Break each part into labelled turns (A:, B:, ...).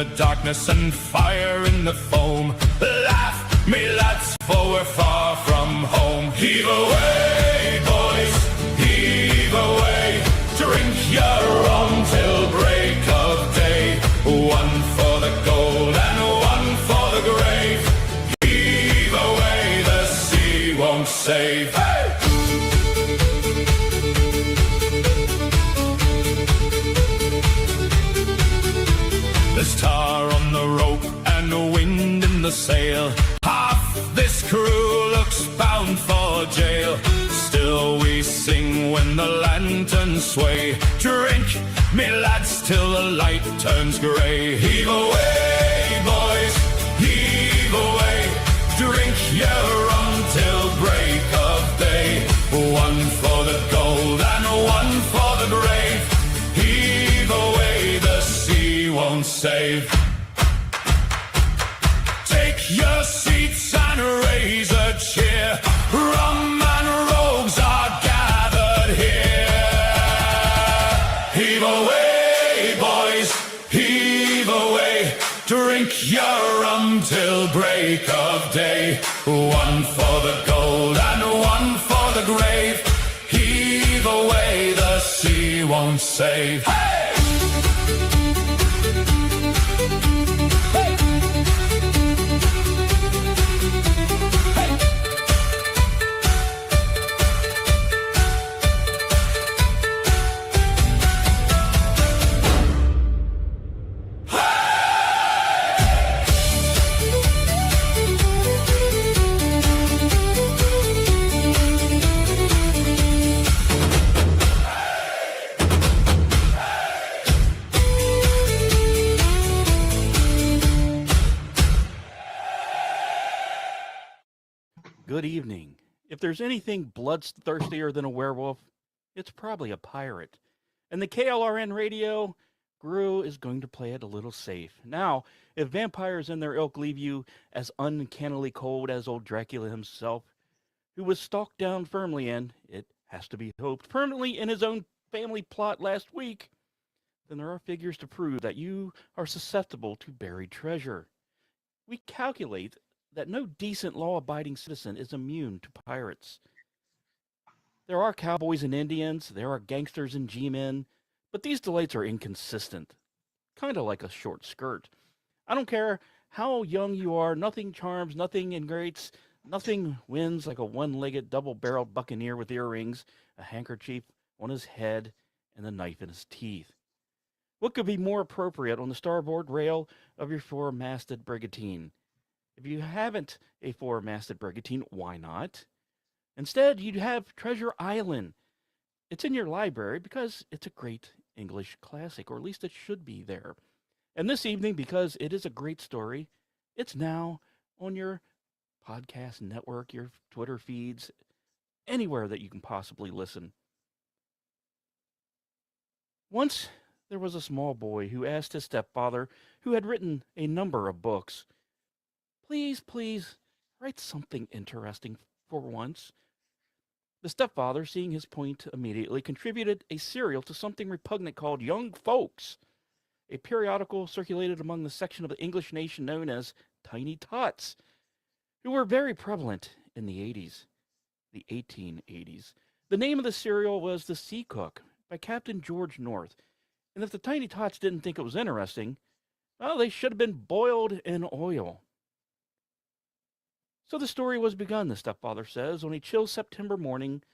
A: the darkness and fire in the foam. Laugh, me lads, for we're far from home. Heave away, boys, heave away. Drink your rum till break of day. One for the gold and one for the grave. Heave away, the sea won't save. Hey! There's tar on the rope and the wind in the sail. Half this crew looks bound for jail. Still we sing when the lanterns sway. Drink, me lads, till the light turns grey. Heave away, boys, heave away. Drink your rum till break of day. One for the gold and one for the grave. Heave away, the sea won't save. Take your seats and raise a cheer. Rum and rogues are gathered here. Heave away, boys, heave away. Drink your rum till break of day. One for the gold and one for the grave. Heave away, the sea won't save. Hey!
B: Good evening. If there's anything bloodthirstier than a werewolf, it's probably a pirate. And the KLRN radio crew is going to play it a little safe. Now, if vampires and their ilk leave you as uncannily cold as old Dracula himself, who was stalked down firmly and, it has to be hoped, permanently in his own family plot last week, then there are figures to prove that you are susceptible to buried treasure. We calculate that no decent law-abiding citizen is immune to pirates. There are cowboys and Indians, there are gangsters and G-men, but these delights are inconsistent, kind of like a short skirt. I don't care how young you are, nothing charms, nothing ingrates, nothing wins like a one-legged, double-barreled buccaneer with earrings, a handkerchief on his head, and a knife in his teeth. What could be more appropriate on the starboard rail of your four-masted brigantine? If you haven't a four-masted brigantine, why not? Instead, you'd have Treasure Island. It's in your library because it's a great English classic, or at least it should be there. And this evening, because it is a great story, it's now on your podcast network, your Twitter feeds, anywhere that you can possibly listen. Once there was a small boy who asked his stepfather, who had written a number of books, please, write something interesting for once. The stepfather, seeing his point immediately, contributed a serial to something repugnant called Young Folks, a periodical circulated among the section of the English nation known as Tiny Tots, who were very prevalent in the 80s, the 1880s. The name of the serial was The Sea Cook by Captain George North, and if the Tiny Tots didn't think it was interesting, well, they should have been boiled in oil. So the story was begun, the stepfather says, on a chill September morning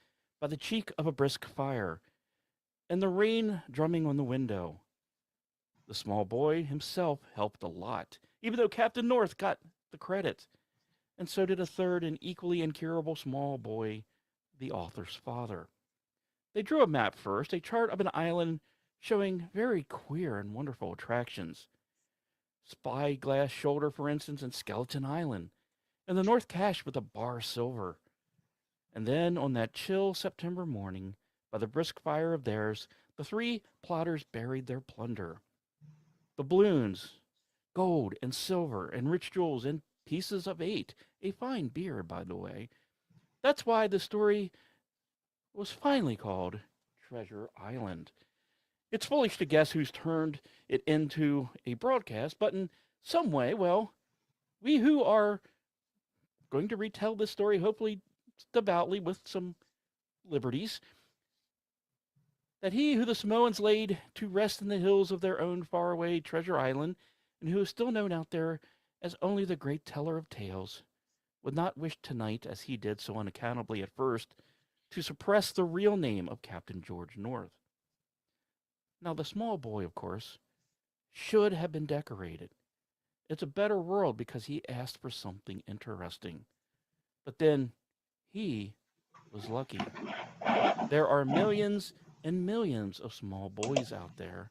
B: by the cheek of a brisk fire, and the rain drumming on the window. The small boy himself helped a lot, even though Captain North got the credit, and so did a third and equally incurable small boy, the author's father. They drew a map first, a chart of an island showing very queer and wonderful attractions. Spyglass Shoulder, for instance, and Skeleton Island, and the North Cache with a bar silver. And then, on that chill September morning, by the brisk fire of theirs, the three plotters buried their plunder. The balloons, gold and silver and rich jewels and pieces of 8, a fine beer, by the way. That's why the story was finally called Treasure Island. It's foolish to guess who's turned it into a broadcast, but in some way, well, we who are going to retell this story, hopefully devoutly with some liberties, that he who the Samoans laid to rest in the hills of their own faraway Treasure Island, and who is still known out there as only the great teller of tales, would not wish tonight, as he did so unaccountably at first, to suppress the real name of Captain George North. Now, the small boy, of course, should have been decorated. It's a better world because he asked for something interesting. But then he was lucky. There are millions and millions of small boys out there.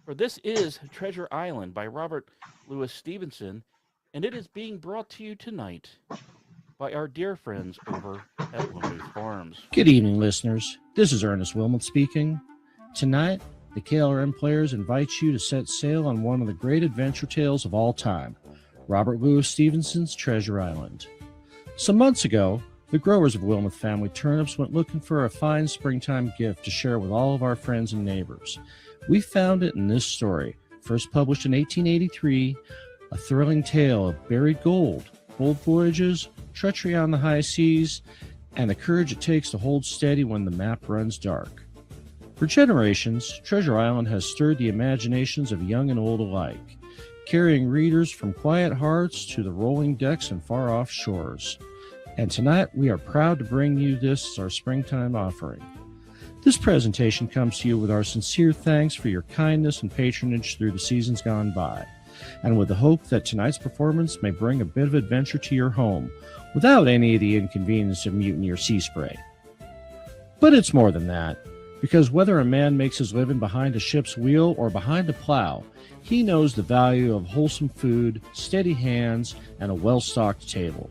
B: For this is Treasure Island by Robert Louis Stevenson, and it is being brought to you tonight by our dear friends over at Wilmuth Farms.
C: Good evening, listeners. This is Ernest Wilmuth speaking. Tonight, the KLRN players invite you to set sail on one of the great adventure tales of all time, Robert Louis Stevenson's Treasure Island. Some months ago, the growers of Wilmuth Family Turnips went looking for a fine springtime gift to share with all of our friends and neighbors. We found it in this story, first published in 1883, a thrilling tale of buried gold, bold voyages, treachery on the high seas, and the courage it takes to hold steady when the map runs dark. For generations, Treasure Island has stirred the imaginations of young and old alike, carrying readers from quiet hearts to the rolling decks and far-off shores. And tonight, we are proud to bring you this as our springtime offering. This presentation comes to you with our sincere thanks for your kindness and patronage through the seasons gone by, and with the hope that tonight's performance may bring a bit of adventure to your home without any of the inconvenience of mutiny or sea spray. But it's more than that, because whether a man makes his living behind a ship's wheel or behind a plow, he knows the value of wholesome food, steady hands, and a well-stocked table.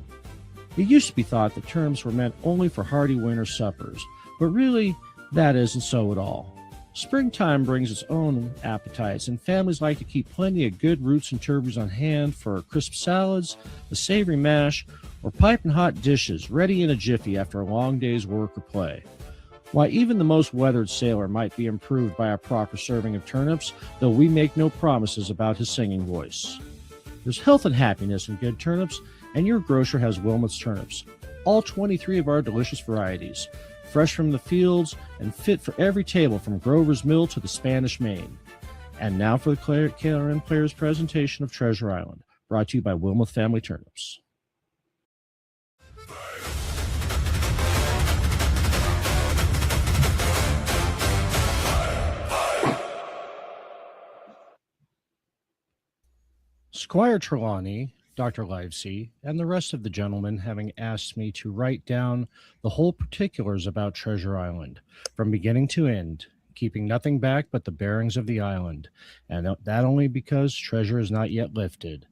C: It used to be thought that terms were meant only for hearty winter suppers, but really, that isn't so at all. Springtime brings its own appetites, and families like to keep plenty of good roots and turbers on hand for crisp salads, a savory mash, or piping hot dishes ready in a jiffy after a long day's work or play. Why, even the most weathered sailor might be improved by a proper serving of turnips, though we make no promises about his singing voice. There's health and happiness in good turnips, and your grocer has Wilmuth's turnips, all 23 of our delicious varieties, fresh from the fields and fit for every table from Grover's Mill to the Spanish Main. And now for the KLRN Players presentation of Treasure Island, brought to you by Wilmuth Family Turnips. Squire Trelawney, Dr. Livesey, and the rest of the gentlemen having asked me to write down the whole particulars about Treasure Island, from beginning to end, keeping nothing back but the bearings of the island, and that only because treasure is not yet lifted.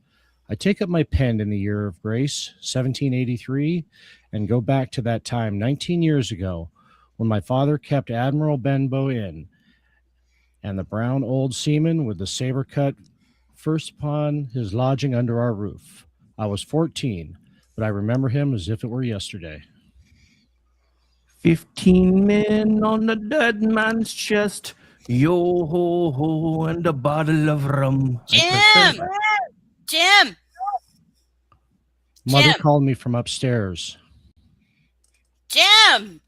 C: I take up my pen in the year of grace, 1783, and go back to that time 19 years ago, when my father kept Admiral Benbow Inn, and the brown old seaman with the saber cut first upon his lodging under our roof. I was 14, but I remember him as if it were yesterday.
D: 15 men on the dead man's chest, yo ho ho, and a bottle of rum.
E: Jim! Jim!
C: Mother
E: Jim!
C: called me from upstairs.
E: Jim!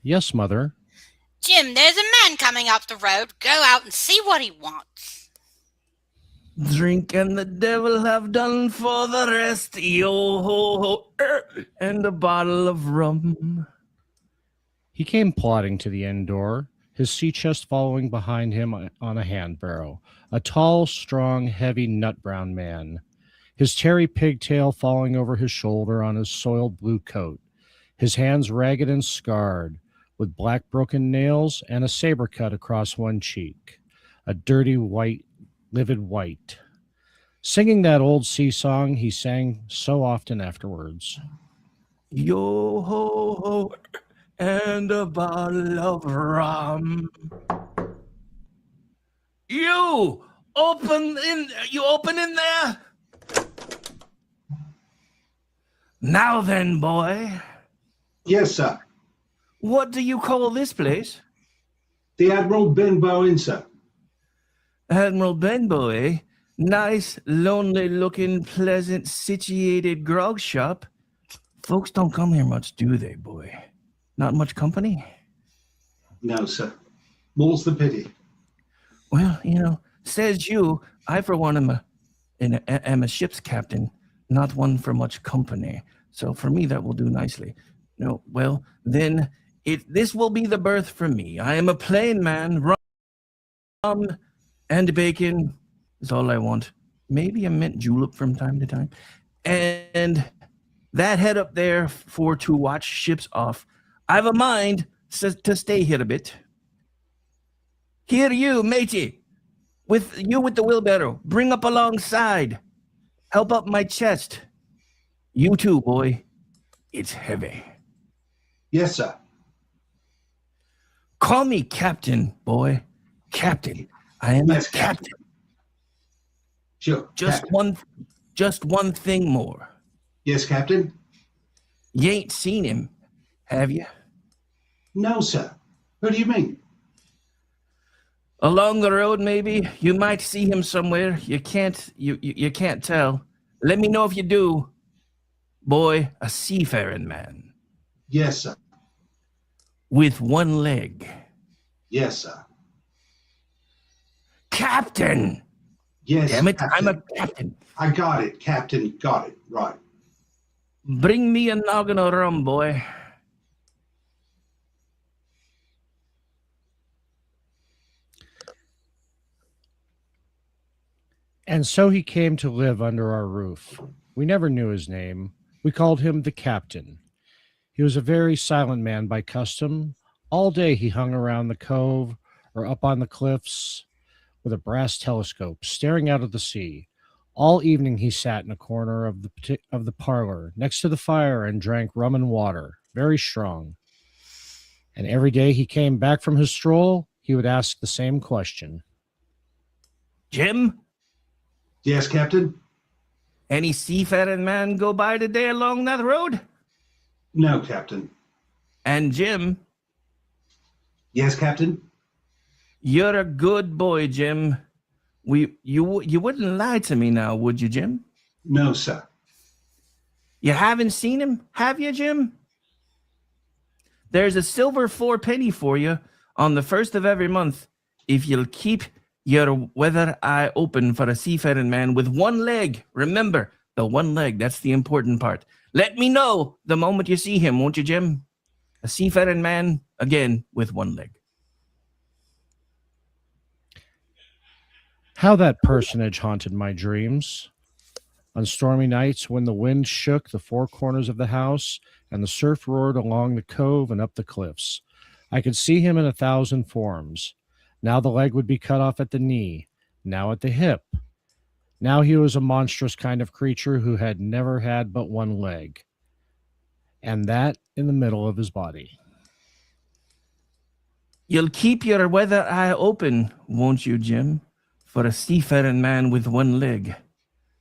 C: Yes, Mother.
E: Jim, there's a man coming up the road. Go out and see what he wants.
D: Drink and the devil have done for the rest, yo ho ho, and a bottle of rum.
C: He came plodding to the inn door, his sea chest following behind him on a hand barrow, a tall, strong, heavy, nut-brown man, his tarry pigtail falling over his shoulder on his soiled blue coat, his hands ragged and scarred, with black broken nails and a saber cut across one cheek, a dirty white, livid white, singing that old sea song he sang so often afterwards.
D: Yo ho ho, and a bottle of rum. You open in there? Now then, boy.
F: Yes, sir.
D: What do you call this place?
F: The Admiral Benbow in, sir.
D: Admiral Benbow, eh? Nice, lonely-looking, pleasant, situated grog shop. Folks don't come here much, do they, boy? Not much company?
F: No, sir. More's the pity.
D: Well, you know, says you, I for one am a ship's captain, not one for much company. So for me, that will do nicely. No, well, then this will be the berth for me. I am a plain man. Rum and bacon is all I want. Maybe a mint julep from time to time. And that head up there for to watch ships off. I've a mind to stay here a bit. Here you, matey, with the wheelbarrow. Bring up alongside. Help up my chest. You too, boy. It's heavy.
F: Yes, sir.
D: Call me captain, boy. Captain. I am
F: Yes,
D: a captain.
F: Sure.
D: Just
F: Captain.
D: one thing more.
F: Yes, Captain.
D: You ain't seen him, have you?
F: No, sir. What do you mean?
D: Along the road, maybe. You might see him somewhere. You can't tell. Let me know if you do. Boy, a seafaring man.
F: Yes, sir.
D: With one leg.
F: Yes, sir.
D: Captain!
F: Yes,
D: Damn it,
F: Captain.
D: I'm a captain.
F: I got it, Captain. Got it. Right.
D: Bring me a noggin of rum, boy.
C: And so he came to live under our roof. We never knew his name. We called him the captain. He was a very silent man by custom. All day he hung around the cove or up on the cliffs with a brass telescope, staring out at the sea. All evening he sat in a corner of the parlor next to the fire and drank rum and water, very strong. And every day he came back from his stroll, he would ask the same question.
D: Jim?
F: Yes, Captain.
D: Any seafaring man go by today along that road?
F: No, Captain.
D: And Jim?
F: Yes, Captain.
D: You're a good boy, Jim. You wouldn't lie to me now, would you, Jim?
F: No, sir.
D: You haven't seen him, have you, Jim? There's a silver 4 penny for you on the 1st of every month if you'll keep your weather eye open for a seafaring man with one leg. Remember, the one leg, that's the important part. Let me know the moment you see him, won't you, Jim? A seafaring man, again, with one leg.
C: How that personage haunted my dreams. On stormy nights when the wind shook the four corners of the house and the surf roared along the cove and up the cliffs, I could see him in 1,000 forms. Now the leg would be cut off at the knee, now at the hip. Now he was a monstrous kind of creature who had never had but one leg, and that in the middle of his body.
D: You'll keep your weather eye open, won't you, Jim? For a seafaring man with one leg.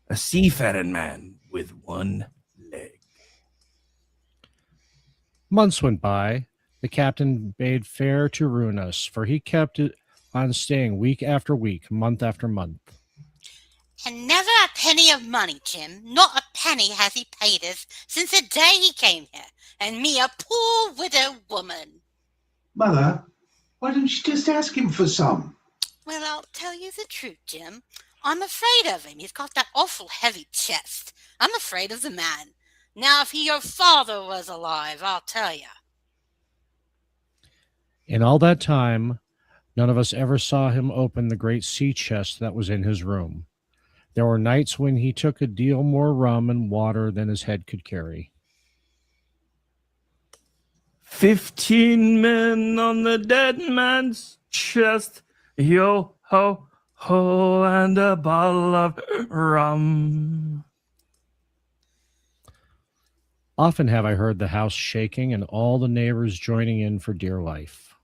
D: A seafaring man with one leg.
C: Months went by. The captain bade fair to ruin us, for he kept it on staying week after week, month after month.
E: And never a penny of money, Jim. Not a penny has he paid us since the day he came here. And me a poor widow woman.
F: Mother, why don't you just ask him for some?
E: Well, I'll tell you the truth, Jim. I'm afraid of him. He's got that awful heavy chest. I'm afraid of the man. Now, if your father was alive, I'll tell you.
C: In all that time, none of us ever saw him open the great sea chest that was in his room. There were nights when he took a deal more rum and water than his head could carry.
D: 15 men on the dead man's chest. Yo, ho, ho, and a bottle of rum.
C: Often have I heard the house shaking and all the neighbors joining in for dear life.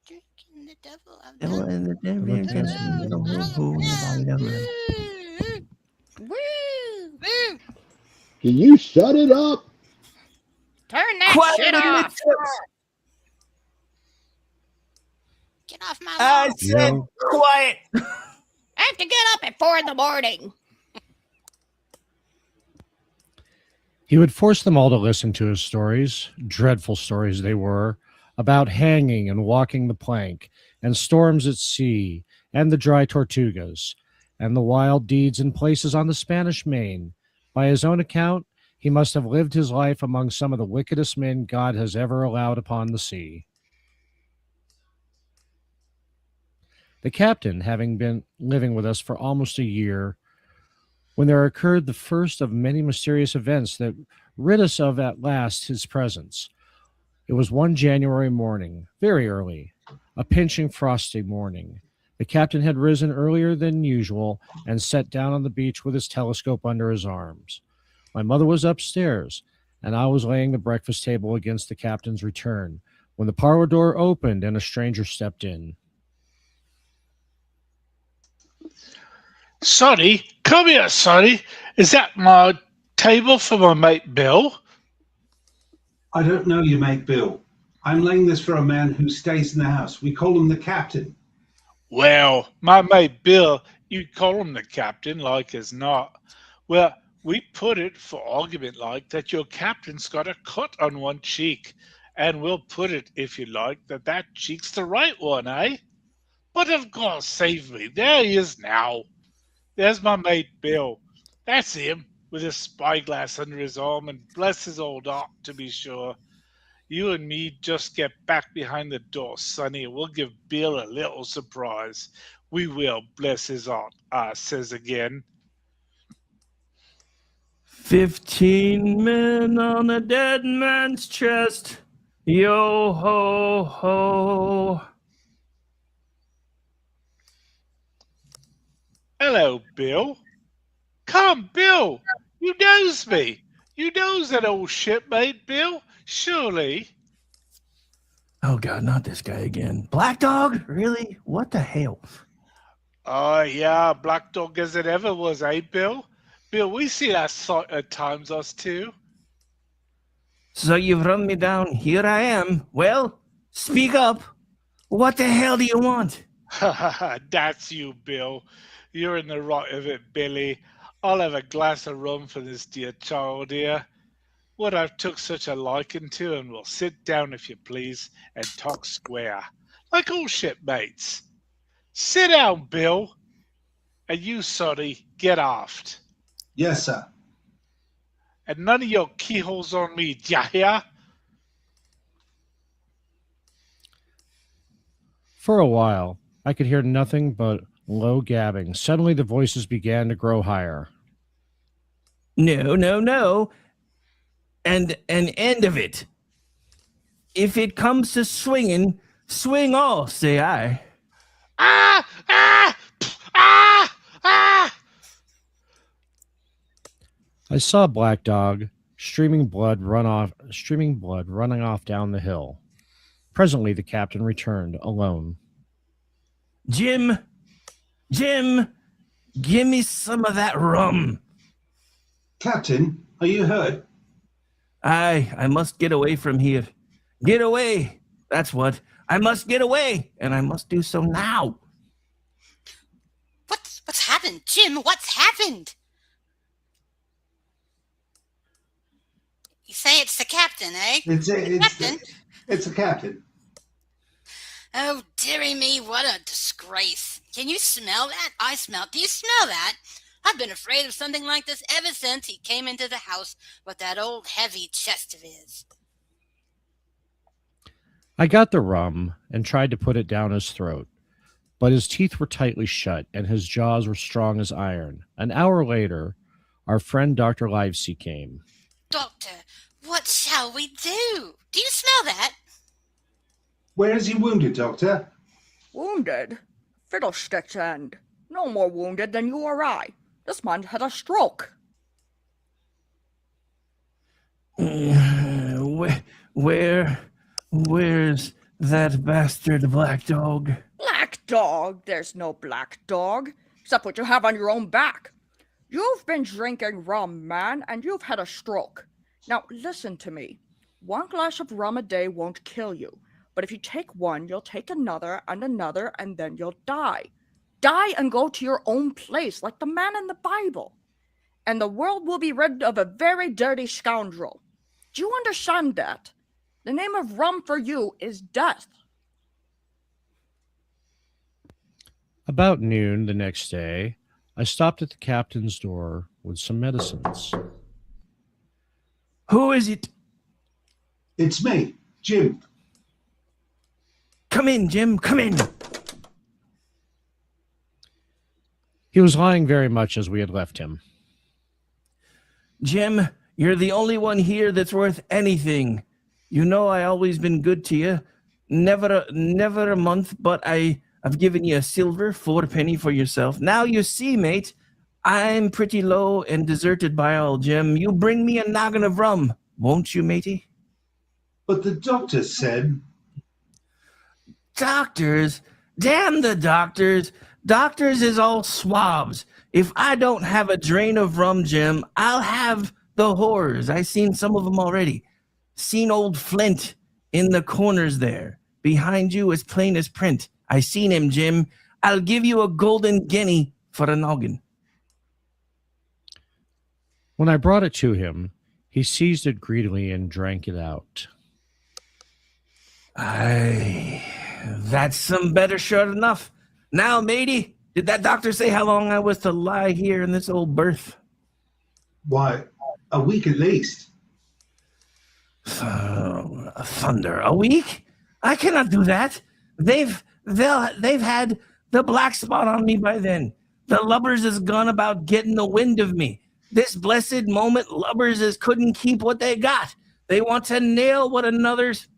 E: Drinking the devil of
D: Devil
E: the...
D: and the
E: Woo! Woo!
G: Can you shut it up?
E: Turn that
D: quiet
E: shit
D: with your
E: off.
D: lips.
E: Get off my
D: I
E: lawn.
D: said
C: Yeah.
D: quiet.
E: I have to get up at 4 a.m.
C: He would force them all to listen to his stories, dreadful stories they were, about hanging and walking the plank, and storms at sea, and the dry Tortugas, and the wild deeds and places on the Spanish Main. By his own account, he must have lived his life among some of the wickedest men God has ever allowed upon the sea. The captain, having been living with us for almost a year, when there occurred the first of many mysterious events that rid us of at last his presence. It was one January morning, very early, a pinching frosty morning. The captain had risen earlier than usual and sat down on the beach with his telescope under his arms. My mother was upstairs, and I was laying the breakfast table against the captain's return, when the parlor door opened and a stranger stepped in.
G: Sonny, come here, Sonny. Is that my table for my mate Bill?
F: I don't know you, mate Bill. I'm laying this for a man who stays in the house. We call him the captain.
G: Well, my mate Bill, you call him the captain like as not. Well, we put it for argument like that your captain's got a cut on one cheek, and we'll put it, if you like, that cheek's the right one, eh? But of course, save me. There he is now. There's my mate Bill. That's him, with his spyglass under his arm, and bless his old heart, to be sure. You and me just get back behind the door, Sonny, and we'll give Bill a little surprise. We will, bless his heart, I says again.
D: 15 men on a dead man's chest. Yo ho ho.
G: Hello, Bill. Come, Bill. You knows me. You knows that old shipmate, Bill, surely.
D: Oh God, not this guy again. Black Dog? Really? What the hell?
G: Oh, yeah, black dog as it ever was, eh, Bill? Bill, we see that sort at times, us two.
D: So you've run me down. Here I am. Well, speak up. What the hell do you want?
G: Ha ha ha, that's you, Bill. You're in the right of it, Billy. I'll have a glass of rum for this dear child here. What I've took such a liking to, and we'll sit down, if you please, and talk square, like all shipmates. Sit down, Bill. And you, Sonny, get aft.
F: Yes, sir.
G: And none of your keyholes on me, d'ya hear?
C: For a while, I could hear nothing but low gabbing. Suddenly, the voices began to grow higher.
D: No, no, no. And an end of it. If it comes to swinging, swing all, say I.
G: Ah! Ah! Ah! Ah!
C: I saw Black Dog, streaming blood running off down the hill. Presently, the captain returned, alone.
D: Jim, give me some of that rum.
F: Captain, are you hurt?
D: I must get away from here. Get away. That's what. I must get away, and I must do so now.
E: What's happened, Jim? What's happened? You say it's the captain, eh?
F: It's the captain.
E: Oh, dearie me, what a disgrace. Can you smell that? Do you smell that? I've been afraid of something like this ever since he came into the house with that old heavy chest of his.
C: I got the rum and tried to put it down his throat, but his teeth were tightly shut and his jaws were strong as iron. An hour later, our friend Dr. Livesey came.
E: Doctor, what shall we do? Do you smell that?
F: Where is he wounded, Doctor?
H: Wounded? Fiddlesticks end. No more wounded than you or I. This man had a stroke.
D: Where's that bastard Black Dog?
H: Black Dog? There's no Black Dog, except what you have on your own back. You've been drinking rum, man, and you've had a stroke. Now, listen to me. One glass of rum a day won't kill you, but if you take one, you'll take another, and then you'll die. Die and go to your own place, like the man in the Bible. And the world will be rid of a very dirty scoundrel. Do you understand that? The name of rum for you is death.
C: About noon the next day, I stopped at the captain's door with some medicines.
D: Who is it?
F: It's me, Jim.
D: Come in, Jim. Come in.
C: He was lying very much as we had left him.
D: Jim, you're the only one here that's worth anything. You know I always been good to you. Never a month, but I've given you a silver, 4 penny for yourself. Now you see, mate, I'm pretty low and deserted by all, Jim. You bring me a noggin of rum, won't you, matey?
F: But the doctor said...
D: Doctors? Damn the doctors. Doctors is all swabs. If I don't have a drain of rum, Jim, I'll have the horrors. I seen some of them already. Seen old Flint in the corners there. Behind you as plain as print. I seen him, Jim. I'll give you a golden guinea for a noggin.
C: When I brought it to him, he seized it greedily and drank it out.
D: Aye, that's some better sure enough. Now, matey, did that doctor say how long I was to lie here in this old berth?
F: Why, a week at least.
D: Thunder, a week? I cannot do that. They've had the black spot on me by then. The lubbers has gone about getting the wind of me. This blessed moment, lubbers is couldn't keep what they got. They want to nail one another's.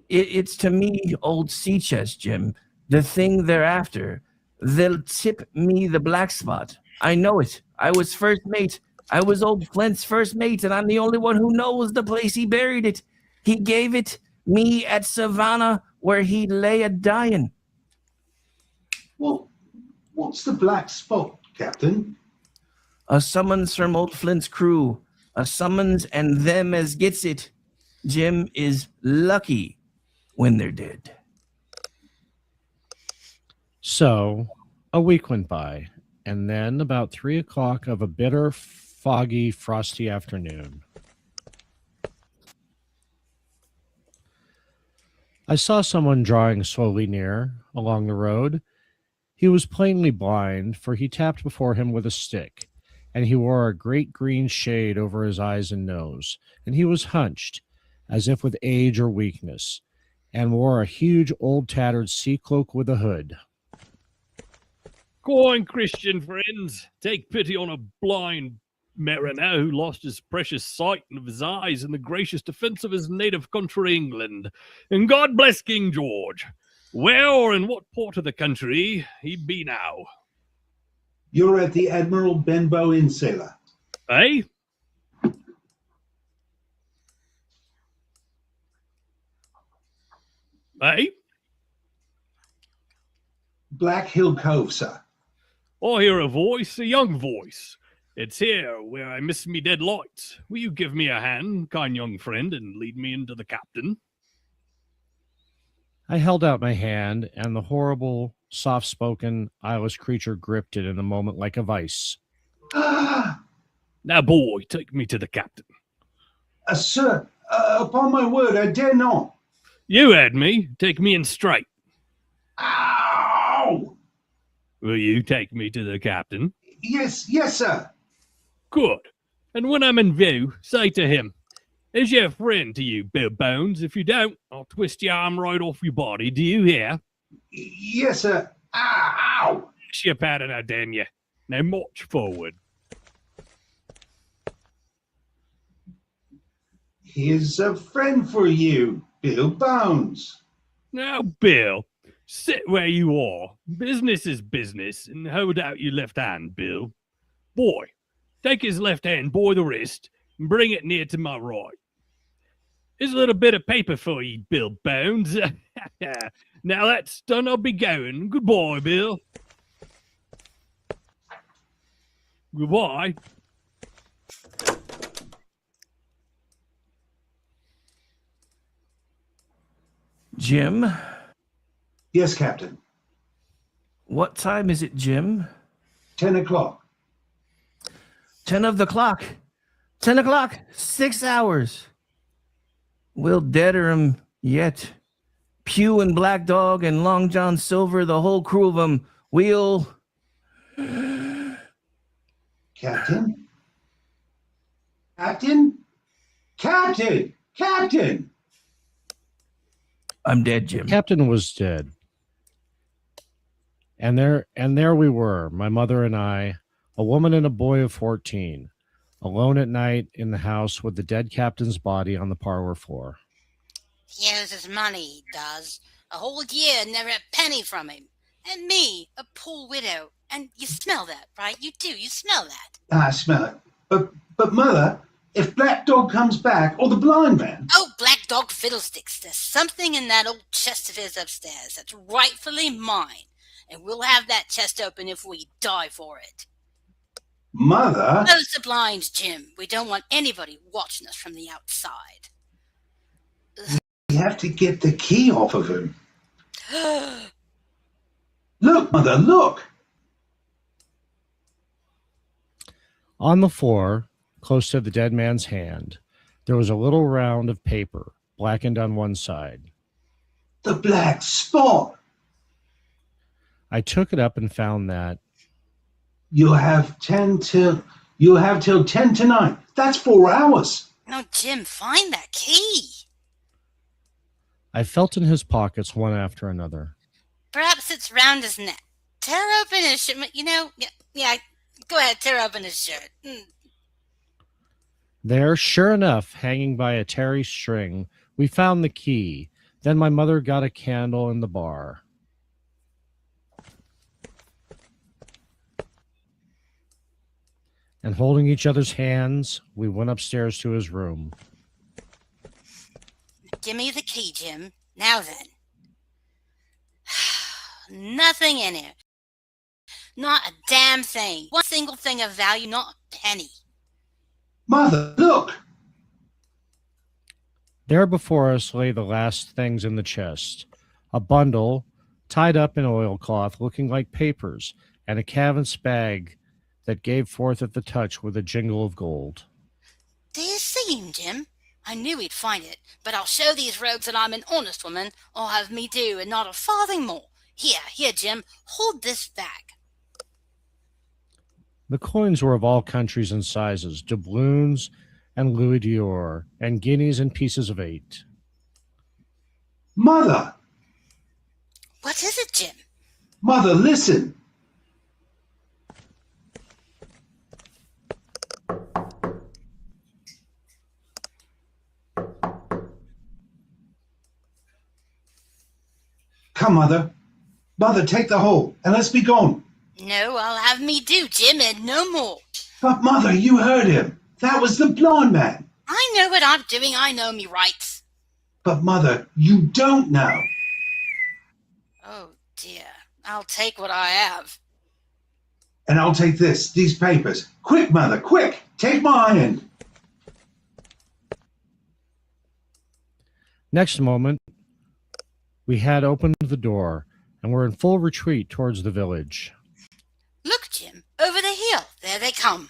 D: It's to me old sea chest, Jim. The thing they're after. They'll tip me the black spot. I know it. I was first mate. I was old Flint's first mate, and I'm the only one who knows the place he buried it. He gave it me at Savannah, where he lay a-dying.
F: Well, what's the black spot, Captain?
D: A summons from old Flint's crew. A summons and them as gets it. Jim is lucky when they're dead.
C: So, a week went by, and then about 3 o'clock of a bitter, foggy, frosty afternoon, I saw someone drawing slowly near along the road. He was plainly blind, for he tapped before him with a stick, and he wore a great green shade over his eyes and nose, and he was hunched, as if with age or weakness, and wore a huge old tattered sea cloak with a hood.
I: Go on, Christian friends, take pity on a blind mariner who lost his precious sight of his eyes in the gracious defence of his native country, England. And God bless King George. Where or in what port of the country he be now?
F: You're at the Admiral Benbow Inn, sailor.
I: Eh? Eh?
F: Black Hill Cove, sir.
I: I hear a voice, a young voice. It's here where I miss me dead light. Will you give me a hand, kind young friend, and lead me into the captain?
C: I held out my hand, and the horrible, soft-spoken, eyeless creature gripped it in a moment like a vice.
I: Now, boy, take me to the captain.
F: Sir, upon my word, I dare not.
I: You had me. Take me in straight.
F: Ow!
I: Will you take me to the captain?
F: Yes, sir.
I: Good. And when I'm in view, say to him, "Is your friend to you, Bill Bones? If you don't, I'll twist your arm right off your body. Do you hear?"
F: Yes, sir. Ow!
I: It's your pattern, I damn you. Now march forward.
F: Here's a friend for you, Bill Bones.
I: Now, Bill, sit where you are. Business is business, and hold out your left hand, Bill. Boy, take his left hand by the wrist and bring it near to my right. Here's a little bit of paper for you, Bill Bones. Now that's done, I'll be going. Goodbye, Bill. Goodbye.
D: Jim?
F: Yes, Captain.
D: What time is it, Jim?
F: 10 o'clock.
D: 10 of the clock. 10 o'clock. 6 hours. We'll deader 'em yet. Pew and Black Dog and Long John Silver, the whole crew of 'em. We'll...
F: Captain? Captain? Captain! Captain!
D: I'm dead, Jim.
C: Captain was dead. And there we were, my mother and I, a woman and a boy of 14, alone at night in the house with the dead captain's body on the parlor floor.
E: He owes his money, he does. A whole year, never a penny from him. And me, a poor widow. And you smell that, right? You do, you smell that.
F: I smell it. But Mother, if Black Dog comes back, or the blind man...
E: Oh, Black Dog fiddlesticks. There's something in that old chest of his upstairs that's rightfully mine. And we'll have that chest open if we die for it.
F: Mother?
E: Close the blinds, Jim. We don't want anybody watching us from the outside.
F: We have to get the key off of him. Look, Mother, look!
C: On the floor, close to the dead man's hand, there was a little round of paper, blackened on one side.
F: The black spot!
C: I took it up and found that
F: You'll have till 10 tonight. That's 4 hours.
E: No, Jim, find that key.
C: I felt in his pockets one after another.
E: Perhaps it's round his neck. Tear open his shirt. You know, yeah, go ahead, tear open his shirt.
C: There, sure enough, hanging by a tarry string, we found the key. Then my mother got a candle in the bar. And holding each other's hands, we went upstairs to his room.
E: Give me the key, Jim. Now then. Nothing in here. Not a damn thing. One single thing of value, not a penny.
F: Mother, look!
C: There before us lay the last things in the chest. A bundle, tied up in oilcloth, looking like papers, and a canvas bag that gave forth at the touch with a jingle of gold.
E: Do you see him, Jim? I knew he'd find it, but I'll show these rogues that I'm an honest woman, or have me do, and not a farthing more. Here, Jim, hold this bag.
C: The coins were of all countries and sizes, doubloons and louis d'or, and guineas and pieces of 8.
F: Mother!
E: What is it, Jim?
F: Mother, listen! Come, Mother. Mother, take the whole, and let's be gone.
E: No, I'll have me do, Jim, and no more.
F: But, Mother, you heard him. That was the blind man.
E: I know what I'm doing. I know me rights.
F: But, Mother, you don't know.
E: Oh, dear. I'll take what I have.
F: And I'll take these papers. Quick, Mother, quick! Take my hand.
C: Next moment, we had opened the door and were in full retreat towards the village.
E: Look, Jim, over the hill. There they come.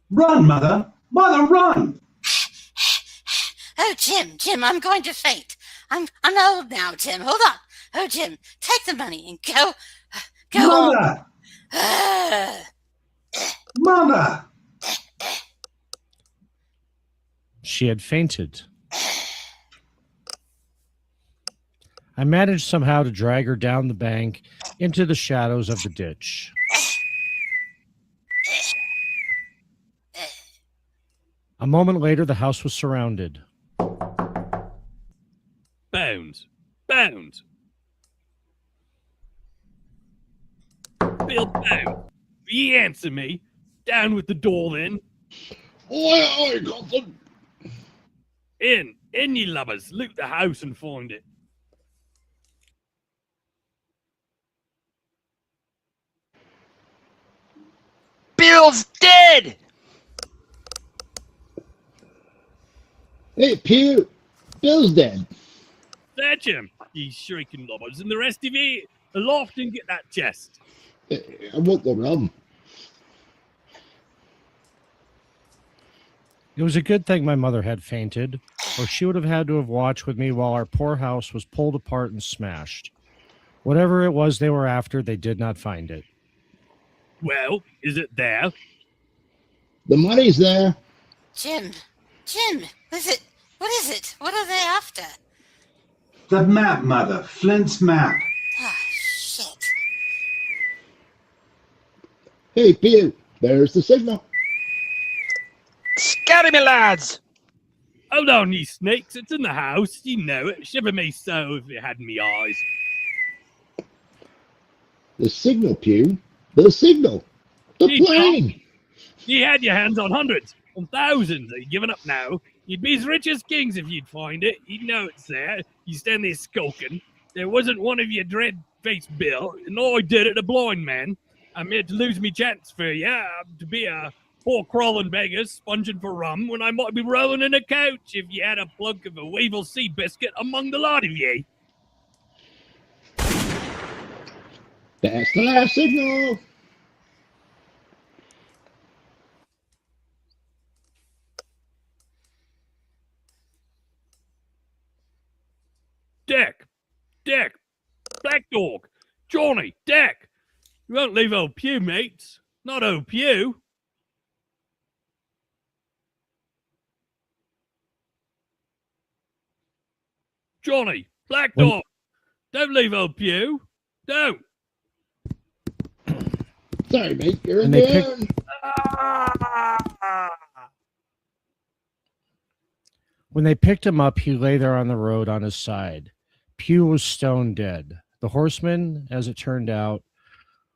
F: Run, Mother! Mother, run!
E: Oh, Jim, I'm going to faint. I'm old now, Jim. Hold on. Oh, Jim, take the money and go
F: Mother!
E: on.
F: Mother!
C: She had fainted. I managed somehow to drag her down the bank into the shadows of the ditch. A moment later, the house was surrounded.
I: Bones. Bones. Bill Bones. You answer me. Down with the door then.
J: Aye, Captain.
I: In, ye lubbers. Loot the house and find it.
J: Bill's dead! Hey, Pew. Bill's dead.
I: Fetch him. ye shrieking lobbers, and the rest of ye, aloft and get that chest.
J: I want the rum.
C: It was a good thing my mother had fainted, or she would have had to have watched with me while our poor house was pulled apart and smashed. Whatever it was they were after, they did not find it.
I: Well, is it there?
J: The money's there.
E: Jim, what is it? What is it? What are they after?
F: The map, Mother. Flint's map.
E: Ah, shit.
J: Hey, Pew, there's the signal. Scary me, lads.
I: Hold on, ye snakes, it's in the house. You know it. Shiver me so if it had me eyes.
J: The signal, Pew. The signal. The
I: Ye
J: plane.
I: Ye had your hands on hundreds, on thousands. Are you giving up now? You'd be as rich as kings if you'd find it. You'd know it's there. You stand there skulking. There wasn't one of your dread-faced Bill, and I did it, a blind man. I'm here to lose me chance for you, to be a poor crawling beggar sponging for rum when I might be rolling in a couch if you had a plug of a Weevil sea biscuit among the lot of ye.
J: That's the last signal.
I: Dick, Black Dog, Johnny, Dick. You won't leave old Pew, mates. Not old Pew. Johnny, Black Dog, don't leave old Pew. Don't.
J: Sorry, mate. You're in
C: And
J: the
C: they pick-
J: end.
C: When they picked him up, he lay there on the road on his side. Pew was stone dead. The horsemen, as it turned out,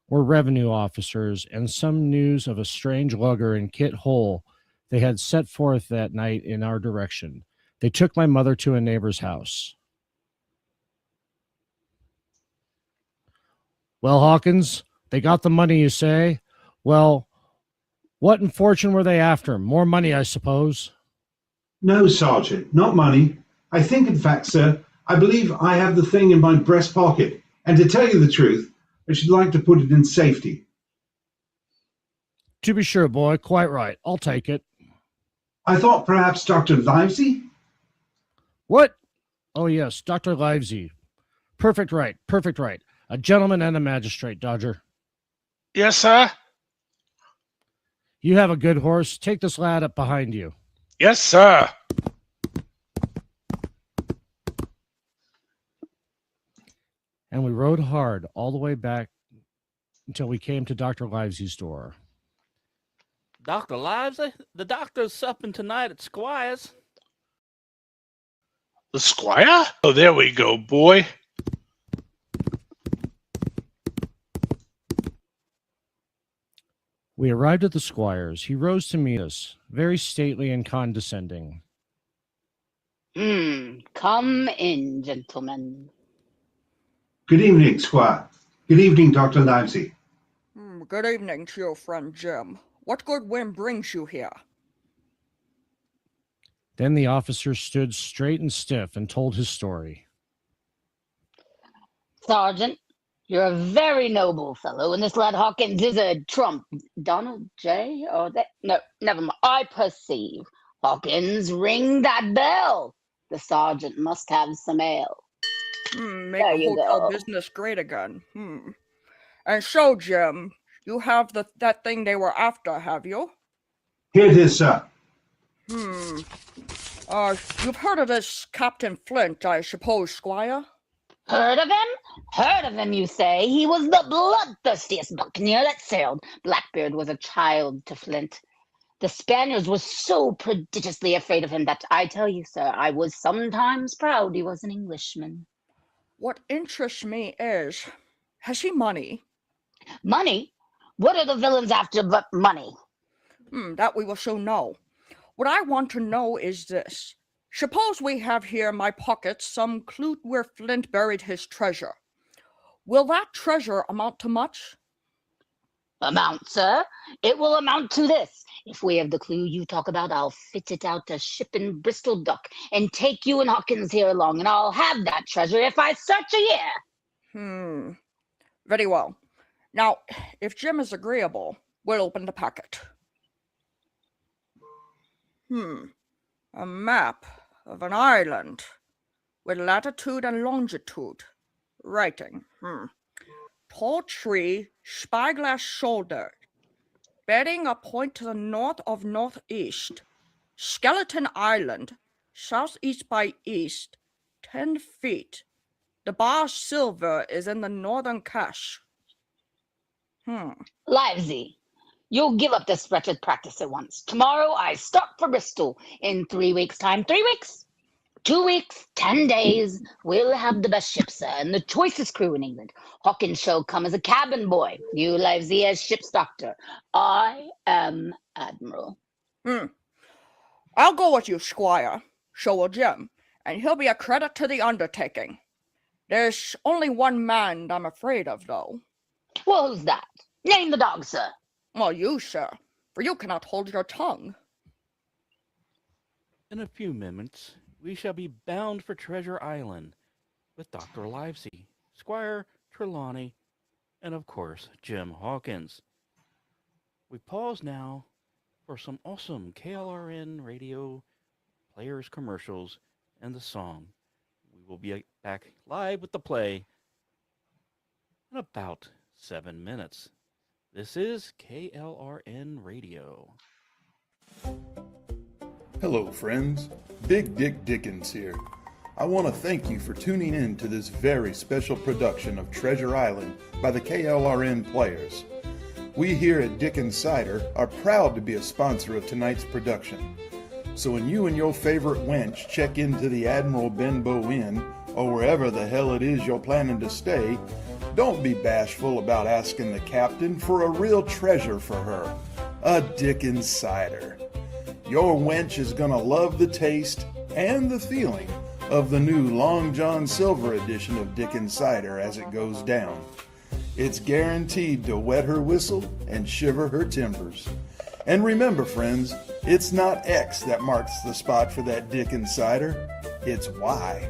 C: were revenue officers, and some news of a strange lugger in Kit Hole they had set forth that night in our direction. They took my mother to a neighbor's house. Well, Hawkins, they got the money, you say? Well, what in fortune were they after? More money, I suppose.
F: No, Sergeant, not money. I think, in fact, sir, I believe I have the thing in my breast pocket. And to tell you the truth, I should like to put it in safety.
C: To be sure, boy, quite right. I'll take it.
F: I thought perhaps Dr. Livesey?
C: What? Oh, yes, Dr. Livesey. Perfect right. A gentleman and a magistrate, Dodger.
G: Yes, sir.
C: You have a good horse. Take this lad up behind you.
G: Yes, sir.
C: And we rode hard all the way back until we came to Dr. Livesey's door.
B: Dr. Livesey? The doctor's supping tonight at Squire's.
G: The squire? Oh, there we go, boy.
C: We arrived at the squire's. He rose to meet us, very stately and condescending.
K: Come in, gentlemen.
F: Good evening, Squire. Good evening, Dr. Livesey.
H: Good evening to your friend Jim. What good whim brings you here?
C: Then the officer stood straight and stiff and told his story.
K: Sergeant, you're a very noble fellow, and this lad Hawkins is a trump. Donald J? Or that? No, never mind. I perceive. Hawkins, ring that bell. The sergeant must have some ale.
H: Make
K: There
H: the
K: you
H: hotel
K: go.
H: business great again. And so, Jim, you have that thing they were after, have you?
F: Here it is, sir.
H: You've heard of this Captain Flint, I suppose, Squire?
K: Heard of him? Heard of him, you say? He was the bloodthirstiest buccaneer that sailed. Blackbeard was a child to Flint. The Spaniards were so prodigiously afraid of him that I tell you, sir, I was sometimes proud he was an Englishman.
H: What interests me is, has he money?
K: Money? What are the villains after but money?
H: That we will soon know. What I want to know is this. Suppose we have here in my pocket some clue where Flint buried his treasure. Will that treasure amount to much?
K: Amount, sir? It will amount to this. If we have the clue you talk about, I'll fit it out to ship in Bristol Dock and take you and Hawkins here along, and I'll have that treasure if I search a year.
H: Very well. Now, if Jim is agreeable, we'll open the packet. A map of an island with latitude and longitude. Writing. Tall tree, spyglass shoulder. Bearing a point to the north of northeast. Skeleton Island, southeast by east, 10 feet. The bar silver is in the northern cache.
K: Livesy, you'll give up this wretched practice at once. Tomorrow I start for Bristol. In 3 weeks' time, 3 weeks? 2 weeks, 10 days, we'll have the best ship, sir, and the choicest crew in England. Hawkins shall come as a cabin boy. You, Livesy, as ship's doctor. I am Admiral.
H: I'll go with you, Squire. So will Jim, and he'll be a credit to the undertaking. There's only one man I'm afraid of, though.
K: Well, who's that? Name the dog, sir.
H: Well, you, sir, for you cannot hold your tongue.
B: In a few moments, we shall be bound for Treasure Island with Dr. Livesey, Squire Trelawney, and of course, Jim Hawkins. We pause now for some awesome KLRN radio players commercials and the song. We will be back live with the play in about 7 minutes. This is KLRN Radio.
L: Hello, friends. Big Dick Dickens here. I want to thank you for tuning in to this very special production of Treasure Island by the KLRN Players. We here at Dickens Cider are proud to be a sponsor of tonight's production. So when you and your favorite wench check into the Admiral Benbow Inn, or wherever the hell it is you're planning to stay, don't be bashful about asking the captain for a real treasure for her, a Dickens Cider. Your wench is gonna love the taste and the feeling of the new Long John Silver edition of Dickens Cider as it goes down. It's guaranteed to wet her whistle and shiver her timbers. And remember, friends, it's not X that marks the spot for that Dickens Cider, it's Y.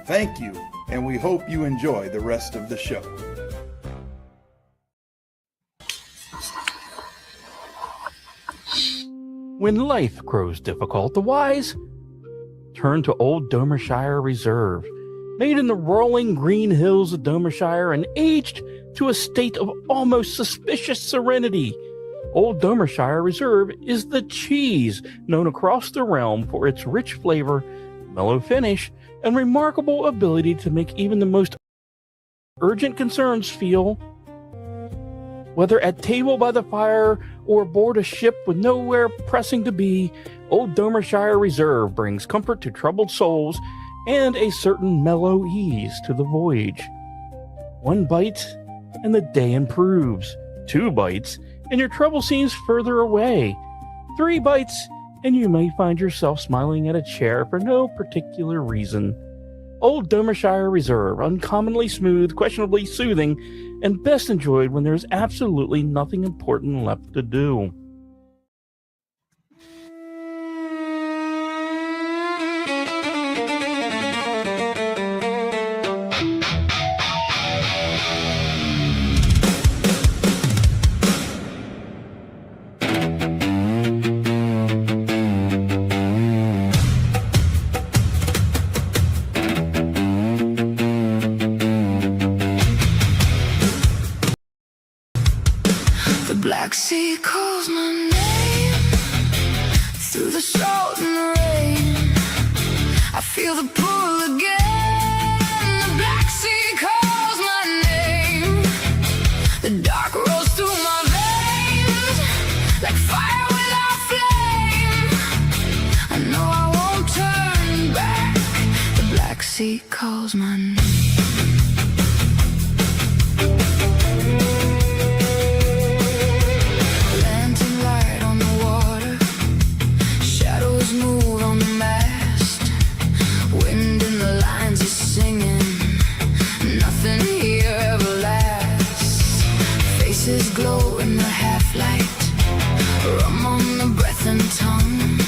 L: Thank you, and we hope you enjoy the rest of the show.
B: When life grows difficult, the wise turn to Old Domershire Reserve, made in the rolling green hills of Domershire and aged to a state of almost suspicious serenity. Old Domershire Reserve is the cheese known across the realm for its rich flavor, mellow finish, and remarkable ability to make even the most urgent concerns feel. Whether at table by the fire or aboard a ship with nowhere pressing to be, Old Domershire Reserve brings comfort to troubled souls and a certain mellow ease to the voyage. 1 bite, and the day improves. 2 bites, and your trouble seems further away. 3 bites, and you may find yourself smiling at a chair for no particular reason. Old Domershire Reserve, uncommonly smooth, questionably soothing, and best enjoyed when there's absolutely nothing important left to do.
M: Black sea calls my name through the salt and the rain. I feel the pull again. The black sea calls my name. The dark rolls through my veins like fire without flame. I know I won't turn back. The black sea calls my name. Move on the mast, wind in the line. faces glow in the half-light. Rum on the breath and tongue.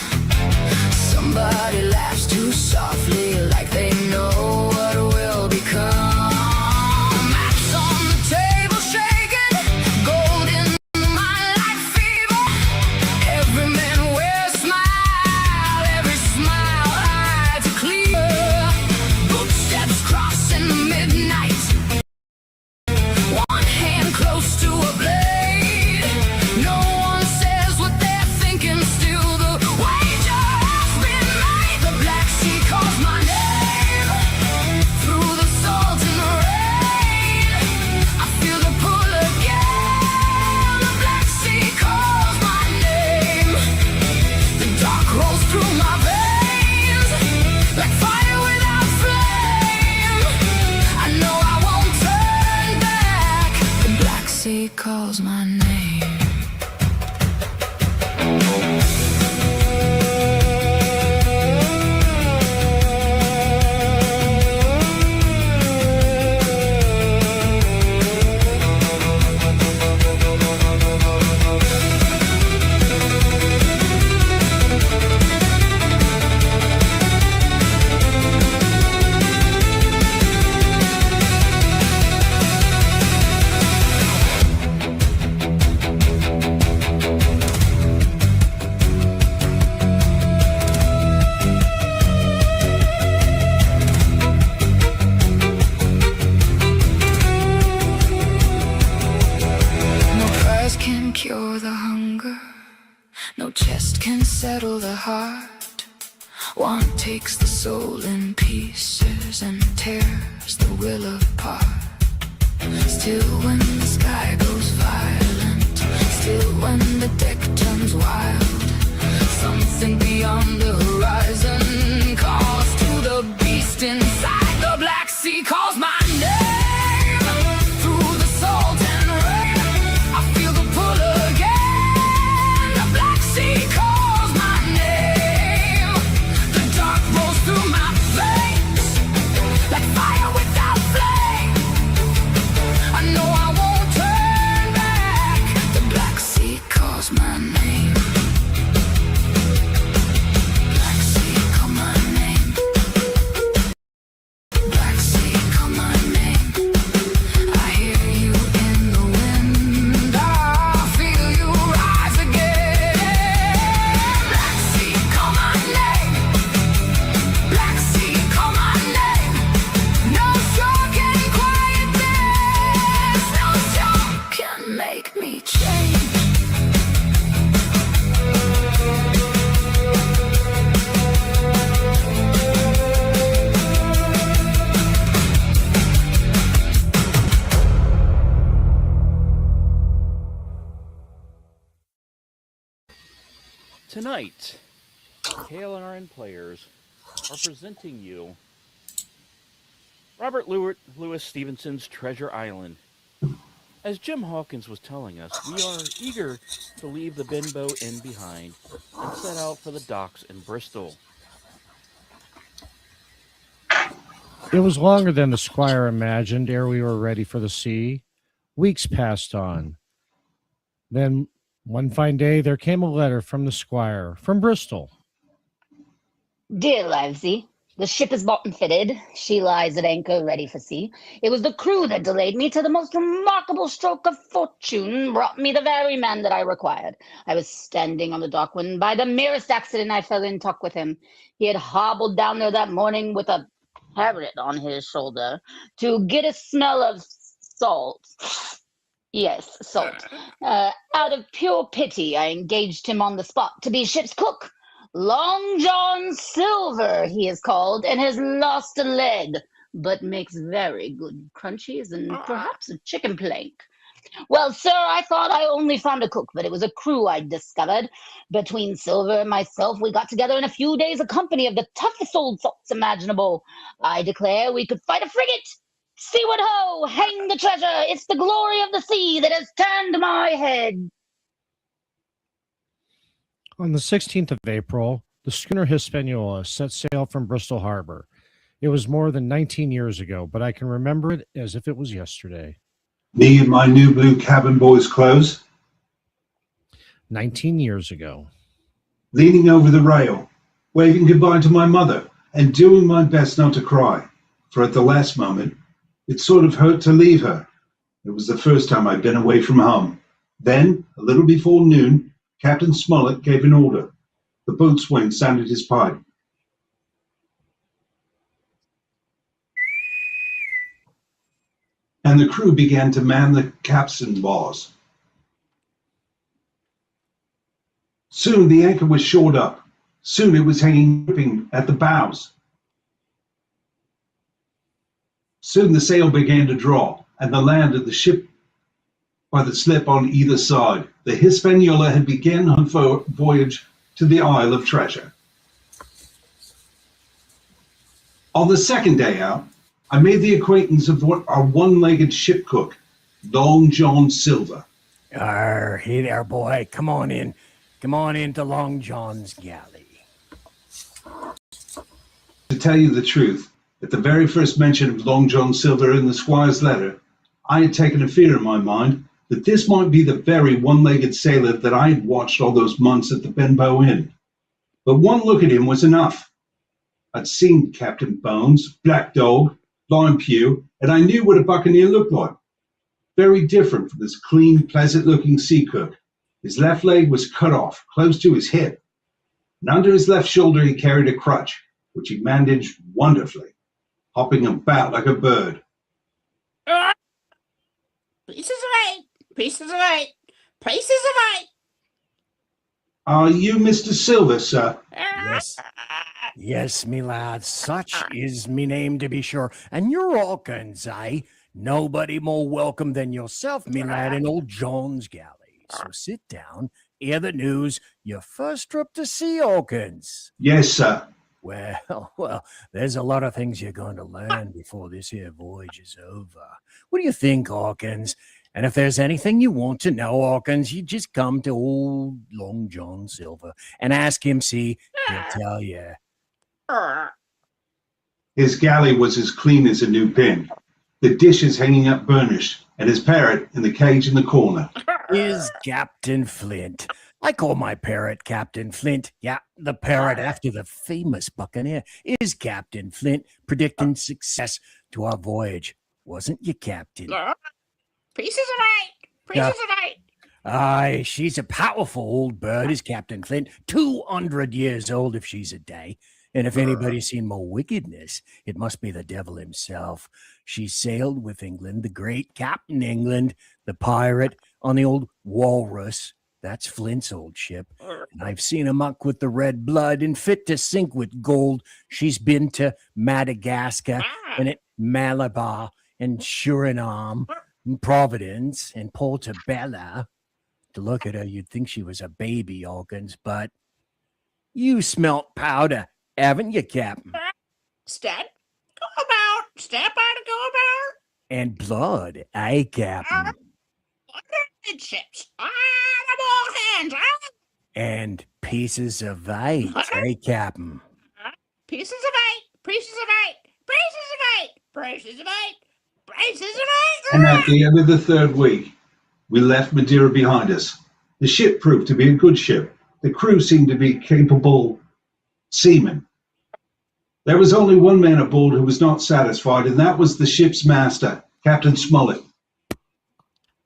M: Somebody laughs too softly, like they know what will become. Maps on the table shaking, gold in my light fever. Every man wears a smile, every smile hides a clear. Footsteps crossing the midnight, one hand close to a blade. No one says what they're thinking, still the wager has been made. The Black Sea calls my name, through the salt and the rain. I feel the pull again. The Black Sea calls my name. The dark rolls through my veins, like fire without flame. I know I won't turn back. The Black Sea calls my name. No prize can cure the hunger, no chest can settle the heart. One takes the soul in pieces and tears the will apart. Still when the sky goes violent, still when the deck turns wild, something beyond the horizon calls to the beast inside. The Black Sea calls my name, through the salt and rain. I feel the pull again. The Black Sea calls my name. The dark rolls through my veins, like fire without flame. I know I won't turn back. The Black Sea calls my name. Black Sea call my name. Black Sea call my name. I hear you in the wind. I feel you rise again. Black Sea call my name. Black Sea call my name. No shore can quiet this. No shore can make me change.
B: Tonight, KLRN players are presenting you Robert Louis Stevenson's Treasure Island. As Jim Hawkins was telling us, we are eager to leave the Benbow Inn behind and set out for the docks in Bristol.
C: It was longer than the squire imagined ere we were ready for the sea. Weeks passed on. Then, one fine day, there came a letter from the squire, from Bristol.
K: Dear Livesey, the ship is bought and fitted. She lies at anchor, ready for sea. It was the crew that delayed me till the most remarkable stroke of fortune brought me the very man that I required. I was standing on the dock when, by the merest accident, I fell in talk with him. He had hobbled down there that morning with a parrot on his shoulder to get a smell of salt. Yes, salt. Out of pure pity, I engaged him on the spot to be ship's cook. Long John Silver, he is called, and has lost a leg, but makes very good crunchies and perhaps a chicken plank. Well, sir, I thought I only found a cook, but it was a crew I'd discovered. Between Silver and myself, we got together in a few days a company of the toughest old salts imaginable. I declare we could fight a frigate. Seaward ho! Hang the treasure! It's the glory of the sea that has turned my head.
C: On the 16th of April, the schooner Hispaniola set sail from Bristol Harbor. It was more than 19 years ago, but I can remember it as if it was yesterday.
F: Me in my new blue cabin boy's clothes,
C: 19 years ago.
F: leaning over the rail, waving goodbye to my mother, and doing my best not to cry, for at the last moment, it sort of hurt to leave her. It was the first time I'd been away from home. Then, a little before noon, Captain Smollett gave an order. The boatswain sounded his pipe. And the crew began to man the capstan bars. Soon the anchor was shored up. Soon it was hanging dripping at the bows. Soon the sail began to draw, and the land of the ship by the slip on either side. The Hispaniola had begun her voyage to the Isle of Treasure. On the second day out, I made the acquaintance of our one-legged ship cook, Long John Silver.
N: Hey there, boy. Come on in. Come on into Long John's galley.
F: To tell you the truth, at the very first mention of Long John Silver in the squire's letter, I had taken a fear in my mind that this might be the very one-legged sailor that I had watched all those months at the Benbow Inn. But one look at him was enough. I'd seen Captain Bones, Black Dog, Lime Pew, and I knew what a buccaneer looked like. Very different from this clean, pleasant-looking sea cook. His left leg was cut off, close to his hip, and under his left shoulder he carried a crutch, which he managed wonderfully, hopping about like a bird.
O: Pieces of eight, pieces of eight, pieces of eight.
F: Are you Mr. Silver, sir?
N: Yes. Yes, me lad, such is me name to be sure. And you're Hawkins, eh? Nobody more welcome than yourself, me lad, in old John's galley. So sit down, hear the news. Your first trip to sea, Hawkins.
F: Yes, sir.
N: Well, there's a lot of things you're going to learn before this here voyage is over. What do you think, Hawkins? And if there's anything you want to know, Hawkins, you just come to old Long John Silver and ask him, see, he'll tell you.
F: His galley was as clean as a new pin, the dishes hanging up burnished, and his parrot in the cage in the corner.
N: Is Captain Flint. I call my parrot Captain Flint. Yeah, the parrot after the famous buccaneer. Is Captain Flint predicting success to our voyage? Wasn't you, Captain?
O: Pieces of eight, pieces of eight.
N: Aye, she's a powerful old bird, is Captain Flint. 200 years old if she's a day. And if anybody's seen more wickedness, it must be the devil himself. She sailed with England, the great Captain England, the pirate, on the old Walrus. That's Flint's old ship. And I've seen her muck with the red blood and fit to sink with gold. She's been to Madagascar and at Malabar and Suriname and Providence and Portobello. To look at her, you'd think she was a baby, Hawkins, but you smelt powder, haven't you, Captain?
O: Step, go about, step out and go about.
N: And blood, eh, Captain?
O: Ships, all hands,
N: And pieces of eight, eh, Captain?
O: pieces of eight, pieces of eight, pieces of eight, pieces of eight, pieces of eight.
F: And at the end of the third week, we left Madeira behind us. The ship proved to be a good ship. The crew seemed to be capable seamen. There was only one man aboard who was not satisfied, and that was the ship's master, Captain Smollett.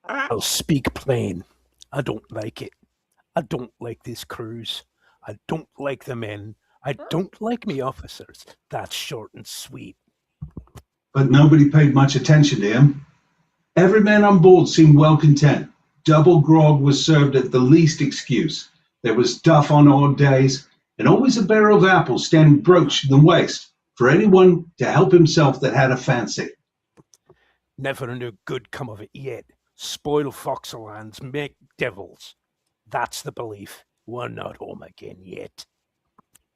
P: I'll speak plain. I don't like it. I don't like this cruise. I don't like the men. I don't like me officers. That's short and sweet.
F: But nobody paid much attention to him. Every man on board seemed well content. Double grog was served at the least excuse. There was duff on odd days, and always a barrel of apples standing broached in the waist for anyone to help himself that had a fancy.
P: Never no good come of it yet. Spoil foxelands, make devils. That's the belief. We're not home again yet.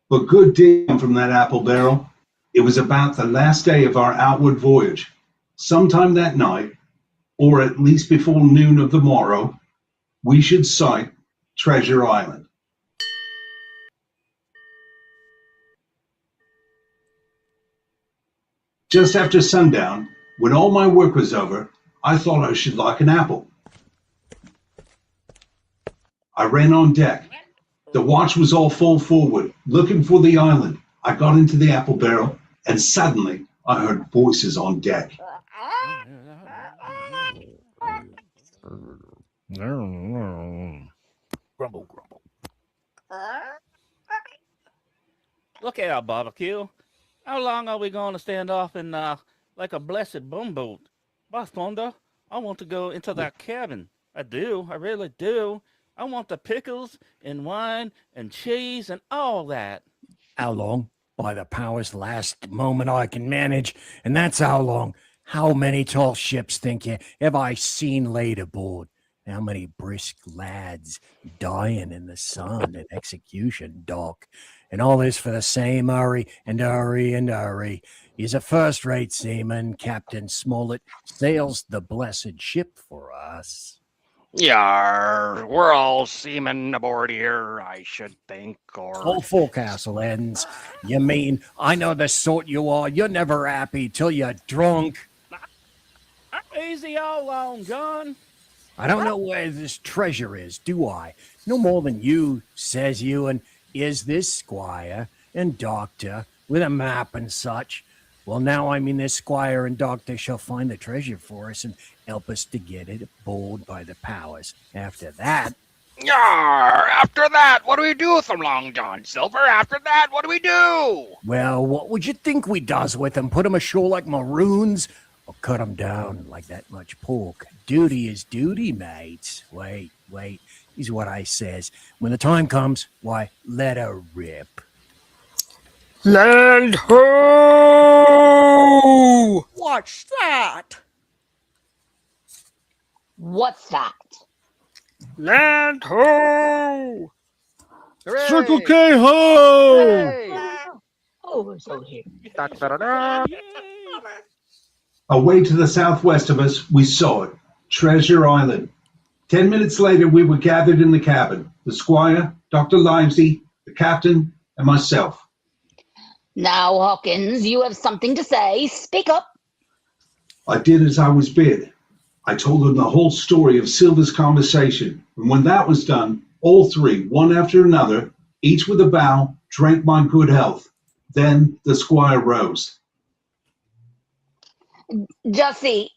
F: But good did come from that apple barrel. It was about the last day of our outward voyage. Sometime that night, or at least before noon of the morrow, we should sight Treasure Island. Just after sundown, when all my work was over, I thought I should like an apple. I ran on deck. The watch was all full forward, looking for the island. I got into the apple barrel, and suddenly I heard voices on deck.
P: Grumble, grumble.
B: Look out, barbecue. How long are we going to stand off in like a blessed bumboat? By thunder, I want to go into that cabin. I do. I really do. I want the pickles and wine and cheese and all that.
N: How long? By the powers, last moment I can manage, and that's how long. How many tall ships, think you, have I seen laid aboard? How many brisk lads dying in the sun at execution dock? And all this for the same hurry and hurry and hurry. He's a first-rate seaman. Captain Smollett sails the blessed ship for us.
Q: Yar, we're all seamen aboard here, I should think, or...
N: Whole forecastle ends. You mean, I know the sort you are. You're never happy till you're drunk.
B: Easy all along, John.
N: I don't know where this treasure is, do I? No more than you, says you, and is this squire and doctor with a map and such. Well, now I mean this squire and doctor shall find the treasure for us and help us to get it aboard by the powers. After that...
Q: Yar, after that, what do we do with them, Long John Silver? After that, what do we do?
N: Well, what would you think we does with them? Put them ashore like maroons? Or cut them down like that much pork? Duty is duty, mates. Wait. Here's what I says. When the time comes, why, let her rip.
Q: Land ho!
H: What's that?
K: What's that?
Q: Land ho!
C: Circle K ho!
K: Oh, we're so here.
F: Away to the southwest of us, we saw it, Treasure Island. 10 minutes later, we were gathered in the cabin, the squire, Dr. Livesey, the captain, and myself.
K: Now, Hawkins, you have something to say. Speak up.
F: I did as I was bid. I told them the whole story of Silver's conversation, and when that was done, all three, one after another, each with a bow, drank my good health. Then the squire rose.
K: Jussie,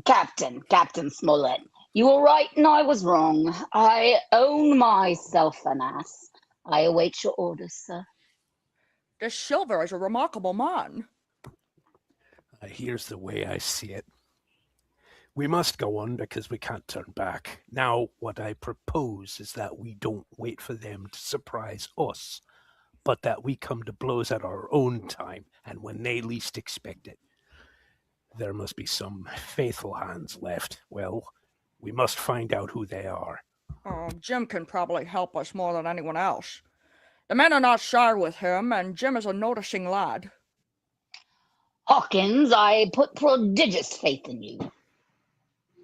K: Captain Smollett, you were right and I was wrong. I own myself an ass. I await your orders, sir.
H: This Silver is a remarkable man.
P: Here's the way I see it. We must go on because we can't turn back. Now, what I propose is that we don't wait for them to surprise us, but that we come to blows at our own time and when they least expect it. There must be some faithful hands left. Well, we must find out who they are.
H: Oh, Jim can probably help us more than anyone else. The men are not shy with him, and Jim is a noticing lad.
K: Hawkins, I put prodigious faith in you.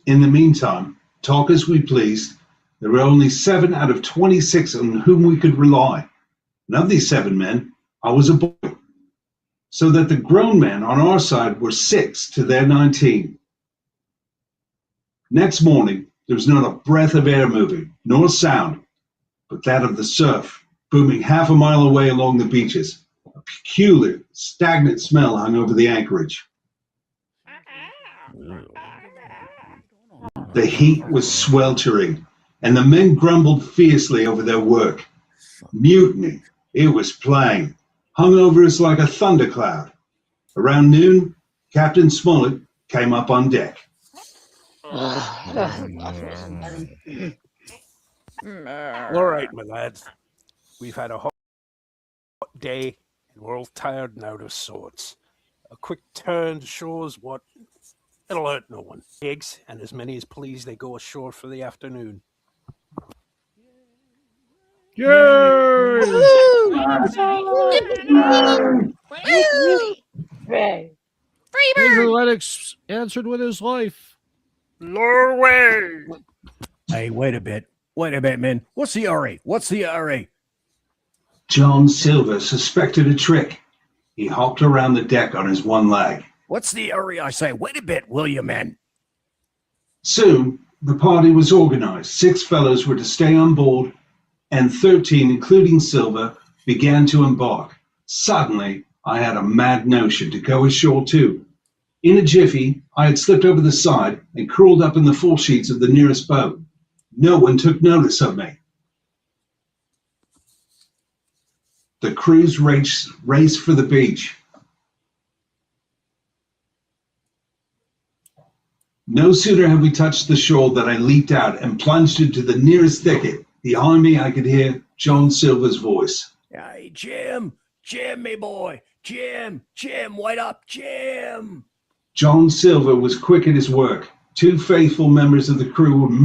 F: In the meantime, talk as we pleased, there were only 7 out of 26 on whom we could rely. And of these 7 men, I was a boy. So that the grown men on our side were 6 to their 19. Next morning, there was not a breath of air moving, nor sound, but that of the surf booming half a mile away along the beaches. A peculiar, stagnant smell hung over the anchorage. The heat was sweltering, and the men grumbled fiercely over their work. Mutiny, it was plain, hung over us like a thundercloud. Around noon, Captain Smollett came up on deck.
P: All right, my lads. We've had a hot day, and we're all tired and out of sorts. A quick turn to shore's what? It'll hurt no one. Eggs, and as many as please, they go ashore for the afternoon.
C: Yay! Andrew Lennox answered with his life.
Q: Norway!
N: Hey, wait a bit, man. What's the hurry?
F: John Silver suspected a trick. He hopped around the deck on his one leg.
N: What's the hurry, I say? Wait a bit, will you, man?
F: Soon, the party was organized. 6 fellows were to stay on board, and 13, including Silver, began to embark. Suddenly, I had a mad notion to go ashore too. In a jiffy, I had slipped over the side and crawled up in the foresheets of the nearest boat. No one took notice of me. The crews raced for the beach. No sooner had we touched the shore than I leaped out and plunged into the nearest thicket. Behind me, I could hear John Silver's voice.
N: Hey, Jim, me boy, Jim, wait up, Jim.
F: John Silver was quick at his work. 2 faithful members of the crew were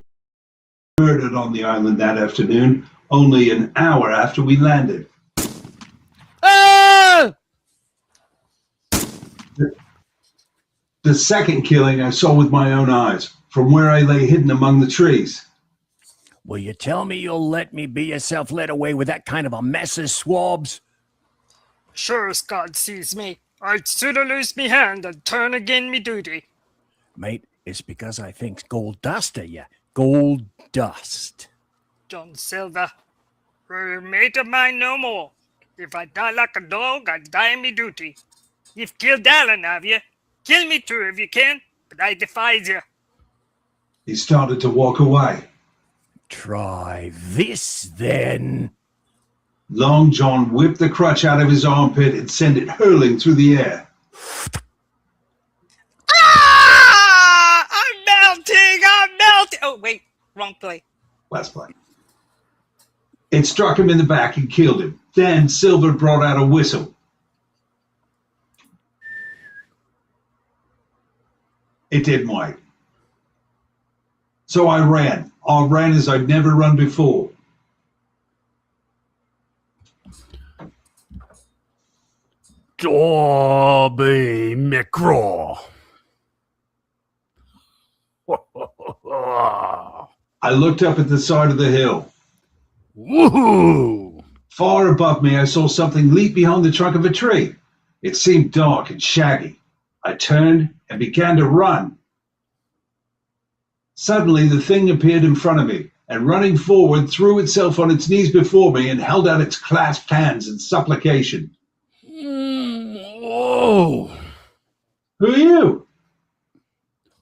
F: murdered on the island that afternoon, only an hour after we landed.
N: Ah!
F: The second killing I saw with my own eyes, from where I lay hidden among the trees.
N: Will you tell me you'll let me be yourself led away with that kind of a mess of swabs?
R: Sure as God sees me, I'd sooner lose me hand than turn again me duty.
N: Mate, it's because I think gold dust of you. Gold dust.
R: John Silver, you're a mate of mine no more. If I die like a dog, I die in me duty. You've killed Alan, have you? Kill me too if you can, but I defies you.
F: He started to walk away.
N: Try this, then.
F: Long John whipped the crutch out of his armpit and sent it hurling through the air.
R: Ah! I'm melting! Oh, wait, wrong play.
F: Last play. It struck him in the back and killed him. Then Silver brought out a whistle. It didn't wait. So I ran. I ran as I'd never run before.
I: Darby McGraw.
F: I looked up at the side of the hill.
I: Woohoo!
F: Far above me, I saw something leap behind the trunk of a tree. It seemed dark and shaggy. I turned and began to run. Suddenly, the thing appeared in front of me, and running forward, threw itself on its knees before me and held out its clasped hands in supplication.
I: Whoa!
F: Who are you?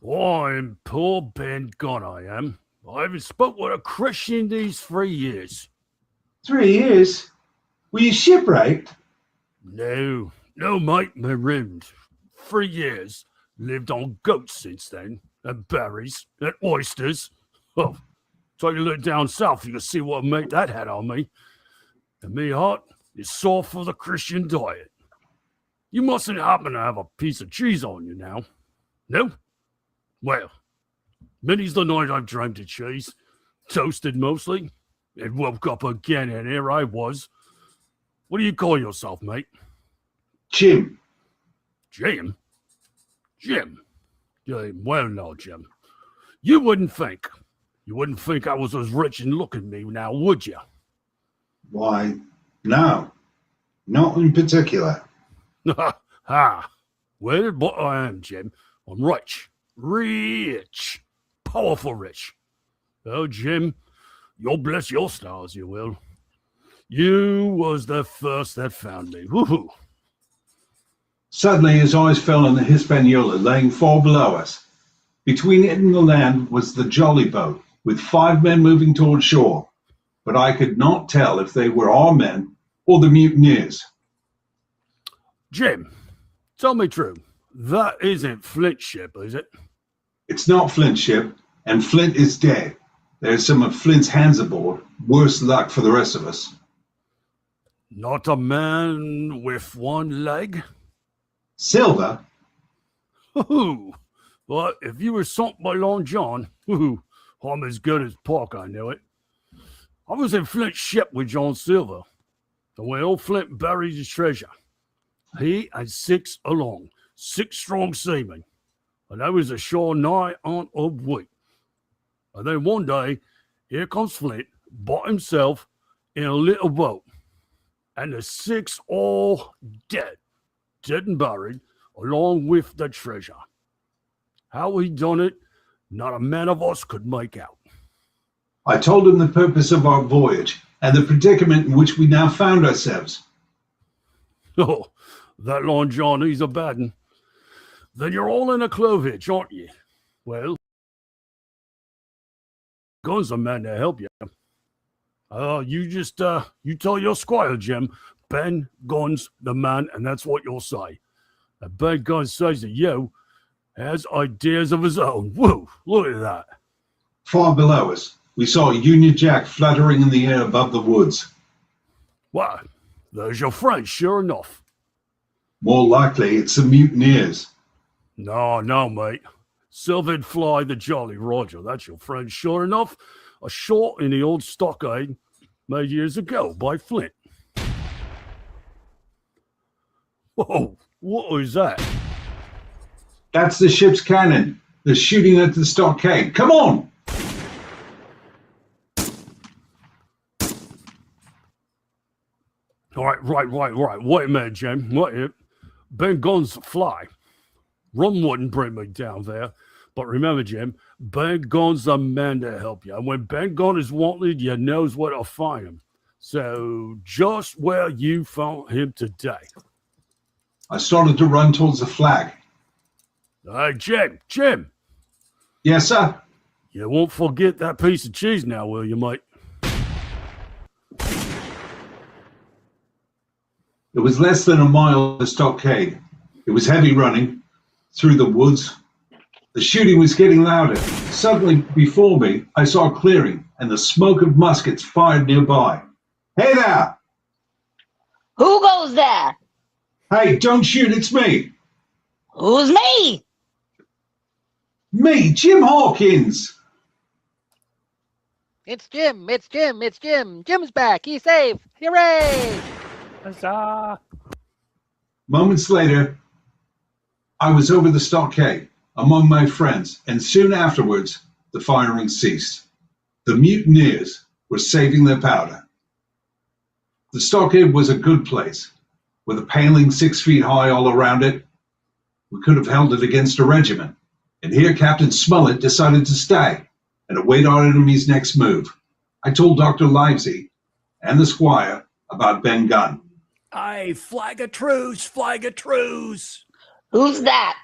I: I'm poor Ben Gunn, I am. I haven't spoke with a Christian these 3 years.
F: 3 years? Were you shipwrecked?
I: No, mate, marooned. 3 years. Lived on goats since then, and berries, and oysters. Oh, take a look down south, you can see what a mate that had on me. And me heart is sore for the Christian diet. You mustn't happen to have a piece of cheese on you now. No? Well, many's the night I've dreamed of cheese. Toasted mostly. And woke up again, and here I was. What do you call yourself, mate?
F: Jim.
I: Jim? Jim? Yeah, well, no, Jim. You wouldn't think I was as rich and look at me now, would you?
F: Why, no. Not in particular.
I: Ha! Well, but I am, Jim. I'm rich. Rich. Powerful rich. Oh, Jim, you'll bless your stars, you will. You was the first that found me. Woohoo!
F: Suddenly his eyes fell on the Hispaniola laying far below us. Between it and the land was the jolly boat, with 5 men moving toward shore, but I could not tell if they were our men or the mutineers.
I: Jim, tell me true. That isn't Flint's ship, is it?
F: It's not Flint's ship, and Flint is dead. There's some of Flint's hands aboard. Worse luck for the rest of us.
I: Not a man with one leg?
F: Silver?
I: Hoo-hoo. But if you were sunk by Long John, hoo-hoo, I'm as good as pork, I know it. I was in Flint's ship with John Silver. The way old Flint buried his treasure. He and 6 along, 6 strong seamen. And I was ashore nigh on a week. And then one day, here comes Flint, by himself, in a little boat. And the 6 all dead and buried, along with the treasure. How he done it, not a man of us could make out.
F: I told him the purpose of our voyage and the predicament in which we now found ourselves.
I: Oh, that Long John, he's a bad un. Then you're all in a clovage, aren't you? Well, Gun's the man to help you. You tell your squire, Jim, Ben Gun's the man, and that's what you'll say. And Ben Gunn says that you has ideas of his own. Woo, look at that.
F: Far below us, we saw a Union Jack fluttering in the air above the woods.
I: Why, there's your friend, sure enough.
F: More likely, it's the mutineers.
I: No, mate. Sylvan Fly the Jolly Roger, that's your friend, sure enough. A shot in the old stockade made years ago by Flint. Whoa, what was that?
F: That's the ship's cannon. They're shooting at the stockade. Come on!
I: All right. Wait a minute, Jim. Wait. Ben Gunn's fly. Rum wouldn't bring me down there. But remember, Jim, Ben Gunn's the man to help you. And when Ben Gunn is wanted, you knows where to find him. So just where you found him today.
F: I started to run towards the flag.
I: Jim.
F: Yes, sir?
I: You won't forget that piece of cheese now, will you, mate?
F: It was less than a mile of the stockade. It was heavy running through the woods. The shooting was getting louder. Suddenly, before me, I saw a clearing and the smoke of muskets fired nearby. Hey there!
K: Who goes there?
F: Hey, don't shoot, it's me!
K: Who's me?
F: Me, Jim Hawkins!
Q: It's Jim. Jim's back. He's safe. Hooray!
P: Huzzah!
F: Moments later, I was over the stockade among my friends, and soon afterwards, the firing ceased. The mutineers were saving their powder. The stockade was a good place, with a paling 6 feet high all around it. We could have held it against a regiment. And here Captain Smollett decided to stay and await our enemy's next move. I told Dr. Livesey and the squire about Ben Gunn.
N: Aye, flag a truce, flag a truce.
K: Who's that?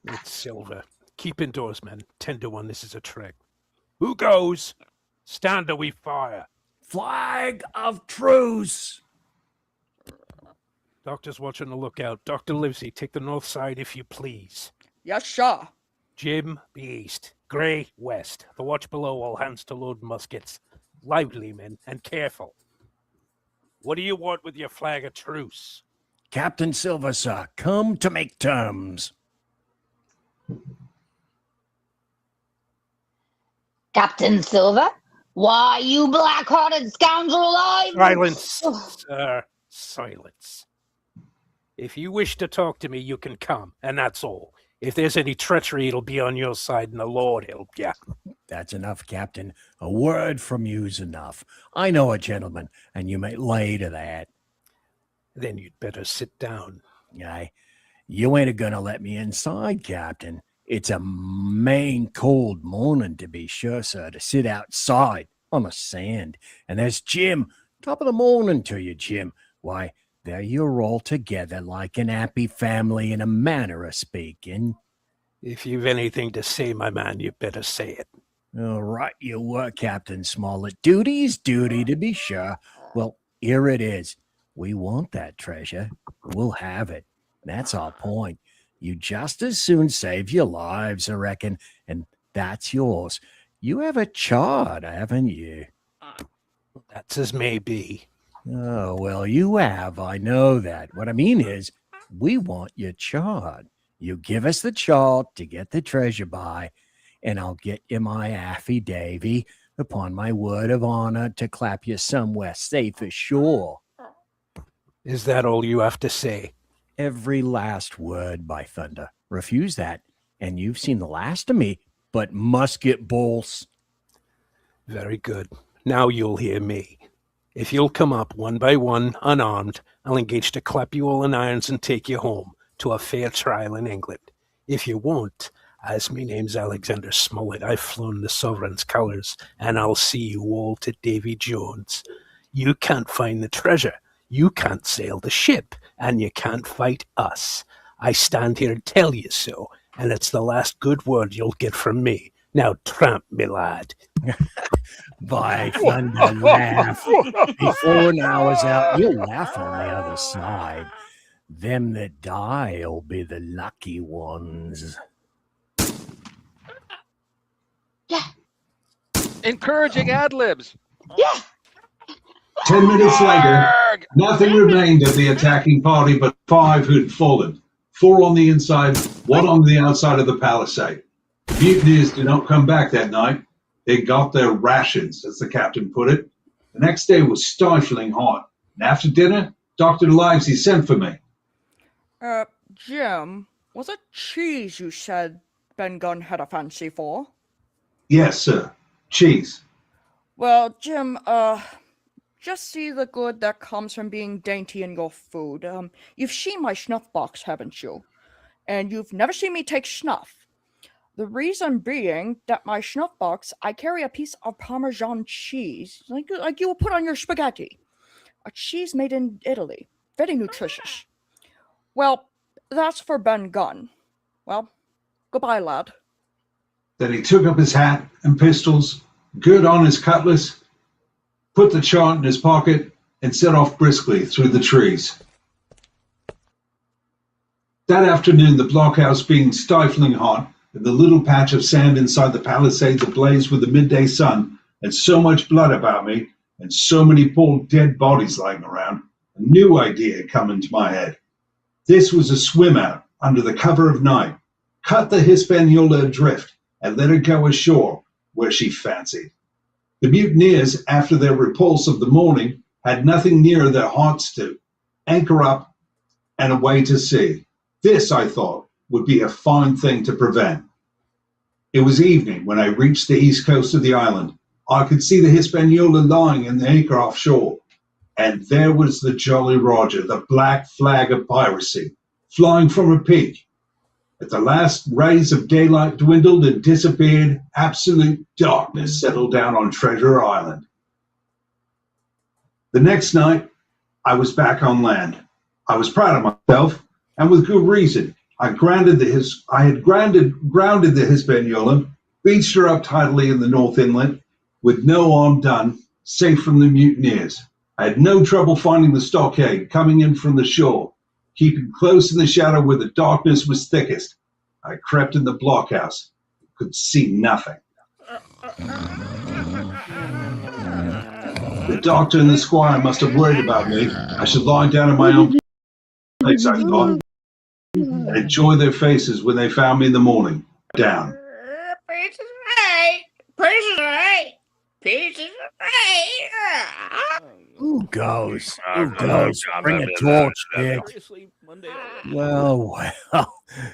P: It's Silver. Keep indoors, men. 10 to 1, this is a trick. Who goes? Stand or we fire.
N: Flag of truce.
P: Doctor's watching the lookout. Dr. Livesey, take the north side if you please.
H: Yes, sir.
P: Jim, the east. Gray, west. The watch below, all hands to load muskets. Lively, men, and careful. What do you want with your flag of truce?
N: Captain Silver, sir, come to make terms.
K: Captain Silver? Why, you black-hearted scoundrel,
P: Silence, sir. Silence. If you wish to talk to me, you can come, and that's all. If there's any treachery, it'll be on your side, and the Lord help you.
N: That's enough, Captain. A word from you's enough. I know a gentleman, and you may lay to that.
P: Then you'd better sit down.
N: Aye, you ain't gonna let me inside, Captain. It's a main cold morning, to be sure, sir, to sit outside on the sand. And there's Jim. Top of the morning to you, Jim. Why, there you're all together like an happy family in a manner of speaking.
P: If you've anything to say, my man, you better say it.
N: All right, you were, Captain Smollett. Duty's duty, to be sure. Well, here it is. We want that treasure. We'll have it. That's our point. You just as soon save your lives, I reckon, and that's yours. You have a chart, haven't you?
P: That's as may be.
N: Oh, well, you have. I know that. What I mean is, we want your chart. You give us the chart to get the treasure by, and I'll get you my affidavit upon my word of honor to clap you somewhere safe ashore.
P: Is that all you have to say?
N: Every last word, by thunder. Refuse that, and you've seen the last of me, but musket bolts.
P: Very good. Now you'll hear me. If you'll come up one by one, unarmed, I'll engage to clap you all in irons and take you home to a fair trial in England. If you won't, As me name's Alexander Smollett, I've flown the Sovereign's colours, and I'll see you all to Davy Jones. You can't find the treasure, you can't sail the ship, and you can't fight us. I stand here to tell you so, and it's the last good word you'll get from me. Now tramp, me lad.
N: By thunder, laugh. Before an hour's out, you'll laugh on the other side. Them that die'll be the lucky ones.
Q: Encouraging ad libs.
K: Yeah.
F: 10 minutes later, nothing remained of the attacking party but 5 who'd fallen. 4 on the inside, 1 on the outside of the palisade. The mutineers did not come back that night. They got their rations, as the captain put it. The next day was stifling hot. And after dinner, Dr. Livesey sent for me.
H: Jim, was it cheese you said Ben Gunn had a fancy for?
F: Yes, sir. Cheese.
H: Well, Jim, just see the good that comes from being dainty in your food. You've seen my snuff box, haven't you? And you've never seen me take snuff. The reason being that my snuff box, I carry a piece of Parmesan cheese, like you would put on your spaghetti. A cheese made in Italy. Very nutritious. Well, that's for Ben Gunn. Well, goodbye, lad.
F: Then he took up his hat and pistols, girded on his cutlass, put the chart in his pocket, and set off briskly through the trees. That afternoon, the blockhouse being stifling hot, and the little patch of sand inside the palisades ablaze with the midday sun, and so much blood about me, and so many poor dead bodies lying around, a new idea had come into my head. This was a swim out under the cover of night, cut the Hispaniola adrift, and let her go ashore where she fancied. The mutineers, after their repulse of the morning, had nothing nearer their hearts to anchor up and away to sea. This, I thought, would be a fine thing to prevent. It was evening when I reached the east coast of the island. I could see the Hispaniola lying in the anchor offshore, and there was the Jolly Roger, the black flag of piracy, flying from a peak. As the last rays of daylight dwindled and disappeared, absolute darkness settled down on Treasure Island. The next night, I was back on land. I was proud of myself, and with good reason. I had grounded the Hispaniola, beached her up tidily in the North Inlet, with no harm done, safe from the mutineers. I had no trouble finding the stockade coming in from the shore, keeping close in the shadow where the darkness was thickest. I crept in the blockhouse, could see nothing. The doctor and the squire must have worried about me. I should lie down in my own place, I thought, and enjoy their faces when they found me in the morning. Down.
O: Peace is right. Peace is right. Peace is right.
N: Who goes? Who goes? Bring a torch, Dick. Well,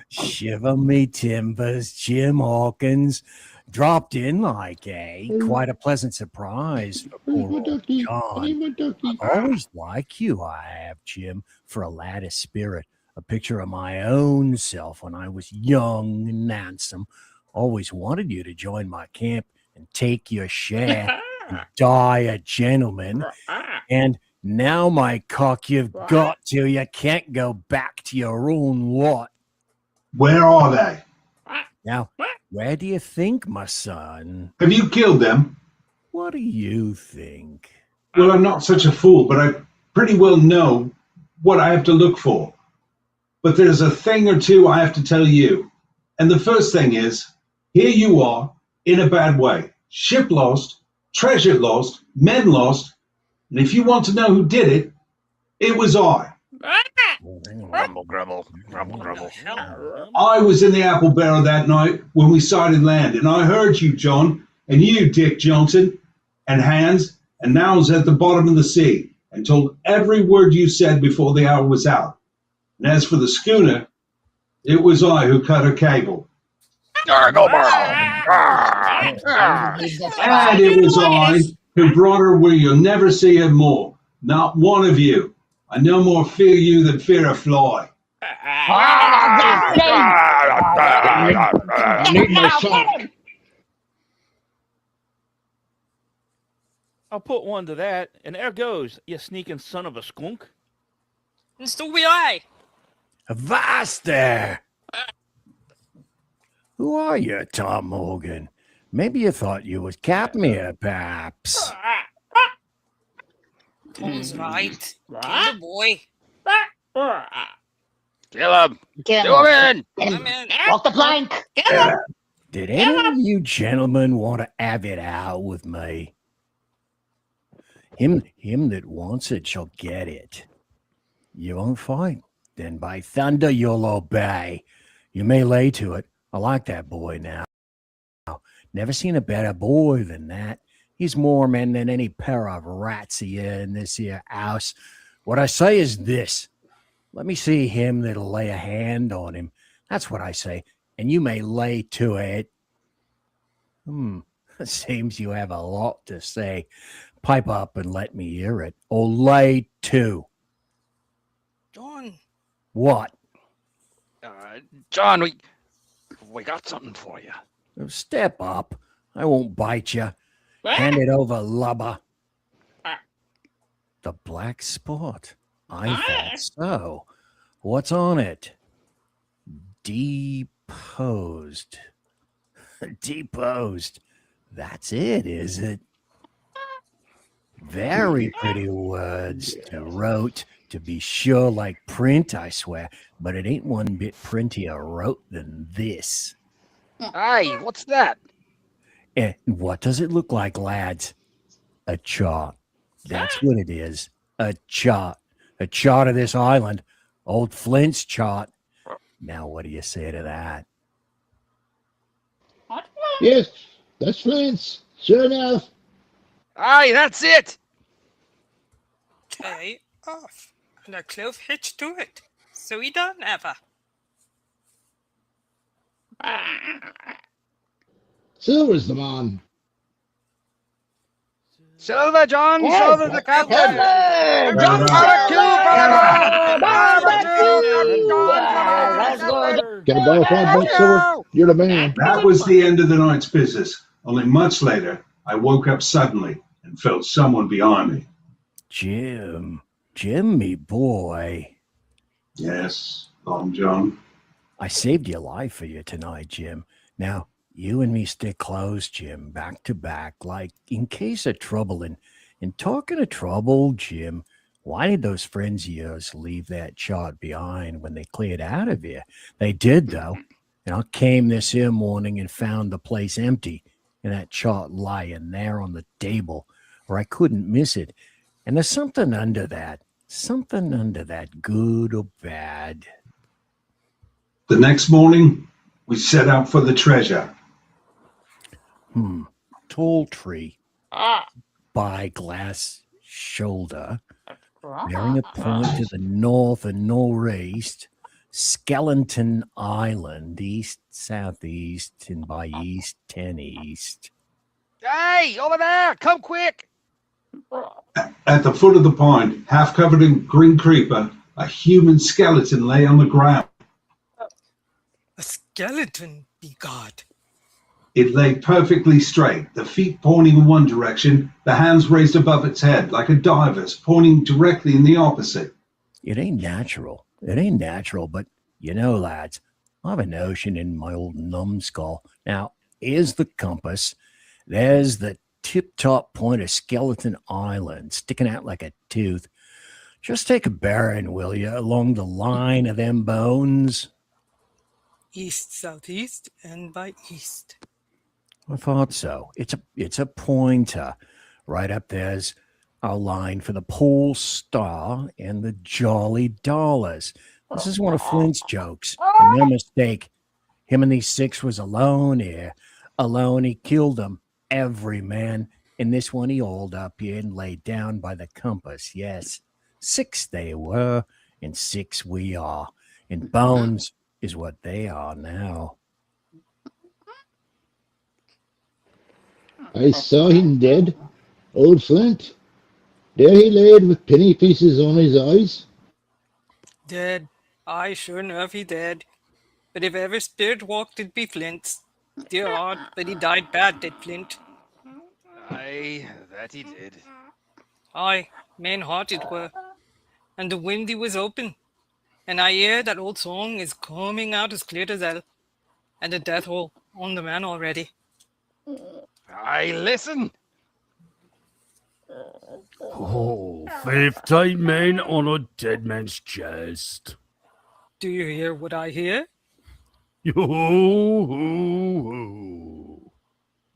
N: shiver me timbers, Jim Hawkins. Dropped in like, quite a pleasant surprise for poor old John. I always like you, I have, Jim, for a lad of spirit. A picture of my own self when I was young and handsome. Always wanted you to join my camp and take your share and die a gentleman. And now, my cock, you've got to. You can't go back to your own lot.
F: Where are they?
N: Now, where do you think, my son?
F: Have you killed them?
N: What do you think?
F: Well, I'm not such a fool, but I pretty well know what I have to look for. But there's a thing or two I have to tell you. And the first thing is, here you are, in a bad way. Ship lost, treasure lost, men lost. And if you want to know who did it, it was I.
Q: Grumble, grumble, grumble, grumble.
F: I was in the Apple Barrel that night when we sighted land, and I heard you, John, and you, Dick Johnson, and Hans, and now I was at the bottom of the sea, and told every word you said before the hour was out. And as for the schooner, it was I who cut her cable.
Q: And
F: it was I who brought her where you'll never see her more. Not one of you. I no more fear you than fear a fly.
J: I need my sock.
B: I'll put one to that, and there goes, you sneaking son of a skunk.
R: And so will I.
N: Avast there! Who are you, Tom Morgan? Maybe you thought you was Capmere, perhaps.
R: Tom's right. Kill the boy.
Q: Kill him.
K: Kill
Q: Do him in.
R: I'm in.
K: Walk the plank.
N: Did any of you gentlemen want to have it out with me? Him that wants it shall get it. You won't fight? Then by thunder you'll obey. You may lay to it. I like that boy now. Never seen a better boy than that. He's more men than any pair of rats here in this here house. What I say is this. Let me see him that'll lay a hand on him. That's what I say. And you may lay to it. Seems you have a lot to say. Pipe up and let me hear it. Or lay to.
R: John.
N: What?
Q: John, we got something for you.
N: Step up. I won't bite you. Hand it over, lubber. The black spot. I thought so. What's on it? Deposed. Deposed. That's it, is it? Very pretty words to wrote, to be sure, like print, I swear. But it ain't one bit printier wrote than this.
Q: Hey, what's that?
N: And what does it look like, lads? A chart. That's what it is. A chart. A chart of this island. Old Flint's chart. Now, what do you say to that?
J: Yes, that's Flint's. Sure enough.
Q: Aye, that's it.
R: Okay, off. And a clove hitch to it. So we done ever.
J: Silver's the man.
Q: Silver, John. Silver's the captain.
K: Silver! John
J: Get a ball five bucks, Silver. You're the man.
F: That was the end of the night's business. Only months later, I woke up suddenly and felt someone behind me.
N: Jim, me boy.
F: Yes, Long John.
N: I saved your life for you tonight, Jim. Now, you and me stick close, Jim, back to back, like in case of trouble. And talking of trouble, Jim, why did those friends of yours leave that chart behind when they cleared out of here? They did, though. And I came this here morning and found the place empty and that chart lying there on the table where I couldn't miss it. And there's something under that, good or bad.
F: The next morning, we set out for the treasure.
N: Tall tree, by glass shoulder, bearing a point to the north and northeast, Skeleton Island, east, southeast, and by east, 10 east.
Q: Hey, over there. Come quick.
F: At the foot of the pond, half covered in green creeper, a human skeleton lay on the ground.
R: A skeleton, be God.
F: It lay perfectly straight, the feet pointing in one direction, the hands raised above its head like a diver's, pointing directly in the opposite.
N: It ain't natural. But you know, lads, I have a notion in my old numbskull. Now, here's the compass. There's the tip-top point of Skeleton Island, sticking out like a tooth. Just take a bearing, will you, along the line of them bones?
R: East, southeast, and by east.
N: I thought so. It's a pointer. Right up there's our line for the Pole Star and the Jolly Dollars. This is one of Flint's jokes. And no mistake. Him and these six was alone here. Alone, he killed them. Every man. And this one he hauled up here and laid down by the compass. Yes, 6 they were, and 6 we are. And bones is what they are now.
J: I saw him dead. Old Flint. There he laid with penny pieces on his eyes.
R: Dead, Aye, sure enough, he did. But if ever spirit walked, it'd be Flint's. Dear odd, but he died bad, did Flint.
Q: Aye, that he did.
R: Aye, main hearted were. And the windy was open. And I hear that old song is coming out as clear as hell. And the death hole on the man already.
Q: Aye, listen.
I: Oh, 15 men on a dead man's chest.
R: Do you hear what I hear?
I: Yo-ho-ho.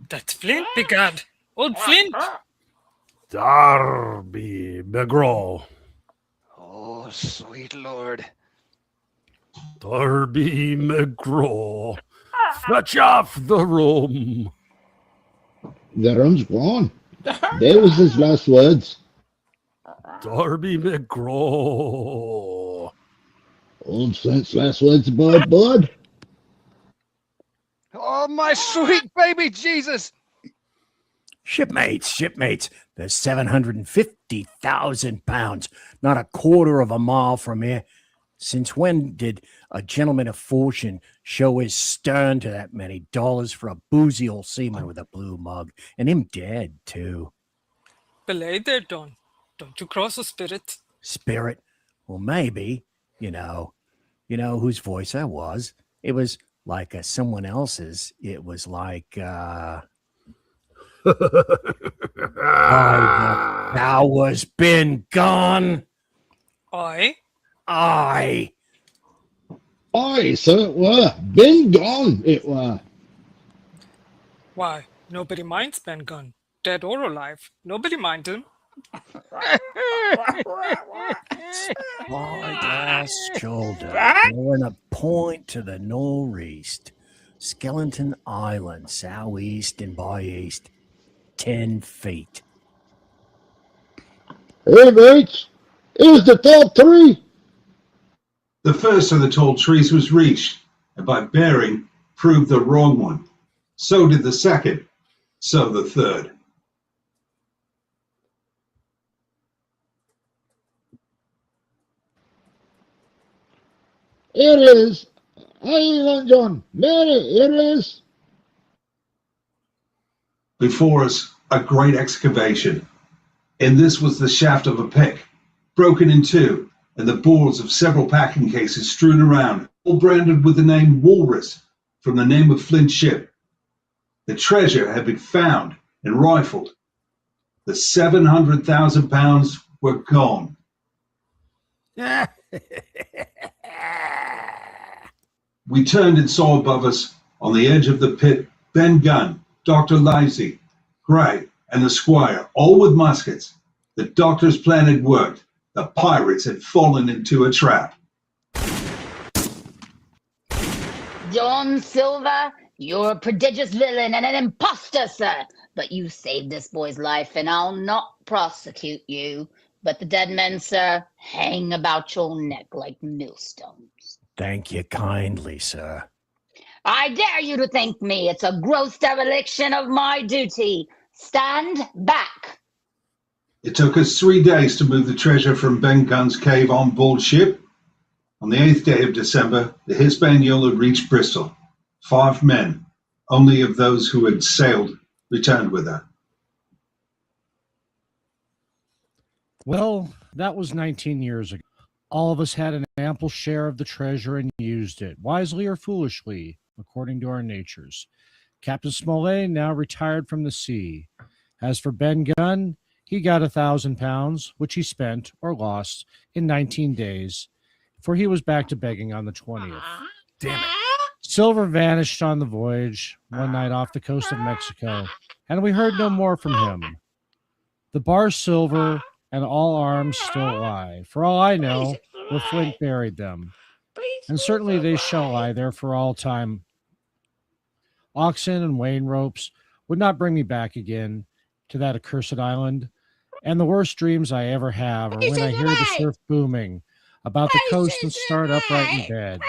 R: That's Flint, begad. Old Flint.
I: Darby McGraw.
Q: Oh, sweet Lord.
I: Darby McGraw. Fetch off the rum.
J: The rum's gone. That was his last words.
I: Darby McGraw.
J: Old Flint's last words about Bud.
Q: Oh, my sweet baby Jesus.
N: Shipmates, there's 750,000 pounds, not a quarter of a mile from here. Since when did a gentleman of fortune show his stern to that many dollars for a boozy old seaman with a blue mug, and him dead, too?
R: Belay there, Don. Don't you cross a spirit.
N: Spirit? Well, maybe, you know whose voice that was. It was like someone else's. It was like, thou was been gone.
R: Aye?
N: Aye.
J: Aye, so it were. Been gone, it were.
R: Why, nobody minds Ben Gunn. Dead or alive. Nobody minds him.
N: Wide glass shoulder, blowing a point to the northeast. Skeleton Island, southeast and by east. 10 feet.
J: Hey, mates. Here's the top three.
F: The first of the tall trees was reached, and by bearing proved the wrong one. So did the second, so the third.
J: It is. Island John. Mary, it is.
F: Before us, a great excavation. In this was the shaft of a pick, broken in two, and the boards of several packing cases strewn around, all branded with the name Walrus, from the name of Flint's ship. The treasure had been found and rifled. The 700,000 pounds were gone. We turned and saw above us, on the edge of the pit, Ben Gunn, Dr. Livesey, Gray, and the squire, all with muskets. The doctor's plan had worked. The pirates had fallen into a trap.
K: John Silver, you're a prodigious villain and an impostor, sir. But you saved this boy's life, and I'll not prosecute you. But the dead men, sir, hang about your neck like millstones.
N: Thank you kindly, sir.
K: I dare you to thank me. It's a gross dereliction of my duty. Stand back.
F: It took us 3 days to move the treasure from Ben Gunn's cave on board ship. On the 8th day of December, the Hispaniola had reached Bristol. 5 men, only of those who had sailed, returned with her.
C: Well, that was 19 years ago. All of us had an ample share of the treasure and used it, wisely or foolishly, according to our natures. Captain Smollett now retired from the sea. As for Ben Gunn, he got 1,000 pounds, which he spent, or lost, in 19 days, for he was back to begging on the 20th.
N: Damn it.
C: Silver vanished on the voyage one night off the coast of Mexico, and we heard no more from him. The bar silver and all arms still lie. For all I know, where Flint buried them. And certainly they shall lie there for all time. Oxen and wain ropes would not bring me back again to that accursed island. And the worst dreams I ever have are when I hear the surf booming about the coast and start upright in bed,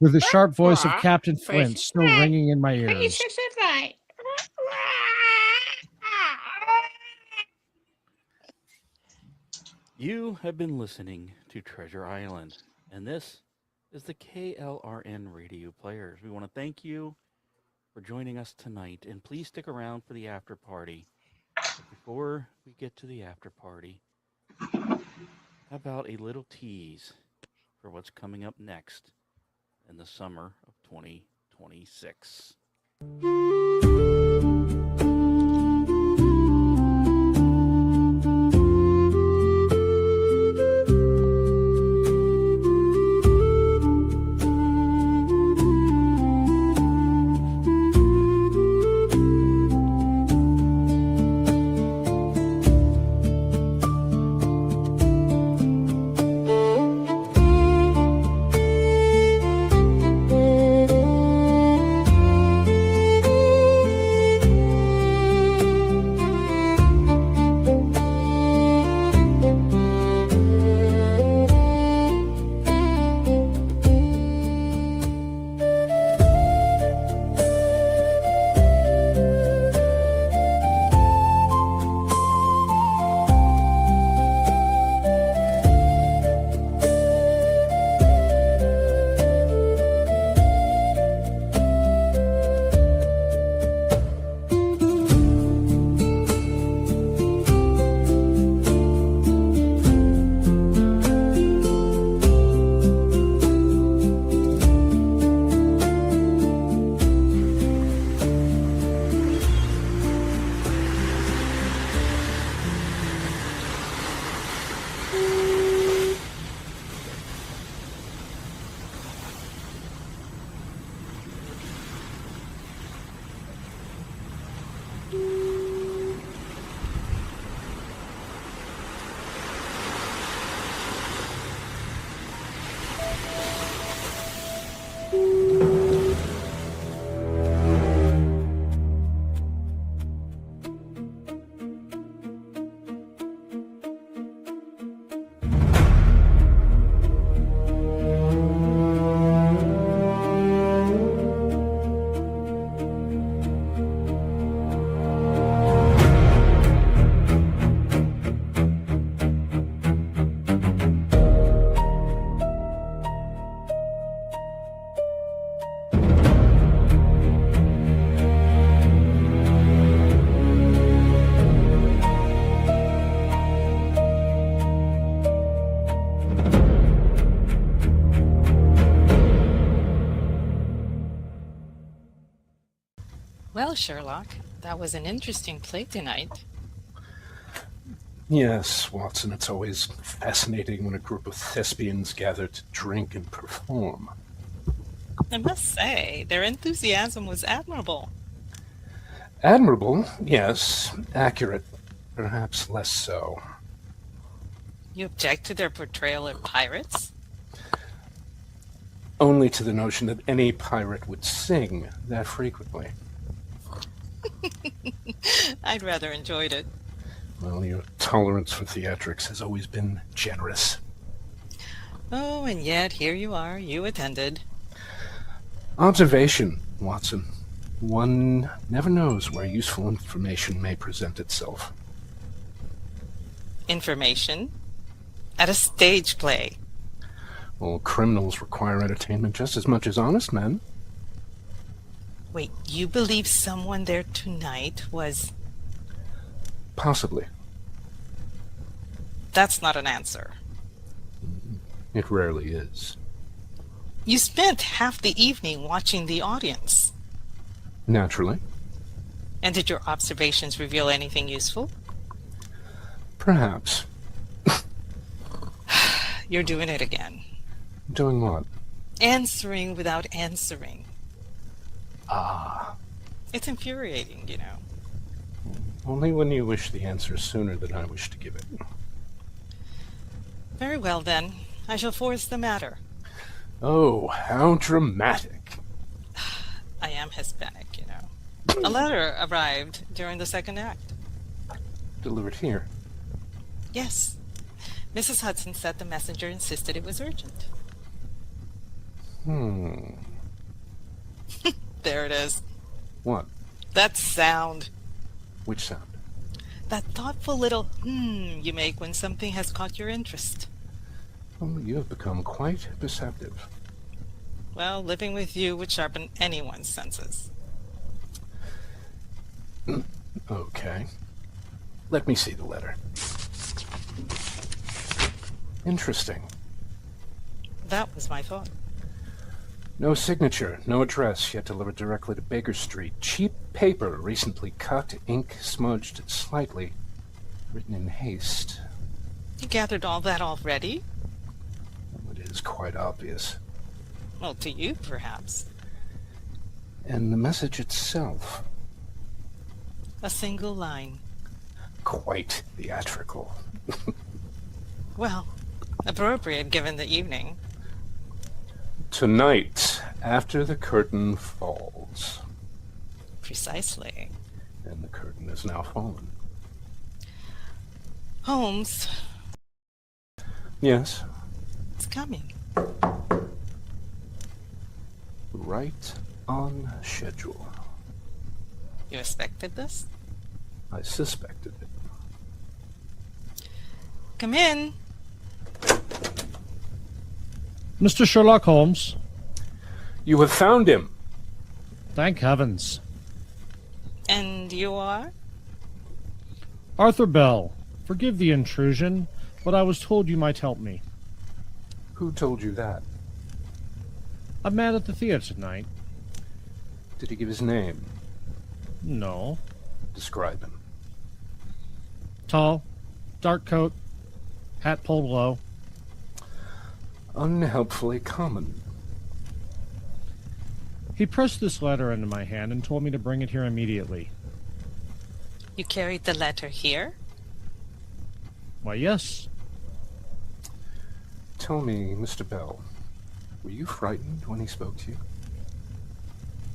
C: with the sharp voice of Captain Flint still ringing in my ears.
B: You have been listening to Treasure Island. And this is the KLRN Radio Players. We want to thank you for joining us tonight, and please stick around for the after party. But before we get to the after party, how about a little tease for what's coming up next in the summer of 2026?
S: Well, Sherlock, that was an interesting play tonight.
P: Yes, Watson, it's always fascinating when a group of thespians gather to drink and perform.
S: I must say, their enthusiasm was admirable.
P: Admirable, yes. Accurate, perhaps less so.
S: You object to their portrayal of pirates?
P: Only to the notion that any pirate would sing that frequently.
S: I'd rather enjoyed it.
P: Well, your tolerance for theatrics has always been generous.
S: Oh, and yet here you are, you attended.
P: Observation, Watson. One never knows where useful information may present itself.
S: Information? At a stage play?
P: Well, criminals require entertainment just as much as honest men.
S: Wait, you believe someone there tonight was...
P: Possibly.
S: That's not an answer.
P: It rarely is.
S: You spent half the evening watching the audience.
P: Naturally.
S: And did your observations reveal anything useful?
P: Perhaps.
S: You're doing it again.
P: Doing what?
S: Answering without answering.
P: Ah.
S: It's infuriating, you know.
P: Only when you wish the answer sooner than I wish to give it.
S: Very well, then. I shall force the matter.
P: Oh, how dramatic.
S: I am Hispanic, you know. A letter arrived during the second act.
P: Delivered here?
S: Yes. Mrs. Hudson said the messenger insisted it was urgent. There it is.
P: What?
S: That sound.
P: Which sound?
S: That thoughtful little you make when something has caught your interest.
P: Well, you have become quite perceptive.
S: Well, living with you would sharpen anyone's senses.
P: Okay. Let me see the letter. Interesting.
S: That was my thought.
P: No signature, no address, yet delivered directly to Baker Street. Cheap paper, recently cut, ink smudged slightly, written in haste.
S: You gathered all that already?
P: It is quite obvious.
S: Well, to you, perhaps.
P: And the message itself,
S: A single line.
P: quite theatrical.
S: Well, appropriate given the evening.
P: Tonight, after the curtain falls.
S: Precisely.
P: And the curtain is now fallen.
S: Holmes,
P: Yes,
S: it's coming.
P: right on schedule.
S: You expected this?
P: I suspected it.
S: Come in.
C: Mr. Sherlock Holmes.
P: You have found him.
C: Thank heavens.
S: And you are?
C: Arthur Bell. Forgive the intrusion, but I was told you might help me.
P: Who told you that?
C: A man at the theater tonight.
P: Did he give his name?
C: No.
P: Describe him.
C: Tall, dark coat, hat pulled low.
P: Unhelpfully common.
C: He pressed this letter into my hand and told me to bring it here immediately.
S: You carried the letter here?
C: Why, yes.
P: Tell me, Mr. Bell, were you frightened when he spoke to you?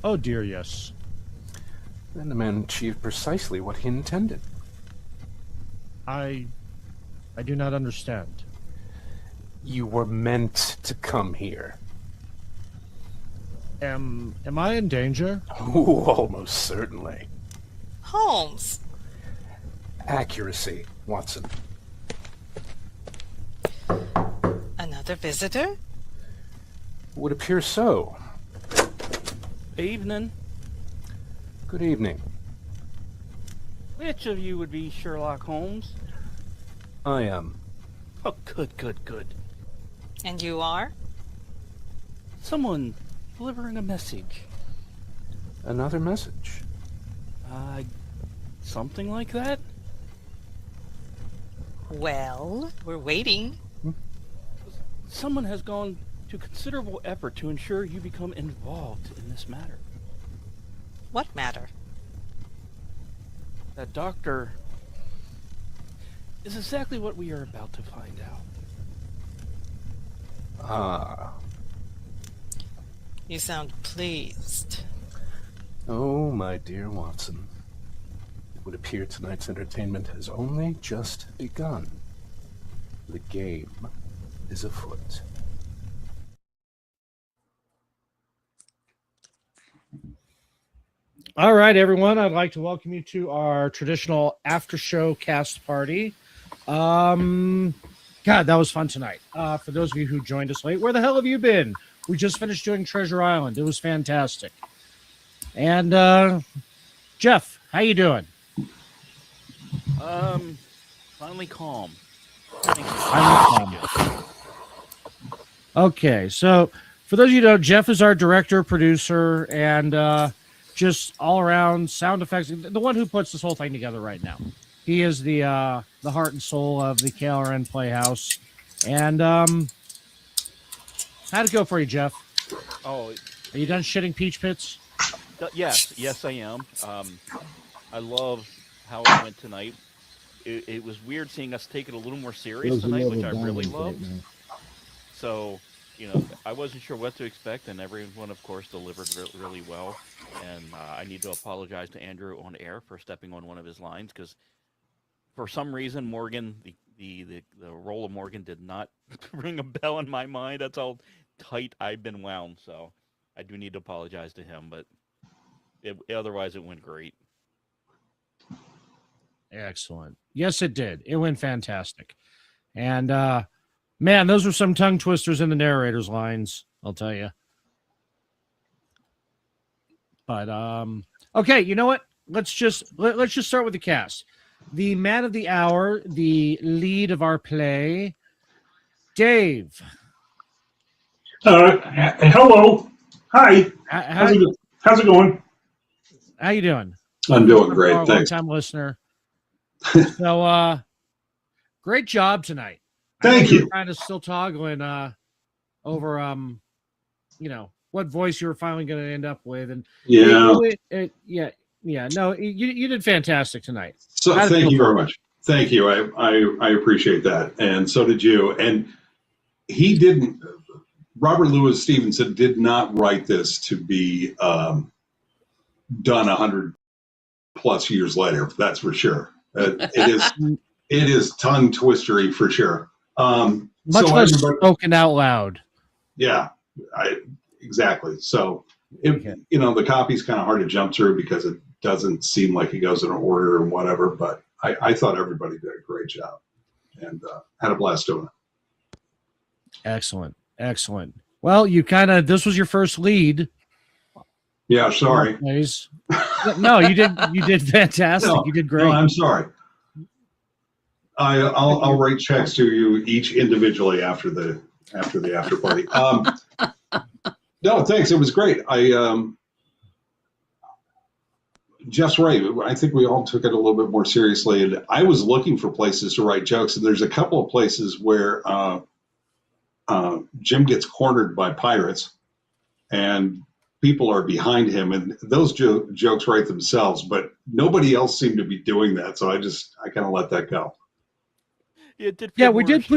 C: Oh dear, yes.
P: Then the man achieved precisely what he intended.
C: I do not understand.
P: You were meant to come here.
C: Am I in danger?
P: Oh, almost certainly.
S: Holmes.
P: Accuracy, Watson.
S: Another visitor?
P: Would appear so.
B: Evening.
P: Good evening.
B: Which of you would be Sherlock Holmes?
P: I am.
B: Oh, good, good, good.
S: And you are?
B: Someone delivering a message.
P: Another message.
B: Something like that?
S: Well, we're waiting.
B: Someone has gone to considerable effort to ensure you become involved in this matter.
S: What matter?
B: That doctor is exactly what we are about to find out.
P: Ah.
S: You sound pleased.
P: Oh, my dear Watson. It would appear tonight's entertainment has only just begun. The game is afoot.
C: All right, everyone. I'd like to welcome you to our traditional after-show cast party. God, that was fun tonight. For those of you who joined us late, where the hell have you been? We just finished doing Treasure Island. It was fantastic. And Jeff, how you doing?
B: Finally calm.
C: Finally calm. Okay, so for those of you who know, Jeff is our director, producer, and just all around sound effects. The one who puts this whole thing together right now. He is the heart and soul of the KLRN Playhouse. And how'd it go for you, Jeff?
B: Oh,
C: are you done shitting peach pits?
B: Yes, I am. I love how it went tonight. It was weird seeing us take it a little more serious tonight, which I really loved. So, I wasn't sure what to expect, and everyone, of course, delivered really well. And I need to apologize to Andrew on air for stepping on one of his lines, because for some reason, Morgan, the role of Morgan did not ring a bell in my mind. That's how tight I've been wound. So I do need to apologize to him, but otherwise it went great.
C: Excellent. Yes, it did. It went fantastic. And Man, those were some tongue twisters in the narrator's lines, I'll tell you. But okay, you know what? Let's just start with the cast. The man of the hour, the lead of our play, Dave.
T: Hello. Hi. How's it going?
C: How you doing?
T: I'm doing great. Thanks.
C: Long-time listener. So, great job tonight.
T: Thank you.
C: Kind of still toggling over what voice you were finally going to end up with, and no, you did fantastic tonight.
T: So thank you very much. Thank you. I appreciate that, and so did you. And he didn't. Robert Louis Stevenson did not write this to be done 100+ years later. That's for sure. It is tongue twistery for sure.
C: Much less spoken out loud.
T: Yeah, exactly. So, the copy's kind of hard to jump through because it doesn't seem like it goes in order or whatever. But I thought everybody did a great job and had a blast doing it.
C: Excellent. Well, this was your first lead.
T: Yeah, sorry.
C: No, you did fantastic.
T: No,
C: you did great.
T: No, I'm sorry. I'll write checks to you each individually after the after party. No, thanks. It was great. Jeff's right. I think we all took it a little bit more seriously, and I was looking for places to write jokes, and there's a couple of places where Jim gets cornered by pirates, and people are behind him, and those jokes write themselves, but nobody else seemed to be doing that, so I kind of let that go.
B: It did feel
C: we did.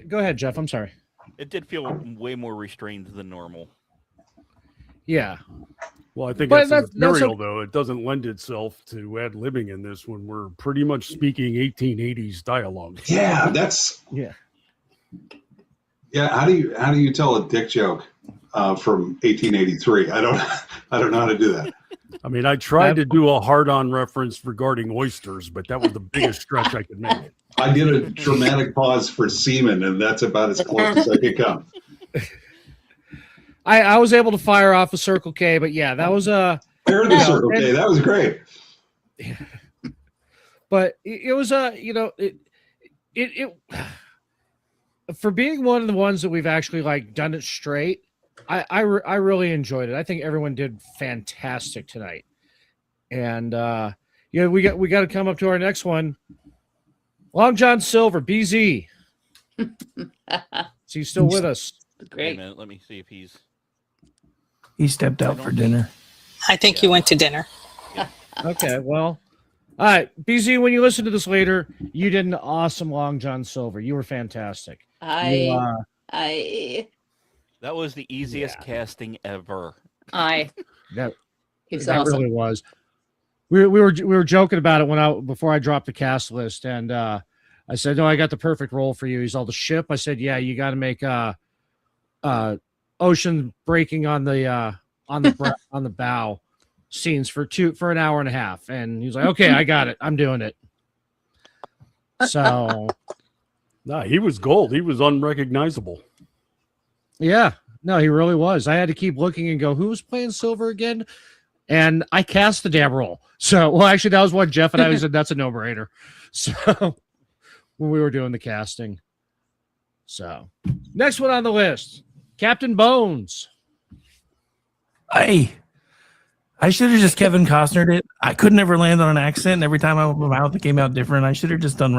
C: Go ahead, Jeff. I'm sorry.
B: It did feel way more restrained than normal.
C: Yeah.
I: Well, I think that's material, though. It doesn't lend itself to ad-libbing in this when we're pretty much speaking 1880s dialogue.
T: Yeah, Yeah, how do you tell a dick joke from 1883? I don't know how to do that.
I: I mean, I tried to do a hard-on reference regarding oysters, but that was the biggest stretch I could make.
T: I did a dramatic pause for semen, and that's about as close as I could come.
C: I was able to fire off a Circle K, but yeah, that was
T: I heard the Circle K. That was great.
C: But it was it for being one of the ones that we've actually done it straight. I really enjoyed it. I think everyone did fantastic tonight, and we got to come up to our next one. Long John Silver, BZ. Is he still with us?
S: Great.
B: Wait a minute, let me see if
D: He stepped out for dinner.
S: I think he went to dinner.
C: Okay, well, all right, BZ. When you listen to this later, you did an awesome Long John Silver. You were fantastic.
B: That was the easiest casting ever.
C: That
U: He's
C: that
U: awesome.
C: really was. We were joking about it before I dropped the cast list, and I said, "No, I got the perfect role for you." He's all the ship. I said, "Yeah, you got to make ocean breaking on the on the bow scenes for an hour and a half." And he's like, "Okay, I got it. I'm doing it." So,
I: he was gold. He was unrecognizable.
C: Yeah, no, he really was. I had to keep looking and go, "Who was playing Silver again?" And I cast the damn role. So, well, actually, that was what Jeff and I said. That's a no-brainer. So, when we were doing the casting. So, next one on the list, Captain Bones.
D: I should have just Kevin Costner'd it. I could never land on an accent. And every time I opened my mouth, it came out different. I should have just done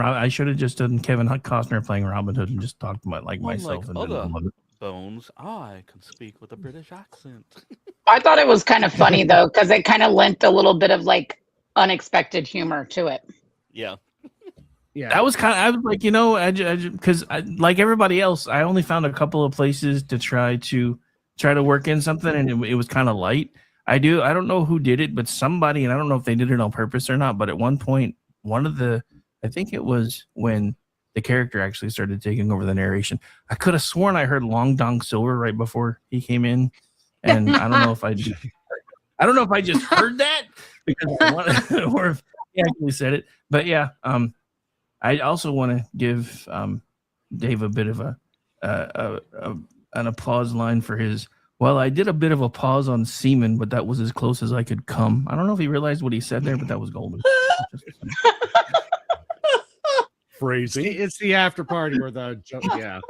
D: Kevin Costner playing Robin Hood and just talked about myself.
B: Unlike other Bones, I can speak with a British accent.
K: I thought it was kind of funny though, because it kind of lent a little bit of unexpected humor to it.
B: Yeah.
C: Yeah.
D: That was I was like, because like everybody else, I only found a couple of places to try to work in something, and it was kind of light. I don't know who did it, but somebody, and I don't know if they did it on purpose or not, but at one point, I think it was when the character actually started taking over the narration, I could have sworn I heard Long John Silver right before he came in. And I don't know if I just heard that because I wanted, or if he actually said it. But yeah, I also want to give Dave a bit of an applause line for his. Well, I did a bit of a pause on semen, but that was as close as I could come. I don't know if he realized what he said there, but that was golden.
I: Phrasing.
C: It's the after party where the joke. Yeah.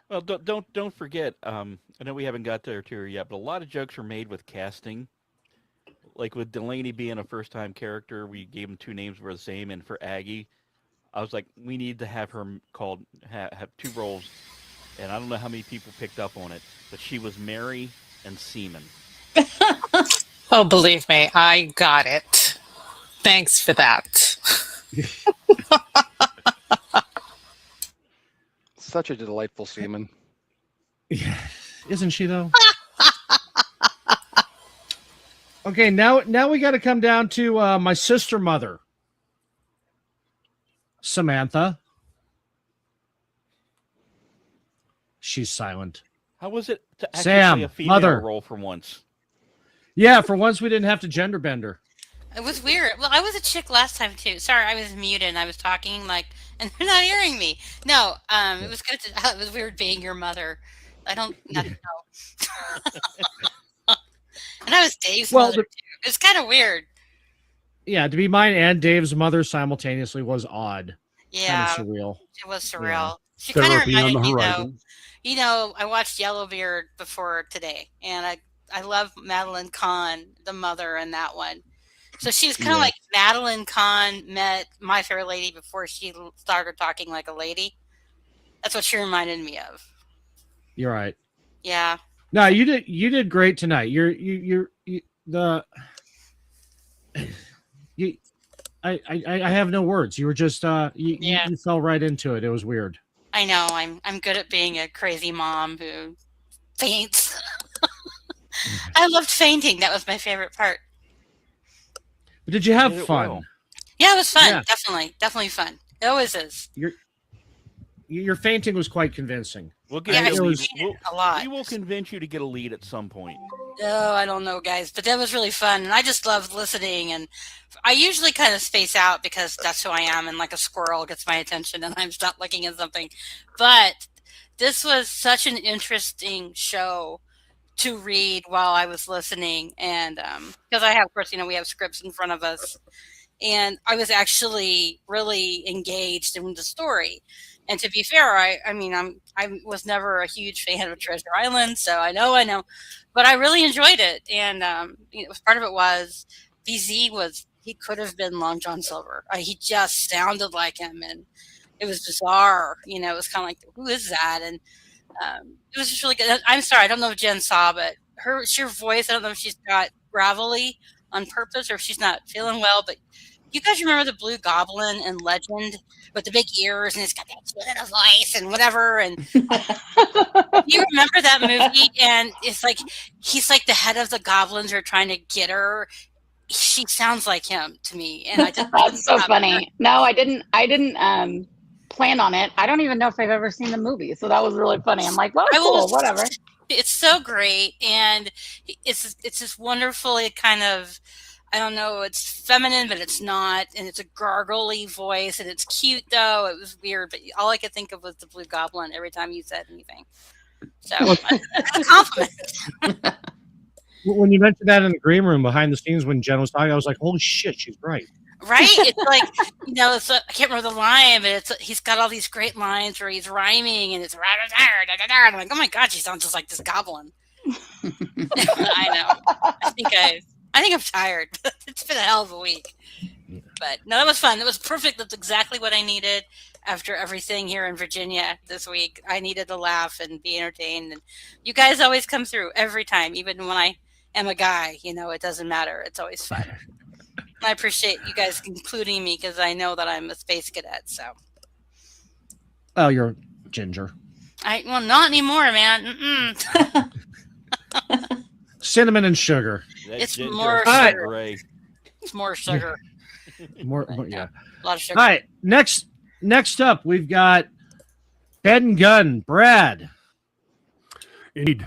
B: Well, don't forget. I know we haven't got there to her yet, but a lot of jokes are made with casting. Like with Delaney being a first-time character, we gave him 2 names were the same, and for Aggie, I was like, we need to have her called have 2 roles, and I don't know how many people picked up on it, but she was Mary and Seaman.
S: Oh, believe me, I got it. Thanks for that.
U: Such a delightful seaman.
C: Yeah, isn't she though? Okay, now we got to come down to my sister mother, Samantha. She's silent.
B: How was it to actually
C: Sam,
B: play a female
C: mother.
B: role for once?
C: Yeah, for once we didn't have to gender bend her.
E: It was weird. Well, I was a chick last time too. Sorry, I was muted and I was talking and they're not hearing me. No, it was good. It was weird being your mother. I don't know. And I was Dave's mother too. It's kind of weird.
C: Yeah, to be mine and Dave's mother simultaneously was odd.
E: Yeah,
C: kind of surreal.
E: It was surreal.
C: Yeah.
E: She kind of
I: Therapy on
E: reminded
I: the
E: me, though.
I: horizon.
E: You know, I watched Yellowbeard before today, and I love Madeline Kahn, the mother in that one. So she's kind of like Madeline Kahn met My Fair Lady before she started talking like a lady. That's what she reminded me of.
C: You're right.
E: Yeah.
C: No, you did great tonight. I have no words. You were just you fell right into it. It was weird.
E: I know. I'm good at being a crazy mom who faints. I loved fainting. That was my favorite part.
C: But did you have fun?
B: Well.
E: Yeah, it was fun.
C: Yeah.
E: Definitely fun. It always is.
C: Your fainting was quite convincing.
B: We'll get
E: Yeah,
B: you
E: I
B: a
E: fainted
B: lead.
E: a lot.
B: We will convince you to get a lead at some point.
E: Oh, I don't know, guys, but that was really fun, and I just loved listening. And I usually kind of space out because that's who I am, and like a squirrel gets my attention, and I'm not looking at something. But this was such an interesting show to read while I was listening, and because I have, of course, we have scripts in front of us, and I was actually really engaged in the story. And to be fair, I was never a huge fan of Treasure Island, so I know, but I really enjoyed it. And part of it was BZ he could have been Long John Silver. He just sounded like him, and it was bizarre. It was kind of like, who is that? And it was just really good. I'm sorry, I don't know if Jen saw, but her voice, I don't know if she's got gravelly on purpose or if she's not feeling well, but you guys remember the Blue Goblin in Legend with the big ears and it's got that little voice and whatever? And you remember that movie? And it's like he's like the head of the goblins are trying to get her. She sounds like him to me, and I just
K: That's so funny. No, I didn't plan on it. I don't even know if I've ever seen the movie, so that was really funny. I'm like, well, cool, whatever.
E: It's so great, and it's just wonderfully kind of. I don't know, it's feminine, but it's not, and it's a gargly voice, and it's cute, though. It was weird, but all I could think of was the Blue Goblin every time you said anything. So, that's a compliment.
C: When you mentioned that in the green room behind the scenes when Jen was talking, I was like, holy shit, she's right.
E: Right? It's like, I can't remember the line, but he's got all these great lines where he's rhyming, and it's and I'm like, oh my God, she sounds just like this goblin. I know. I think I'm tired. It's been a hell of a week. But no, that was fun. It was perfect. That's exactly what I needed after everything here in Virginia this week. I needed to laugh and be entertained. And you guys always come through every time, even when I am a guy. It doesn't matter. It's always fun. I appreciate you guys including me because I know that I'm a space cadet. So.
C: Oh, you're ginger.
E: Well, not anymore, man.
C: Cinnamon and sugar.
E: It's
B: ginger
E: more
B: is
E: sugar.
B: gray.
E: It's more sugar.
C: More, yeah.
E: A lot of sugar.
C: All right. Next up, we've got Head and Gun, Brad.
I: Indeed.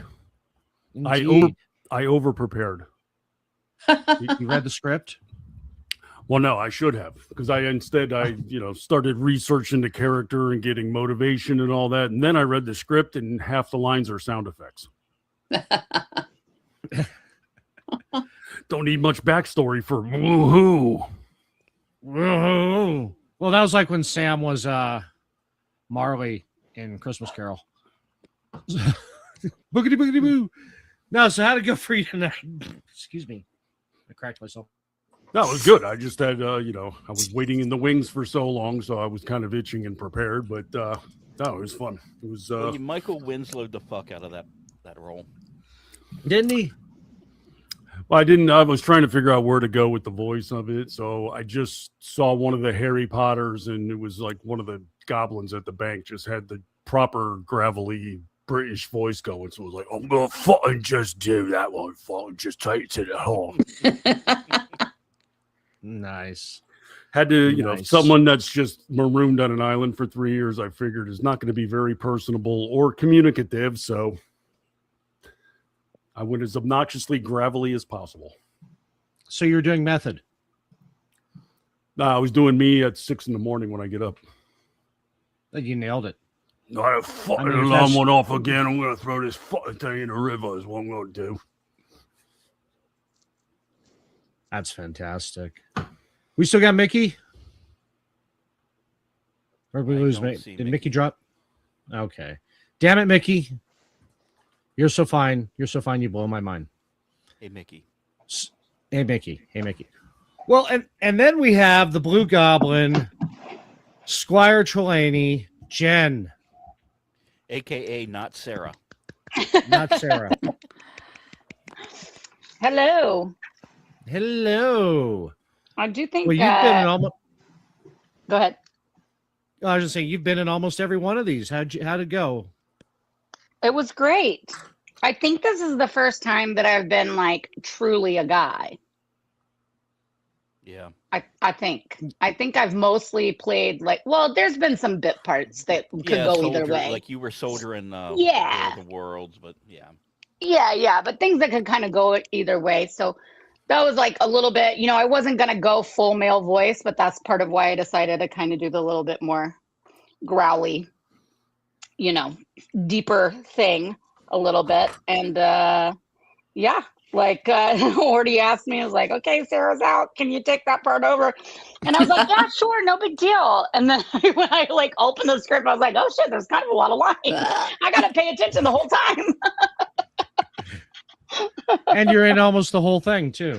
I: I over prepared.
C: You read the script?
A: Well, no, I should have, because I started researching the character and getting motivation and all that, and then I read the script, and half the lines are sound effects. Don't need much backstory for woohoo.
C: Woohoo. Well, that was like when Sam was Marley in Christmas Carol. Boogity boogity boo. No, so how'd it go for you tonight? Excuse me. I cracked myself.
A: That was good. I just had, I was waiting in the wings for so long, so I was kind of itching and prepared, but no, it was fun. It was.
B: Michael Winslowed the fuck out of that role.
C: Didn't he?
A: Well, I didn't. I was trying to figure out where to go with the voice of it, so I just saw one of the Harry Potters, and it was like one of the goblins at the bank just had the proper gravelly British voice going, so it was like, I'm gonna fucking just do that one, fucking just take it to the home.
C: Nice.
A: Had to,
C: Nice.
A: someone that's just marooned on an island for 3 years, I figured is not going to be very personable or communicative, so I went as obnoxiously gravelly as possible.
C: So you're doing method?
A: No, I was doing me at 6 a.m. when I get up.
C: You nailed it.
A: I fucking alarm went off again. I'm going to throw this fucking thing in the river is what I'm going to do.
C: That's fantastic. We still got Mickey? Or did we lose Mickey? Did Mickey drop? Okay. Damn it, Mickey. You're so fine. You're so fine. You blow my mind.
B: Hey, Mickey.
C: Hey, Mickey. Hey, Mickey. Well, and then we have the Blue Goblin, Squire Trelawney, Jen.
B: AKA not Sarah.
C: Not Sarah.
K: Hello.
C: Hello.
K: I do think.
C: Well, you've been in almost.
K: Go ahead.
C: I was just saying you've been in almost every one of these. How'd it go?
K: It was great. I think this is the first time that I've been like truly a guy.
B: Yeah.
K: I think I've mostly played there's been some bit parts that could go either way.
B: Like you were soldiering the worlds, but yeah.
K: Yeah, but things that could kind of go either way. So that was like a little bit, I wasn't going to go full male voice, but that's part of why I decided to kind of do the little bit more growly, deeper thing a little bit. And Horty asked me, I was like, okay, Sarah's out. Can you take that part over? And I was like, yeah, sure, no big deal. And then when I opened the script, I was like, oh shit, there's kind of a lot of lines. I got to pay attention the whole time.
C: And you're in almost the whole thing too.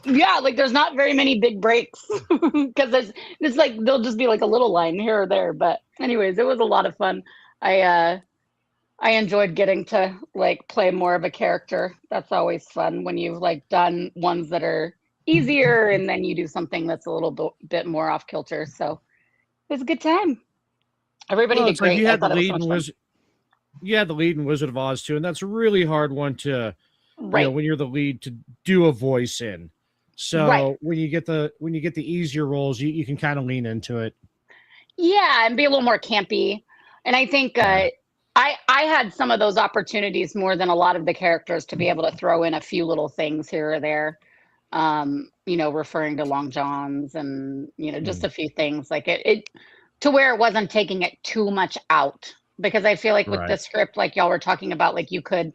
K: Yeah, there's not very many big breaks because it's like there'll just be like a little line here or there. But anyways, it was a lot of fun. I enjoyed getting to play more of a character. That's always fun when you've done ones that are easier and then you do something that's a little bit more off kilter. So it was a good time. Everybody did great.
C: You had the lead in Wizard of Oz too, and that's a really hard one to. Right. When you're the lead to do a voice in. So when you get the easier roles, you can kind of lean into it.
K: Yeah, and be a little more campy. And I think I had some of those opportunities more than a lot of the characters to be able to throw in a few little things here or there. Referring to Long Johns and just a few things it to where it wasn't taking it too much out. Because I feel like with the script, y'all were talking about, you could.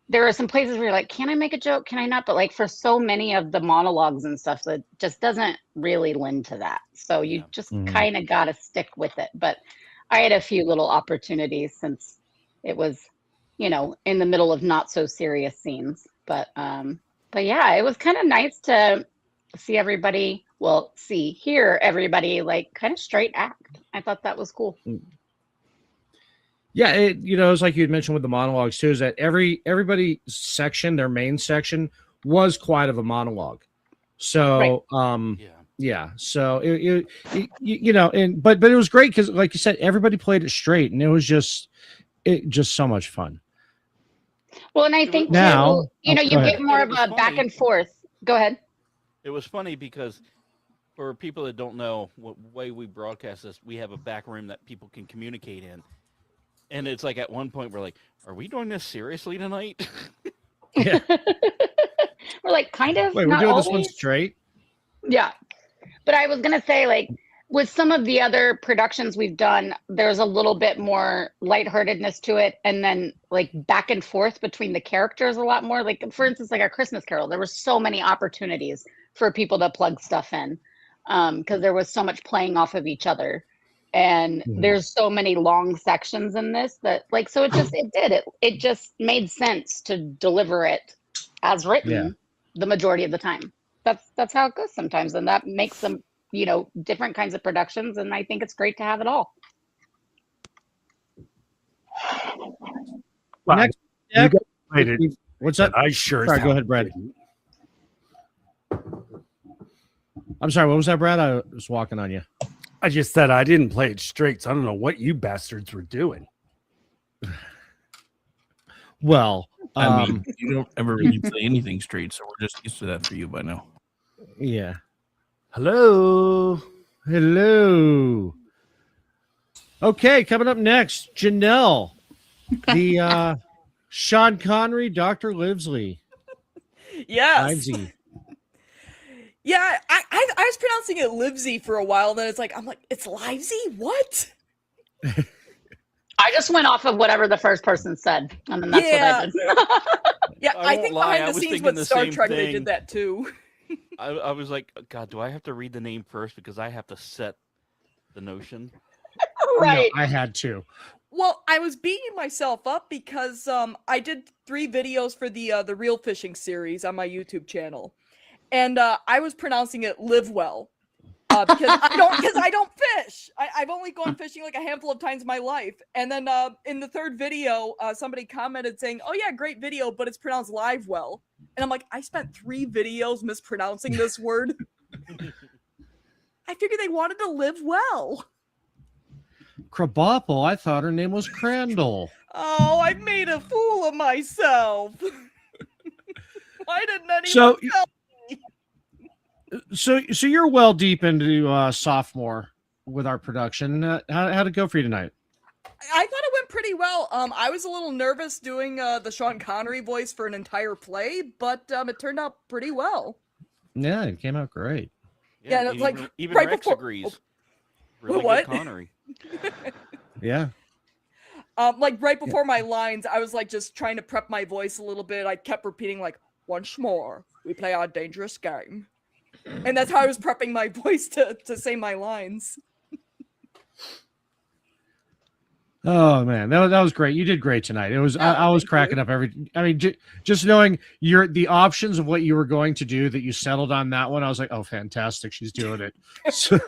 K: There are some places where you're like, can I make a joke? Can I not? But for so many of the monologues and stuff, that just doesn't really lend to that. So you just kind of got to stick with it. But I had a few little opportunities since it was, in the middle of not so serious scenes. But yeah, it was kind of nice to see everybody, hear everybody kind of straight act. I thought that was cool.
C: Yeah, it's like you had mentioned with the monologues too, is that everybody's section, their main section, was quite of a monologue. So, yeah. So but it was great because, like you said, everybody played it straight, and it was just so much fun.
K: Well, and I think now, you get more of a back and forth. Go ahead.
B: It was funny because for people that don't know what way we broadcast this, we have a back room that people can communicate in. And it's at one point we're like, are we doing this seriously tonight?
K: Yeah. We're kind of.
C: Wait, we're doing this one straight?
K: Yeah. But I was gonna say, like, with some of the other productions we've done, there's a little bit more lightheartedness to it, and then like back and forth between the characters a lot more. Like, for instance, like A Christmas Carol, there were so many opportunities for people to plug stuff in, because there was so much playing off of each other. And there's so many long sections in this that, like, so it just made sense to deliver it as written the majority of the time. That's how it goes sometimes, and that makes them, different kinds of productions, and I think it's great to have it all.
C: Next,
A: You guys played it.
C: What's that?
A: I sure.
C: Sorry, go ahead, Brad. I'm sorry, what was that, Brad? I was walking on you.
A: I just said I didn't play it straight, so I don't know what you bastards were doing.
C: Well,
G: I mean, you don't ever really play anything straight, so we're just used to that for you by now.
C: Yeah.
A: Hello.
C: Hello. Okay, coming up next, Janelle, the Sean Connery, Dr. Livesley.
V: Yes.
C: Livesey.
V: Yeah, I was pronouncing it Livesey for a while, then I'm like, it's Livesey? What?
K: I just went off of whatever the first person said, and then that's what I did.
V: Yeah,
B: I
V: I
B: won't
V: think
B: lie, I
V: behind the
B: was
V: scenes
B: thinking
V: with
B: the
V: Star
B: same
V: Trek, they
B: thing.
V: did that too.
B: I was like, God, do I have to read the name first because I have to set the notion?
V: Right.
C: No, I had to.
V: Well, I was beating myself up because I did 3 videos for the Real Fishing series on my YouTube channel, and I was pronouncing it Live Well because I don't fish. I've only gone fishing like a handful of times in my life, and then in the 3rd video, somebody commented saying, "Oh yeah, great video, but it's pronounced Live Well," and I'm like, I spent 3 videos mispronouncing this word. I figured they wanted to live well.
C: Krabappel, I thought her name was Crandall.
V: Oh, I made a fool of myself. Why didn't anyone
C: So-
V: tell me?
C: So you're well deep into sophomore with our production. How'd it go for you tonight?
V: I thought it went pretty well. I was a little nervous doing the Sean Connery voice for an entire play, but it turned out pretty well.
C: Yeah, it came out great.
V: Yeah, and it's like
B: even
V: right
B: Rex
V: before
B: agrees. Really
V: What?
B: good Connery.
C: Yeah.
V: Like right before my lines, I was like just trying to prep my voice a little bit. I kept repeating like, "Once more, we play our dangerous game," and that's how I was prepping my voice to say my lines.
C: Oh man, that was great. You did great tonight. It was I was cracking up just knowing the options of what you were going to do, that you settled on that one. I was like, oh, fantastic, she's doing it. So,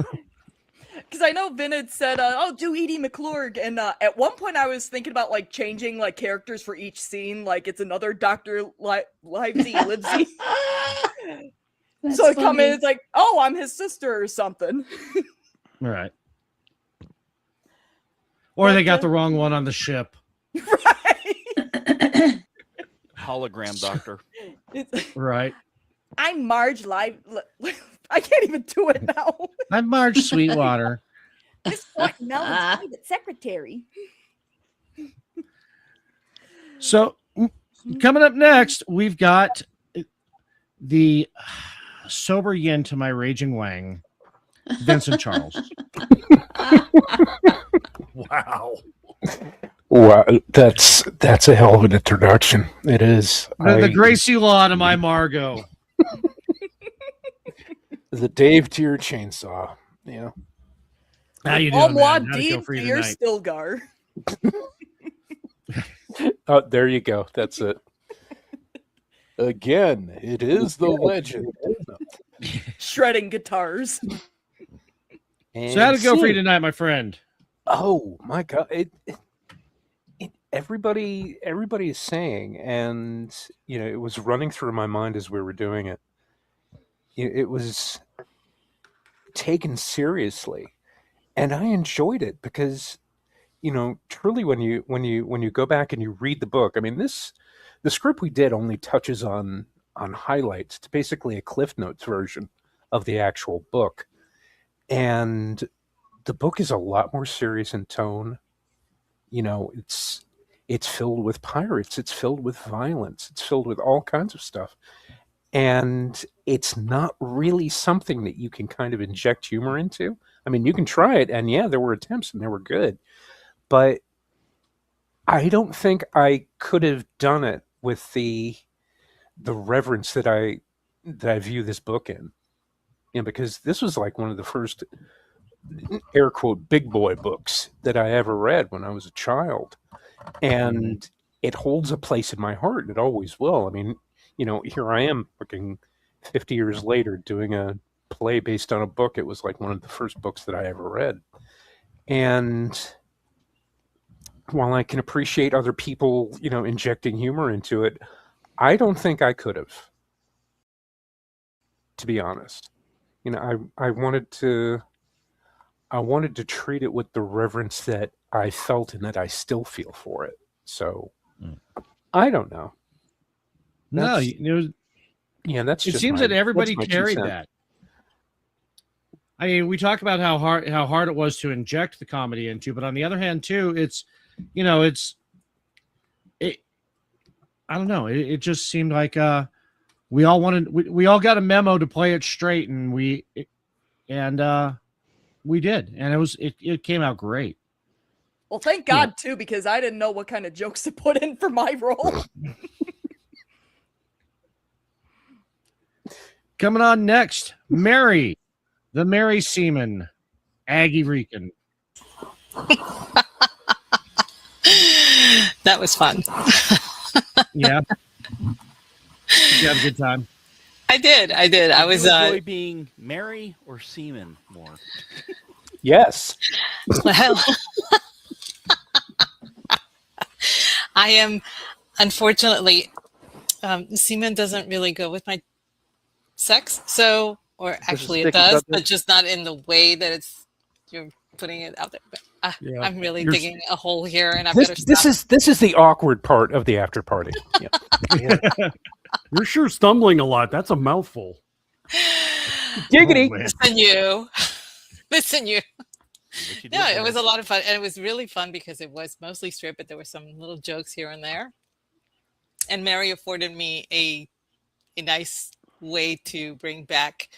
V: Because I know Vin had said, "Oh, do Edie McClurg," and at one point I was thinking about like changing like characters for each scene, like it's another Dr. Livesey Livesey. So I come in, it's like, "Oh, I'm his sister" or something.
C: all right. Or they got the wrong one on the ship.
B: Hologram doctor.
C: Right.
V: I'm Marge Live. I can't even do it now.
C: I'm Marge Sweetwater.
V: Miss Thornton Melvin's private secretary.
C: So coming up next, we've got the sober yin to my raging wang, Vincent Charles.
A: Wow.
P: Wow, that's a hell of an introduction. It is.
C: The Gracie Law to my Margot.
P: The Dave to your chainsaw. Yeah.
C: How you
V: All
C: doing,
V: moi
C: man? How'd it
V: Dean
C: go for you
V: to your
C: tonight?
V: Stilgar.
P: Oh, there you go. That's it. Again, it is the legend.
V: Shredding guitars.
C: So how'd it go for you tonight, my friend?
P: Oh my God! Everybody is saying, and it was running through my mind as we were doing it. It was taken seriously, and I enjoyed it because, truly, when you go back and you read the book, I mean, the script we did only touches on highlights. It's basically a Cliff Notes version of the actual book, and the book is a lot more serious in tone. It's filled with pirates. It's filled with violence. It's filled with all kinds of stuff. and it's not really something that you can kind of inject humor into. I mean, you can try it, and yeah, there were attempts and they were good, but I don't think I could have done it with the reverence that I view this book in. You know, because this was like one of the first air quote big boy books that I ever read when I was a child, and it holds a place in my heart. It always will. I mean, you know, here I am looking 50 years later doing a play based on a book. It was like one of the first books that I ever read. And while I can appreciate other people, you know, injecting humor into it, I don't think I could have, to be honest. You know, I wanted to treat it with the reverence that I felt and that I still feel for it. So I don't know.
C: No,
P: That's,
C: you know,
P: yeah, that's
C: it
P: just
C: seems
P: my,
C: that everybody
P: that's my 2
C: carried
P: cents.
C: that. I mean, we talk about how hard it was to inject the comedy into, but on the other hand, too, it's, you know, it. I don't know. It just seemed like we all we all got a memo to play it straight, and we did, and it came out great.
V: Well, thank God too, because I didn't know what kind of jokes to put in for my role.
C: Coming on next, Mary, the Mary Seaman, Aggie Rican.
S: That was fun.
C: Yeah. Did you have a good time?
S: I did. I was
B: enjoy being Mary or Seaman more.
P: Yes.
S: Well, I am, unfortunately, semen doesn't really go with my sex. So, or actually it does, but just not in the way that you're putting it out there. But
P: Yeah.
S: I'm really
P: You're-
S: digging a hole here, and I've
P: This,
S: got to stop.
P: this is the awkward part of the after party. Yeah.
A: You're sure stumbling a lot. That's a mouthful.
P: Giggity.
S: Listen, you. Listen, you. No, it was a lot of fun, and it was really fun because it was mostly straight, but there were some little jokes here and there. And Mary afforded me a nice way to bring back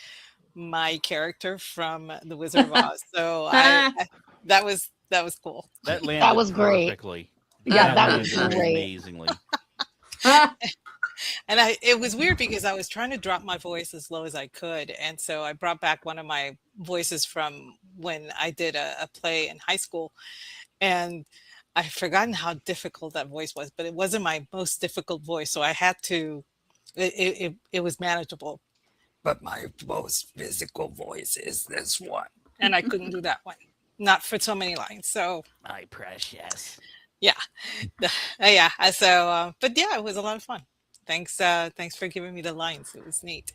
S: my character from The Wizard of Oz. So that was cool.
B: That landed
K: was great.
B: perfectly.
K: Yeah, that was
B: landed
K: great.
B: amazingly.
S: And it was weird because I was trying to drop my voice as low as I could. And so I brought back one of my voices from when I did a play in high school. And I've forgotten how difficult that voice was, but it wasn't my most difficult voice. So I had to, it was manageable. But my most physical voice is this one. And I couldn't do that one. Not for so many lines. So
B: my precious.
S: Yeah. Yeah. So, but yeah, it was a lot of fun. Thanks for giving me the lines. It was neat.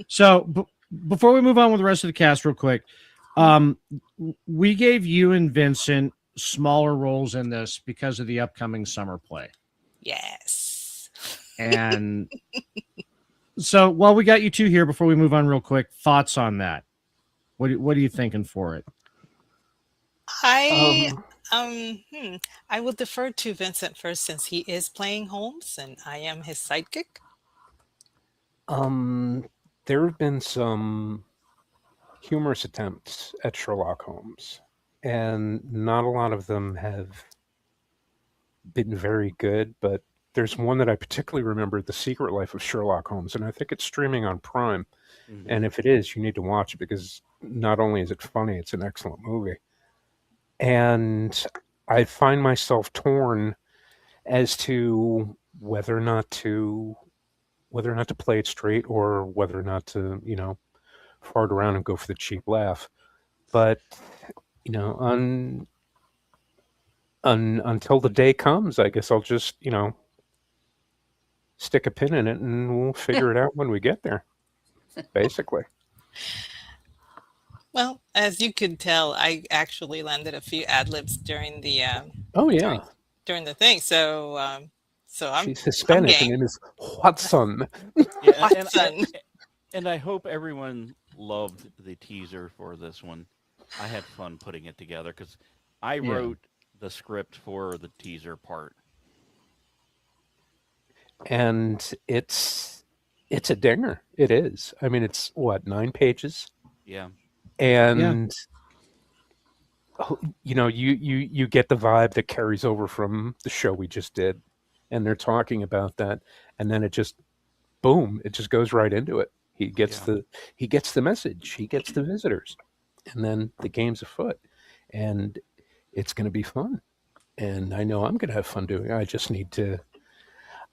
C: So before we move on with the rest of the cast real quick, we gave you and Vincent smaller roles in this because of the upcoming summer play.
S: Yes.
C: And so while we got you two here, before we move on real quick, thoughts on that? What are you thinking for it?
S: I will defer to Vincent first since he is playing Holmes and I am his sidekick.
P: There have been some humorous attempts at Sherlock Holmes, and not a lot of them have been very good, but there's one that I particularly remember, The Secret Life of Sherlock Holmes, and I think it's streaming on Prime.
B: Mm-hmm.
P: And if it is, you need to watch it because not only is it funny, it's an excellent movie. And I find myself torn as to whether or not to play it straight or whether or not to, fart around and go for the cheap laugh. But, until the day comes, I guess I'll just, stick a pin in it and we'll figure it out when we get there, basically.
S: Well, as you could tell, I actually landed a few ad libs during the
P: oh yeah
S: during the thing. So I'm
P: she's Hispanic.
S: I'm
P: Her name is Watson.
B: Yeah,
S: Watson.
B: And I hope everyone loved the teaser for this one. I had fun putting it together because I wrote the script for the teaser part.
P: And it's it's a dinger. It is. I mean, it's what, 9 pages,
B: Yeah.
P: and you get the vibe that carries over from the show we just did, and they're talking about that, and then it just boom, it just goes right into it. He gets the message, he gets the visitors, and then the game's afoot, and it's going to be fun. And I know I'm going to have fun doing it.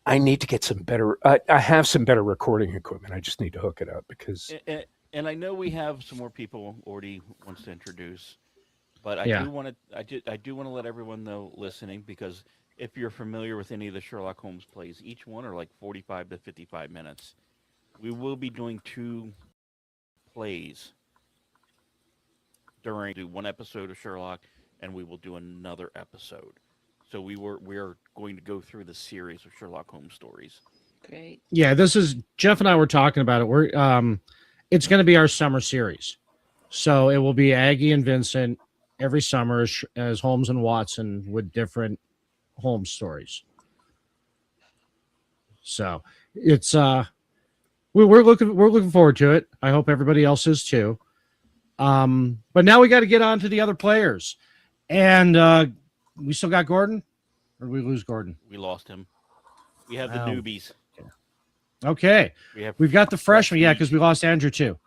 P: I need to get some better. I have some better recording equipment. I just need to hook it up because.
B: And I know we have some more people already wants to introduce, but I
C: Yeah.
B: do want to. I do want to let everyone know listening, because if you're familiar with any of the Sherlock Holmes plays, each one are like 45 to 55 minutes. We will be doing 2 plays during do one episode of Sherlock, and we will do another episode. So we are going to go through the series of Sherlock Holmes stories.
L: Great.
C: Yeah, this is Jeff and I were talking about it. We're it's going to be our summer series, so it will be Aggie and Vincent every summer as Holmes and Watson with different Holmes stories. So it's we're looking forward to it. I hope everybody else is too. But now we got to get on to the other players, and we still got Gordon, or did we lose Gordon?
B: We lost him. We have the
C: Wow.
B: newbies.
C: Okay. We've got the freshmen, yeah, because we lost Andrew too.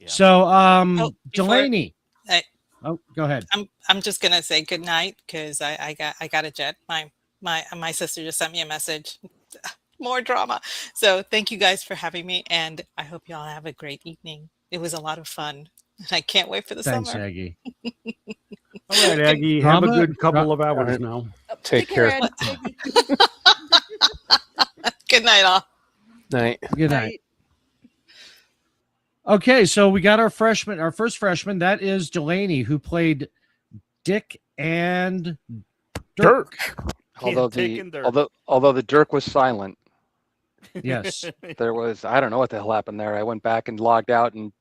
C: So Delaney. Oh, go ahead.
S: I'm just gonna say good night because I got a jet. My sister just sent me a message. More drama. So thank you guys for having me, and I hope y'all have a great evening. It was a lot of fun. I can't wait for the
C: Thanks,
S: summer.
C: Aggie.
A: All right, Aggie. Have a good couple of hours now.
P: Take care.
S: Good night, all.
P: Night.
C: Good night. Okay, so we got our first freshman. That is Delaney, who played Dick and Dirk.
U: Although the Dirk was silent.
C: Yes.
U: There was, I don't know what the hell happened there. I went back and logged out and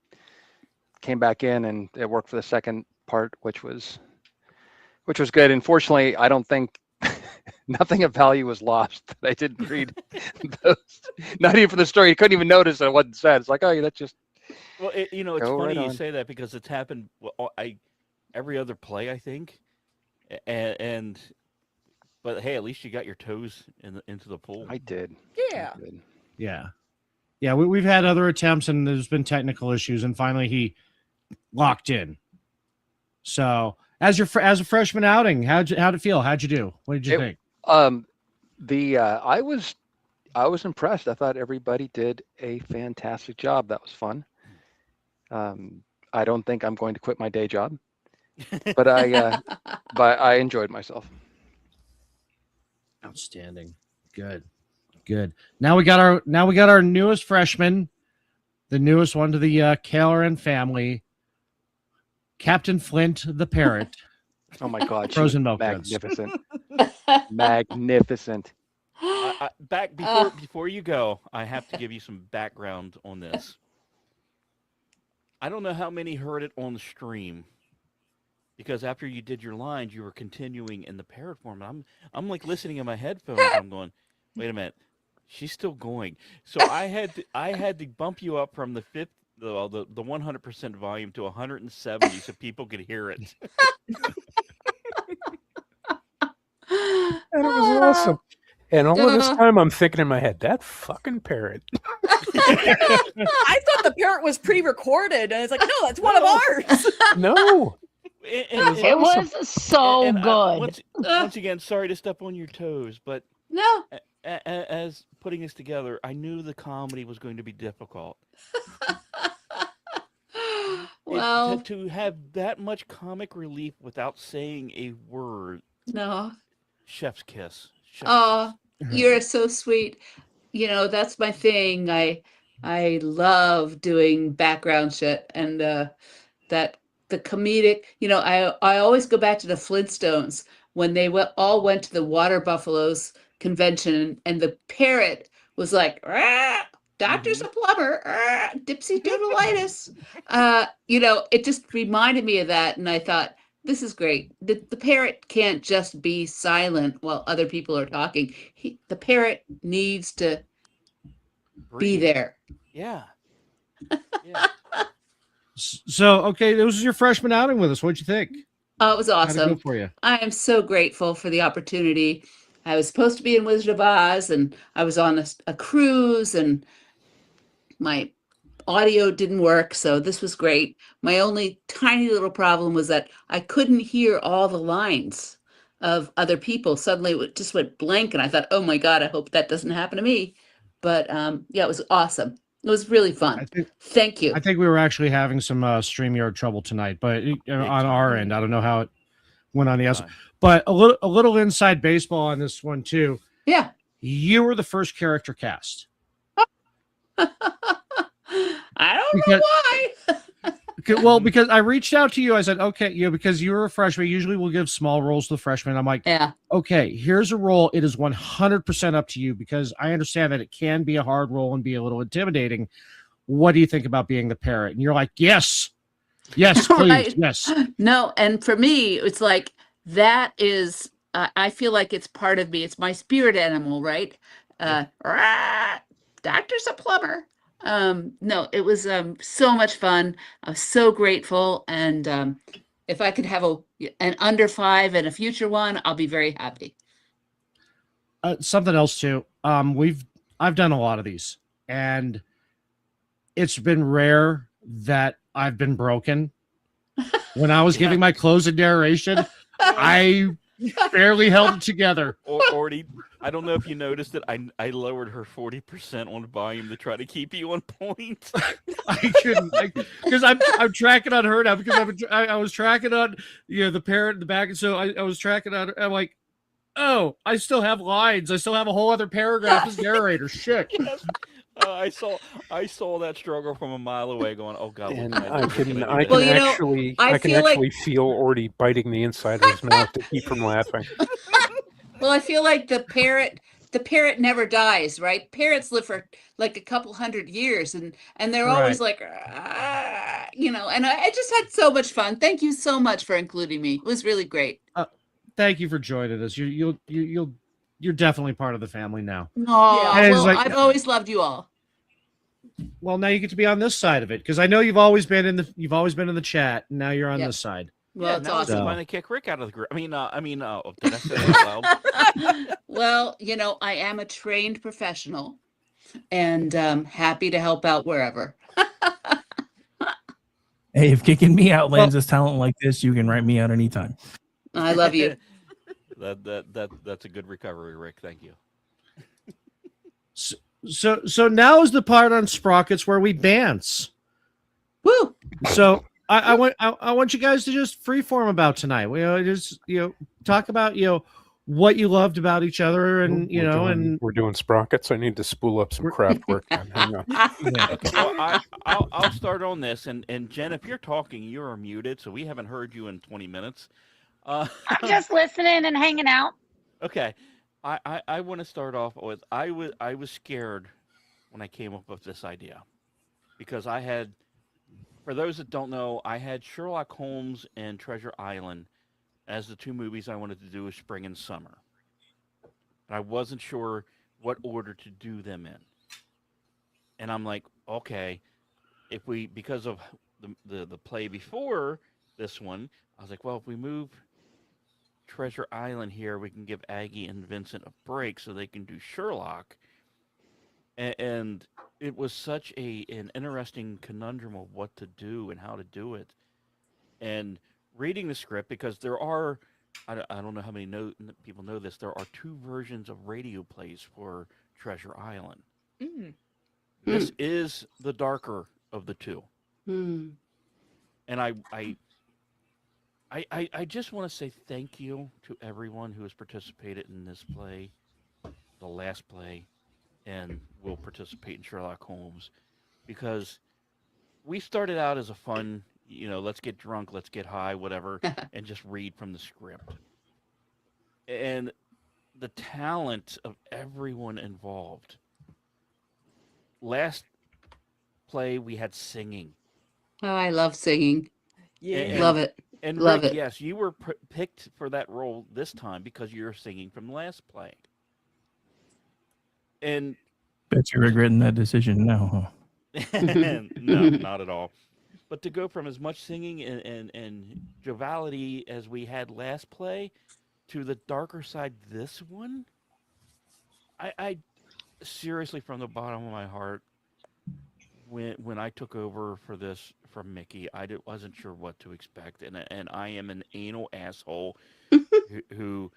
U: came back in, and it worked for the second part, which was good. Unfortunately, I don't think nothing of value was lost that I didn't read those. Not even for the story. You couldn't even notice that it wasn't said. It's like, oh, that's just.
B: Well, it's
U: Go
B: funny
U: right
B: you
U: on.
B: say that, because it's happened. Every other play, I think, and but hey, at least you got your toes into the pool.
U: I did.
V: Yeah.
C: Yeah. We've had other attempts, and there's been technical issues, and finally he locked in. So, as a freshman outing, how'd it feel? How'd you do? What did you think?
U: I was impressed. I thought everybody did a fantastic job. That was fun. I don't think I'm going to quit my day job, but I enjoyed myself.
C: Outstanding. Good. Now we got our newest freshman, the newest one to the KLRN family, Captain Flint the Parrot.
U: Oh my God, she
C: Frozen
U: was
C: milk duds.
U: magnificent. Magnificent.
B: Before you go, I have to give you some background on this. I don't know how many heard it on the stream, because after you did your lines, you were continuing in the parrot form. And I'm like listening in my headphones. I'm going, wait a minute, she's still going. So I had to bump you up from the 100% volume to 170 so people could hear it.
P: And it was awesome. And all of this time, I'm thinking in my head, that fucking parrot.
V: I thought the parrot was pre-recorded, and it's like, no, that's one of ours.
P: No.
K: It was so good.
B: Once again, sorry to step on your toes, but
L: no.
B: As putting this together, I knew the comedy was going to be difficult.
L: Well,
B: to have that much comic relief without saying a word.
L: No.
B: Chef's kiss.
L: Oh, you're so sweet. You know, that's my thing. I love doing background shit, and that the comedic. You know, I always go back to the Flintstones when they all went to the Water Buffaloes convention, and the parrot was like, "Rah, doctor's a plumber, rah, dipsy doodleitis." You know, it just reminded me of that, and I thought, this is great. The parrot can't just be silent while other people are talking. The parrot needs to be there.
B: Yeah. Yeah.
C: So, okay, this was your freshman outing with us. What'd you think?
L: Oh, it was
C: How'd it go
L: awesome.
C: for you?
L: I am so grateful for the opportunity. I was supposed to be in Wizard of Oz, and I was on a cruise, and my audio didn't work, so this was great. My only tiny little problem was that I couldn't hear all the lines of other people. Suddenly it just went blank, and I thought, oh my God, I hope that doesn't happen to me. But yeah, it was awesome. It was really fun. Thank you.
C: I think we were actually having some StreamYard trouble tonight, but on our end, I don't know how it went on the outside. But a little inside baseball on this one too.
L: Yeah.
C: You were the first character cast.
L: I don't know why.
C: Well, because I reached out to you, I said, okay, because you were a freshman. Usually we'll give small roles to the freshmen. I'm like,
L: yeah,
C: okay, here's a role. It is 100% up to you because I understand that it can be a hard role and be a little intimidating. What do you think about being the parrot? And you're like, yes, please,
L: Right.
C: yes.
L: No, and for me, it's like that is. I feel like it's part of me. It's my spirit animal, right? Rah, doctor's a plumber. No, it was so much fun. I was so grateful, and if I could have an under 5 and a future one, I'll be very happy.
C: Something else too. I've done a lot of these, and it's been rare that I've been broken. When I was giving my closing narration, I barely held it together.
B: Orty, I don't know if you noticed it. I lowered her 40% on volume to try to keep you on point.
C: I couldn't, because I'm tracking on her now because I was tracking on the parrot in the back, and so I was tracking on her. I'm like, oh, I still have lines. I still have a whole other paragraph as narrator. Shit.
B: Yes. I saw that struggle from a mile away, going, "Oh God!"
P: And
B: what
P: I
B: can
P: can
B: I do?
P: I can actually feel Orty biting the inside of his mouth to keep from laughing.
L: Well, I feel like the parrot never dies, right? Parrots live for like a couple hundred years, and they're always like, and I just had so much fun. Thank you so much for including me. It was really great.
C: Thank you for joining us. You're definitely part of the family now.
L: Oh,
C: And it's
L: well,
C: like-
L: I've always loved you all.
C: Well, now you get to be on this side of it because I know you've always been in the chat. And now you're on
L: Yep.
C: this side.
L: Well,
B: Yeah,
L: it's
B: now we can
L: awesome.
B: finally kick Rick out of the group. Did I say that out loud?
L: Well, I am a trained professional, and happy to help out wherever.
D: Hey, if kicking me out lands us talent like this, you can write me out anytime.
L: I love you.
B: That's a good recovery, Rick. Thank you.
C: So now is the part on Sprockets where we dance.
L: Woo!
C: So I want you guys to just freeform about tonight. We just talk about what you loved about each other, and
P: we're doing sprockets. I need to spool up some craft work. Hang on.
B: Okay, well, I'll start on this, and Jen, if you're talking, you are muted, so we haven't heard you in 20 minutes.
K: I'm just listening and hanging out.
B: Okay, I want to start off with I was scared when I came up with this idea because I had, for those that don't know, I had Sherlock Holmes and Treasure Island as the two movies I wanted to do with spring and summer. And I wasn't sure what order to do them in. And I'm like, okay, because of the play before this one, I was like, well, if we move Treasure Island here, we can give Aggie and Vincent a break so they can do Sherlock. And it was such an interesting conundrum of what to do and how to do it. And reading the script, because there are, I don't know how many people know this, there are 2 versions of radio plays for Treasure Island.
V: Mm.
B: This is the darker of the 2.
L: Hmm.
B: And I just want to say thank you to everyone who has participated in this play, the last play, and will participate in Sherlock Holmes, because we started out as a fun, let's get drunk, let's get high, whatever, and just read from the script. And the talent of everyone involved. Last play, we had singing.
L: Oh, I love singing.
B: Yeah.
L: Love it.
B: And
L: Love
B: Rick,
L: it.
B: yes, you were picked for that role this time because you're singing from the last play. And
D: Bet you're regretting that decision now, huh?
B: No, not at all. But to go from as much singing and joviality as we had last play to the darker side this one, I seriously, from the bottom of my heart, when I took over for this from Mickey, wasn't sure what to expect, and I am an anal asshole who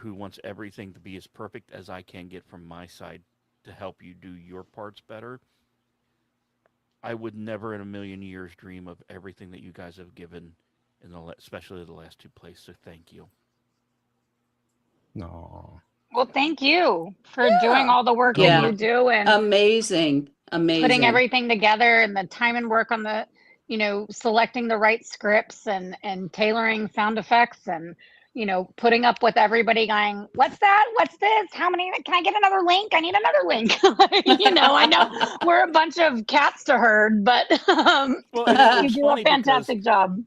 B: wants everything to be as perfect as I can get from my side to help you do your parts better. I would never in a million years dream of everything that you guys have given, especially the last two plays. So thank you.
C: No.
K: Well, thank you for doing all the work that you do and
L: amazing,
K: putting everything together and the time and work on the, selecting the right scripts and tailoring sound effects and, putting up with everybody going, what's that? What's this? How many? Can I get another link? I need another link. I know we're a bunch of cats to herd, but you do a fantastic job.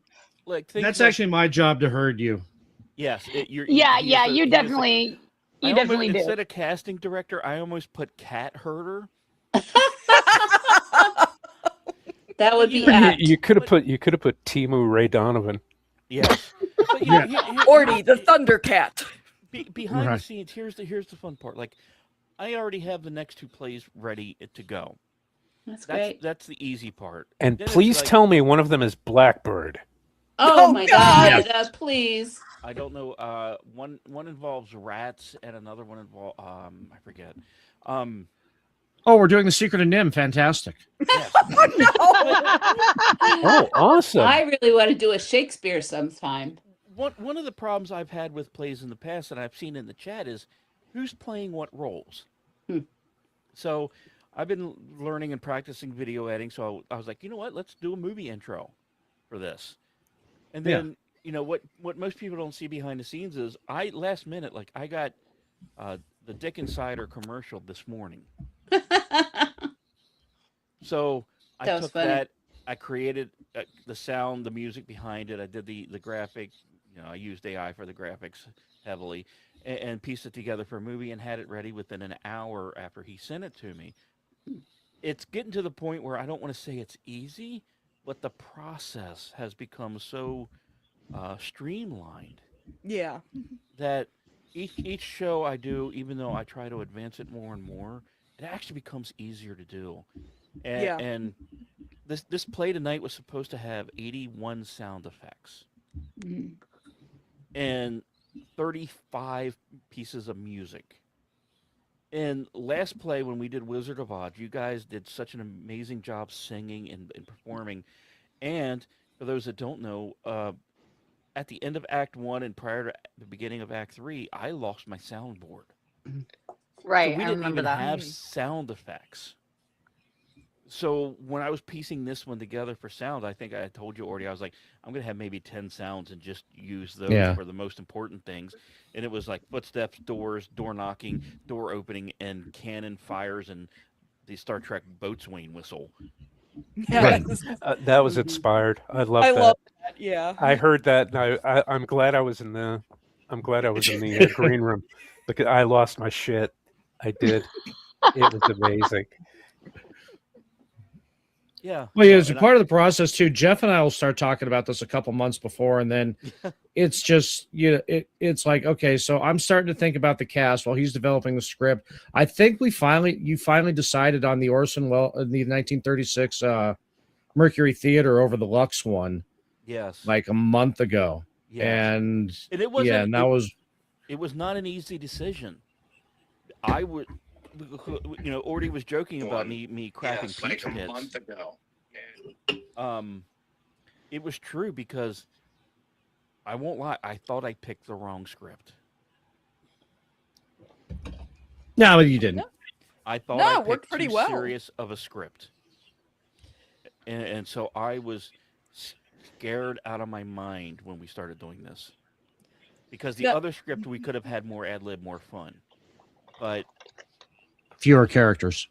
C: That's actually my job to herd you.
B: Yes.
K: You definitely do.
B: Instead of casting director, I almost put cat herder.
L: That would be
P: You could have put Timu Ray Donovan.
B: Yes.
V: Orty, the Thundercat.
B: Behind the scenes, here's the fun part. Like, I already have the next two plays ready to go.
L: That's great.
B: That's the easy part.
P: And please tell me one of them is Blackbird.
L: Oh my God! Please.
B: I don't know. One involves rats, and another one involves I forget.
C: Oh, we're doing the Secret of Nim. Fantastic.
B: Yes.
P: Oh, awesome!
L: I really want to do a Shakespeare sometime.
B: One of the problems I've had with plays in the past that I've seen in the chat is who's playing what roles. So I've been learning and practicing video editing. So I was like, you know what? Let's do a movie intro for this. And then what most people don't see behind the scenes is last minute, like I got the Dick Insider commercial this morning. So I took that, I created the sound, the music behind it. I did the graphic, I used AI for the graphics heavily and pieced it together for a movie and had it ready within an hour after he sent it to me. It's getting to the point where I don't want to say it's easy, but the process has become so streamlined.
V: Yeah.
B: That each show I do, even though I try to advance it more and more, it actually becomes easier to do. And this play tonight was supposed to have 81 sound effects and 35 pieces of music. And last play, when we did Wizard of Oz, you guys did such an amazing job singing and performing. And for those that don't know, at the end of Act 1 and prior to the beginning of Act 3, I lost my soundboard.
K: Right,
B: So we
K: I
B: didn't
K: remember
B: even
K: that.
B: have sound effects. So when I was piecing this one together for sound, I think I told you already, I was like, I'm going to have maybe 10 sounds and just use those for the most important things. And it was like footsteps, doors, door knocking, door opening, and cannon fires, and the Star Trek boatswain whistle.
V: Yeah.
P: That was inspired. I love
V: I
P: that.
V: love that. Yeah.
P: I heard that, and I'm glad I was in the green room because I lost my shit. I did. It was amazing.
B: Yeah.
C: Well, as a part of the process too, Jeff and I will start talking about this a couple months before, and then it's just it's like, okay, so I'm starting to think about the cast while he's developing the script. I think you finally decided on the Orson Welles, the 1936 Mercury Theater over the Lux one.
B: Yes.
C: Like a month ago.
B: Yes.
C: And
B: it wasn't,
C: and that was
B: it was not an easy decision. I would, Orty was joking about me cracking peach
H: like a
B: pits.
H: month ago.
B: It was true because I won't lie, I thought I picked the wrong script.
C: No, you didn't.
B: I thought
V: No,
B: I
V: it worked
B: picked
V: pretty
B: too
V: well.
B: serious of a script. And so I was scared out of my mind when we started doing this. Because the other script, we could have had more ad-lib, more fun. But
C: fewer characters.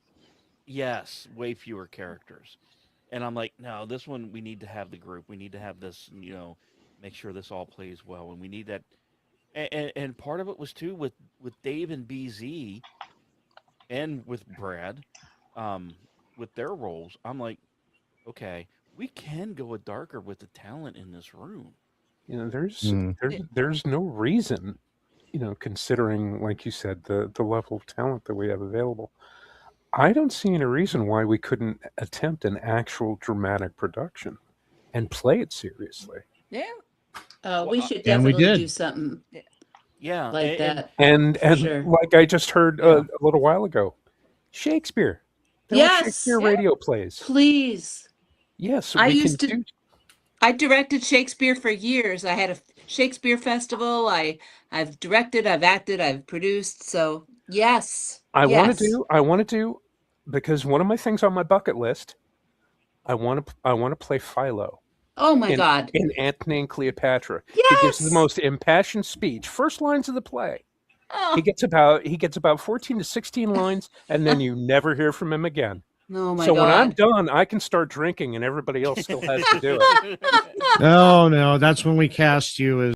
B: yes, way fewer characters. And I'm like, no, this one, we need to have the group. We need to have this, make sure this all plays well. And we need that. And part of it was, too, with Dave and BZ and with Brad, with their roles, I'm like, okay, we can go a darker with the talent in this room.
P: You know, there's
C: Mm.
P: there's no reason, you know, considering, like you said, the level of talent that we have available. I don't see any reason why we couldn't attempt an actual dramatic production and play it seriously.
L: Yeah.
K: We should
C: And we
K: definitely
C: did.
K: do something
B: Yeah,
K: like that.
P: And
K: For sure.
P: like I just heard
B: Yeah.
P: a little while ago, Shakespeare. There were
K: Yes.
P: Shakespeare radio plays.
K: Please.
P: Yes,
K: I
P: we
K: used
P: can
K: to.
P: do.
K: I directed Shakespeare for years. I had a Shakespeare festival. I've directed, I've acted, I've produced. So yes,
P: I want
K: yes.
P: to do because one of my things on my bucket list, I want to play Philo.
K: Oh my God.
P: In Antony and Cleopatra. He gives the
K: Yes.
P: most impassioned speech. First lines of the play.
K: Oh.
P: He gets about 14 to 16 lines, and then you never hear from him again.
K: Oh my
P: So when I'm
K: God.
P: done, I can start drinking, and everybody else still has to do it.
C: No, that's when we cast you as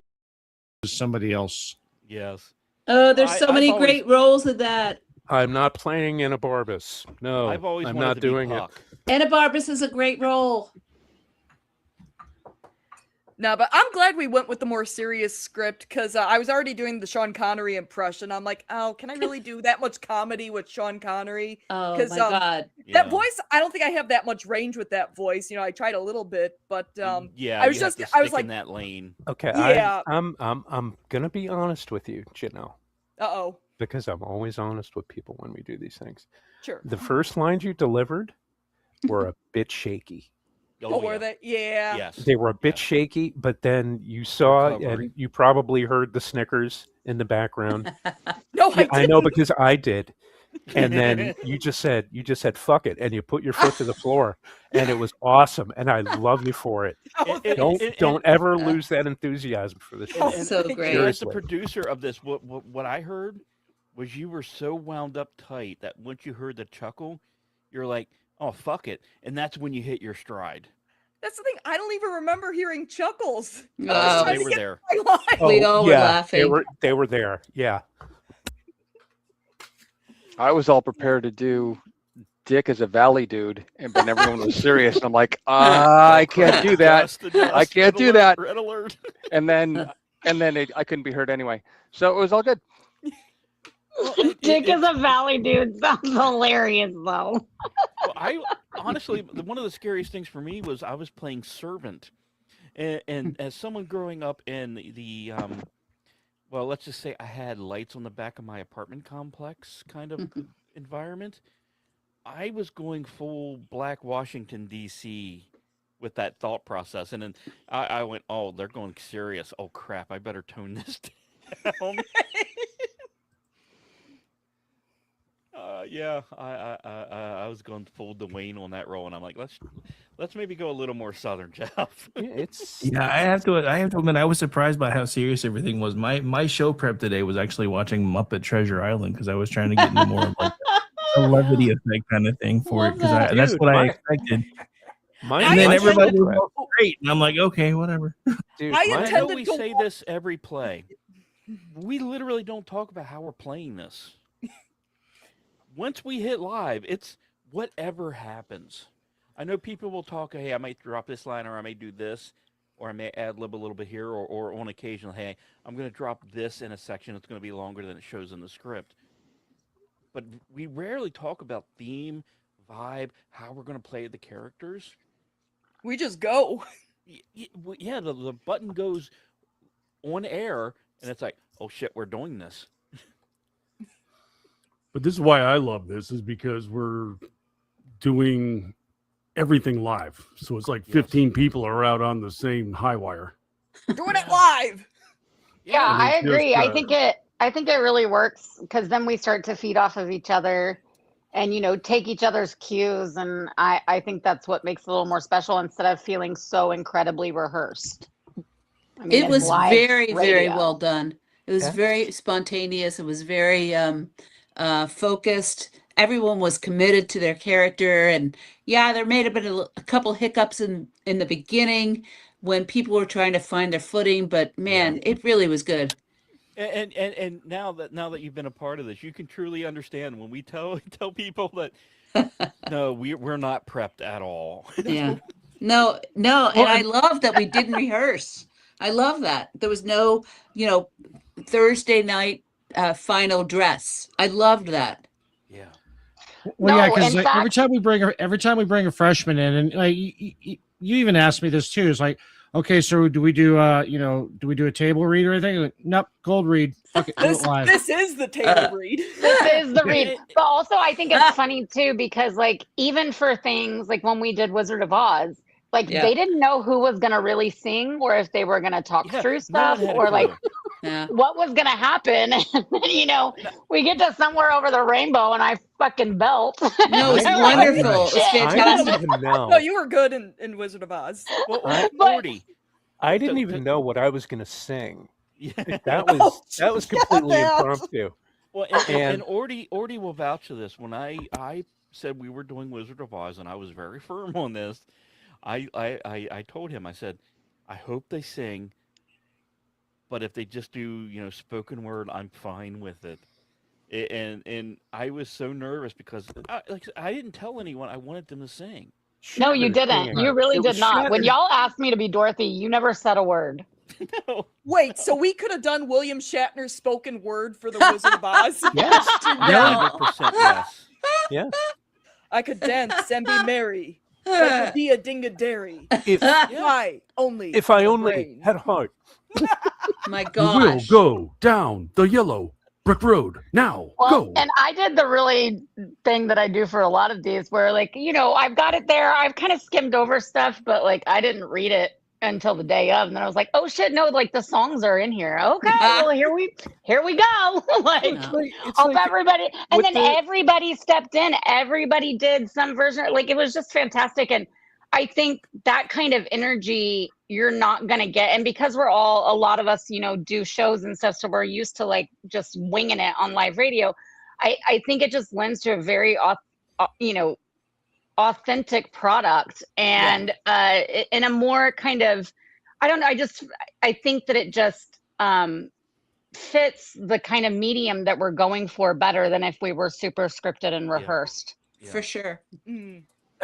C: somebody else.
B: Yes.
K: Oh, there's
B: I-
K: so
B: I've
K: many
B: always-
K: great roles of that.
P: I'm not playing Enobarbus. No,
B: I've always
P: I'm
B: wanted
P: not
B: to be
P: doing it.
B: Puck.
K: Anna Barbas is a great role.
V: No, but I'm glad we went with the more serious script because I was already doing the Sean Connery impression. I'm like, oh, can I really do that much comedy with Sean Connery?
K: Oh
V: 'Cause,
K: my God.
V: that
B: Yeah.
V: voice, I don't think I have that much range with that voice. You know, I tried a little bit, but
B: Yeah,
V: I was
B: you have
V: just,
B: to
V: I was
B: stick
V: like,
B: in that lane.
P: Okay,
V: Yeah.
P: I'm gonna be honest with you, Janelle,
V: uh-oh,
P: because I'm always honest with people when we do these things.
V: sure.
P: The first lines you delivered were a bit shaky.
V: Oh, were they? Yeah.
B: Yes.
P: They were a bit shaky, but then you saw
B: Recovery.
P: and you probably heard the snickers in the background.
V: No,
P: Yeah, I know
V: didn't.
P: because I did. And then you just said fuck it, and you put your foot to the floor, and it was awesome, and I love you for it.
V: Oh, thank
P: Don't
V: you.
P: don't ever lose that enthusiasm for this show.
V: And-
K: So
V: thank
K: great.
V: you.
B: As the
P: Seriously.
B: producer of this, what I heard was you were so wound up tight that once you heard the chuckle, you're like, oh fuck it, and that's when you hit your stride.
V: That's the thing. I don't even remember hearing chuckles. I was
K: Oh.
V: trying
B: They
V: to
B: were
V: get
B: there.
V: my line.
K: We all were
P: yeah,
K: laughing.
P: They were there. Yeah.
U: I was all prepared to do Dick as a valley dude, but everyone was serious. I'm like, I can't do that. I can't do that.
B: Red alert.
U: And then I couldn't be heard anyway. So it was all good.
K: Dick is a valley dude. Sounds hilarious though.
B: Well, I honestly, one of the scariest things for me was I was playing servant, and as someone growing up in the well, let's just say I had lights on the back of my apartment complex kind of environment. I was going full Black Washington D.C. with that thought process, and then I went, oh, they're going serious. Oh crap, I better tone this down. Yeah, I was going full Dwayne on that role, and I'm like, let's maybe go a little more Southern, Jeff.
G: Yeah, I have to admit I was surprised by how serious everything was. My show prep today was actually watching Muppet Treasure Island because I was trying to get into more of like a levity effect kind of thing for it because that's
P: Dude,
G: what I
P: my-
G: expected.
P: My,
G: And then
P: my
G: everybody
P: show
G: was
P: prep-
G: all great, and I'm like, okay, whatever.
P: Dude,
V: I
P: my-
B: I know
V: intended
B: we
V: to
B: say this every play. We literally don't talk about how we're playing this. Once we hit live, it's whatever happens. I know people will talk, hey, I might drop this line, or I may do this, or I may ad lib a little bit here, or on occasion, hey, I'm going to drop this in a section that's going to be longer than it shows in the script. But we rarely talk about theme, vibe, how we're going to play the characters.
V: We just go.
B: Yeah, the button goes on air, and it's like, oh shit, we're doing this.
A: But this is why I love this, is because we're doing everything live. So it's like 15 people are out on the same high wire.
V: Doing it live.
K: Yeah,
A: And
K: I
A: it's just,
K: agree. I think it really works because then we start to feed off of each other and take each other's cues, and I think that's what makes it a little more special instead of feeling so incredibly rehearsed. I mean,
H: It
K: it's
H: was
K: live
H: very, very
K: radio.
H: well done. It was
K: Yeah.
H: very spontaneous. It was very focused. Everyone was committed to their character, and yeah, there may have been a couple hiccups in the beginning when people were trying to find their footing, but man, it really was good.
B: And now that you've been a part of this, you can truly understand when we tell people that No, we're not prepped at all.
L: Yeah. No, and I love that we didn't rehearse. I love that. There was no, Thursday night final dress. I loved that.
B: Yeah.
C: Well, yeah,
K: No,
C: because
K: in
C: like every
K: fact,
C: time we bring a freshman in, and like you even asked me this too. It's like, okay, so do we do do we do a table read or anything? Like, nope, cold read. Fuck it, do it live.
V: This is the table read.
K: this is the read. But also, I think it's funny too because, like, even for things like when we did Wizard of Oz, like
L: Yeah.
K: they didn't know who was gonna really sing or if they were gonna talk through
B: no
K: stuff
B: one had a
K: or like
L: Yeah.
K: what was gonna happen. And then, we get to somewhere over the rainbow and I fucking belt.
L: No, it's
K: They're like,
L: wonderful.
K: "Holy
L: It's
K: shit."
L: fantastic.
P: I didn't even know.
V: No, you were good in Wizard of Oz.
B: Well,
P: I-
B: Morty.
P: I didn't even know what I was going to sing.
B: Yeah.
P: That was completely impromptu.
B: Well, and Orty will vouch for this. When I said we were doing Wizard of Oz, and I was very firm on this, I told him, I said, I hope they sing, but if they just do spoken word, I'm fine with it. And I was so nervous because I didn't tell anyone I wanted them to sing.
K: No, you didn't. You really
B: It
K: did
B: was
K: not. When
B: Shattered.
K: y'all asked me to be Dorothy, you never said a word.
V: Wait, so we could have done William Shatner's spoken word for the Wizard of Oz?
P: Yes.
V: No.
B: 100% yes.
P: Yes.
V: I could dance and be merry. Like a dia dinga dairy.
P: If
V: Why only?
P: if I
V: the
P: only
V: brain.
P: had a heart.
L: My
A: We will go down the yellow brick road now.
K: Well,
A: Go.
K: and I did the really thing that I do for a lot of these where, like, I've got it there. I've kind of skimmed over stuff, but like I didn't read it until the day of. And then I was like, oh shit, no, like the songs are in here. Okay, well here we go. Like
P: It's
K: hope
P: like
K: everybody and
P: with
K: then
P: the-
K: everybody stepped in. Everybody did some version. Like it was just fantastic. And I think that kind of energy you're not going to get. And because a lot of us, do shows and stuff, so we're used to like just winging it on live radio. I think it just lends to a very, authentic product and in a more kind of, I don't know. I think that it just fits the kind of medium that we're going for better than if we were super scripted and rehearsed.
L: For sure.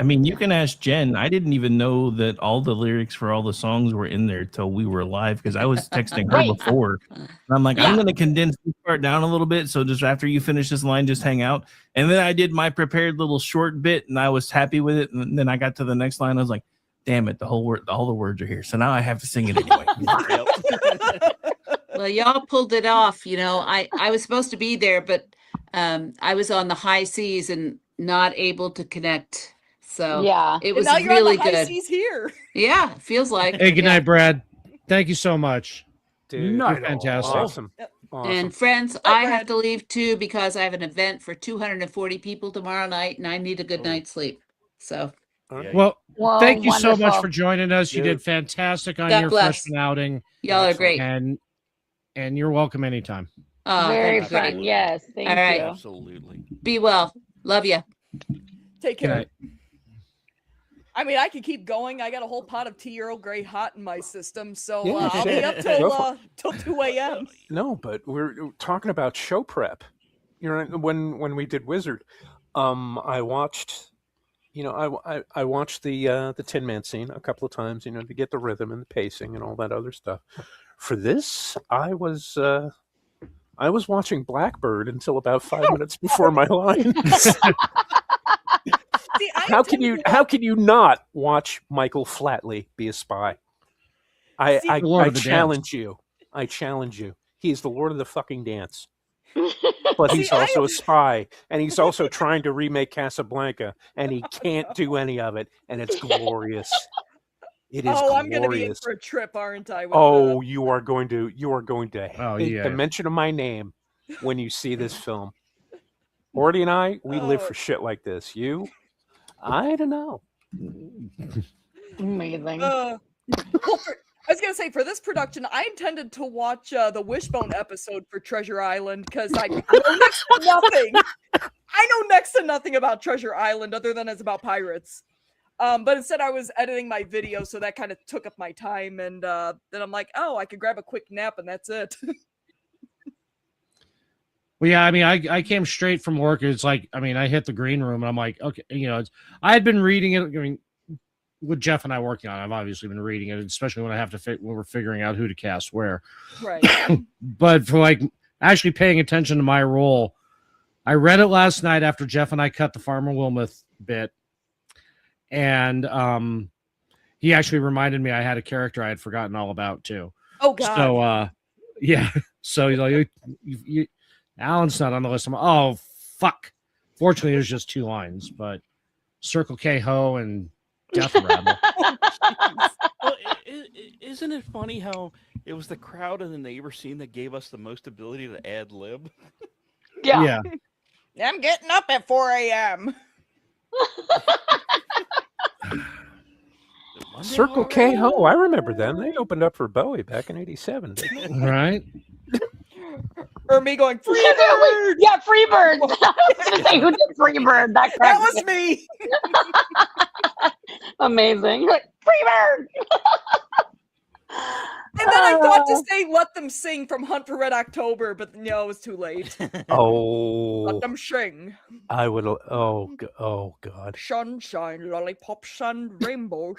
G: I mean, you can ask Jen. I didn't even know that all the lyrics for all the songs were in there till we were live because I was texting her
K: Right.
G: before. And I'm like, I'm going to condense this part down a little bit. So just after you finish this line, just hang out. And then I did my prepared little short bit and I was happy with it. And then I got to the next line. I was like, damn it, all the words are here. So now I have to sing it anyway.
L: Well, y'all pulled it off. I was supposed to be there, but I was on the high seas and not able to connect. So
K: Yeah.
L: it
V: And
L: was
V: now you're
L: really
V: on the high
L: good.
V: seas here.
L: Yeah, feels like.
C: Hey, good
L: Yeah.
C: night, Brad. Thank you so much.
P: Dude,
C: You're fantastic.
P: Awesome.
L: And friends, I have to leave too because I have an event for 240 people tomorrow night, and I need a good night's sleep. So,
C: Well,
K: Well,
C: thank you so much
K: wonderful.
C: for joining us. You
P: Dude.
C: did fantastic on
L: God
C: your
L: bless.
C: freshman outing,
L: y'all are great.
C: and you're welcome anytime.
L: Oh,
K: Very
L: thank you.
K: fun. Yes. Thank
L: All right.
K: you.
B: Absolutely.
L: Be well. Love you.
V: Take
C: Good
V: care.
C: night.
V: I mean, I could keep going. I got a whole pot of tea Earl Grey hot in my system, so
P: Yeah,
V: I'll be
P: shit.
V: up
P: Go
V: till 2 a.m.
P: No, but we're talking about show prep. When we did Wizard, I watched, I watched the Tin Man scene a couple of times, to get the rhythm and the pacing and all that other stuff. For this, I was watching Blackbird until about 5 minutes before my line.
V: See,
P: How can you not watch Michael Flatley be a spy? I
C: Lord of the
P: challenge you. I challenge you. He is the Lord of the fucking dance. But he's also a spy, and he's also trying to remake Casablanca, and he can't do any of it, and it's glorious. It is glorious.
V: I'm going to be in for a trip, aren't I?
P: Oh, you are going to
C: Oh,
P: hate
C: yeah.
P: the mention of my name when you see this film. Morty and I, we live for shit like this. You, I don't know.
K: Amazing.
V: Well, I was gonna say for this production, I intended to watch the Wishbone episode for Treasure Island because I know next to nothing. I know next to nothing about Treasure Island other than it's about pirates. But instead, I was editing my video, so that kind of took up my time. And then I'm like, oh, I could grab a quick nap, and that's it.
C: Well, yeah, I mean, I came straight from work. It's like, I mean, I hit the green room and I'm like, okay, I had been reading it. I mean, with Jeff and I working on it, I've obviously been reading it, especially when I have to when we're figuring out who to cast where.
V: Right.
C: But for like actually paying attention to my role, I read it last night after Jeff and I cut the Farmer Wilmoth bit. And he actually reminded me I had a character I had forgotten all about too.
V: Oh God.
C: So yeah. So he's like, Alan's not on the list. I'm like, oh fuck. Fortunately, there's just 2 lines, but Circle K Ho and Death Rattle.
B: Well, isn't it funny how it was the crowd in the neighbor scene that gave us the most ability to ad lib?
C: Yeah.
V: I'm getting up at 4 a.m.
P: Circle K Ho, I remember them. They opened up for Bowie back in '87.
C: Right.
V: Or me going, Freebird!
K: Yeah, Freebird! I was going to say, who did Freebird? That
V: was me!
K: Amazing. Like, Freebird!
V: And then I thought to say Let Them Sing from Hunt for Red October, but no, it was too late.
P: Oh,
V: Let them sing.
P: I would. Oh God.
V: Sunshine, lollipops, and rainbows.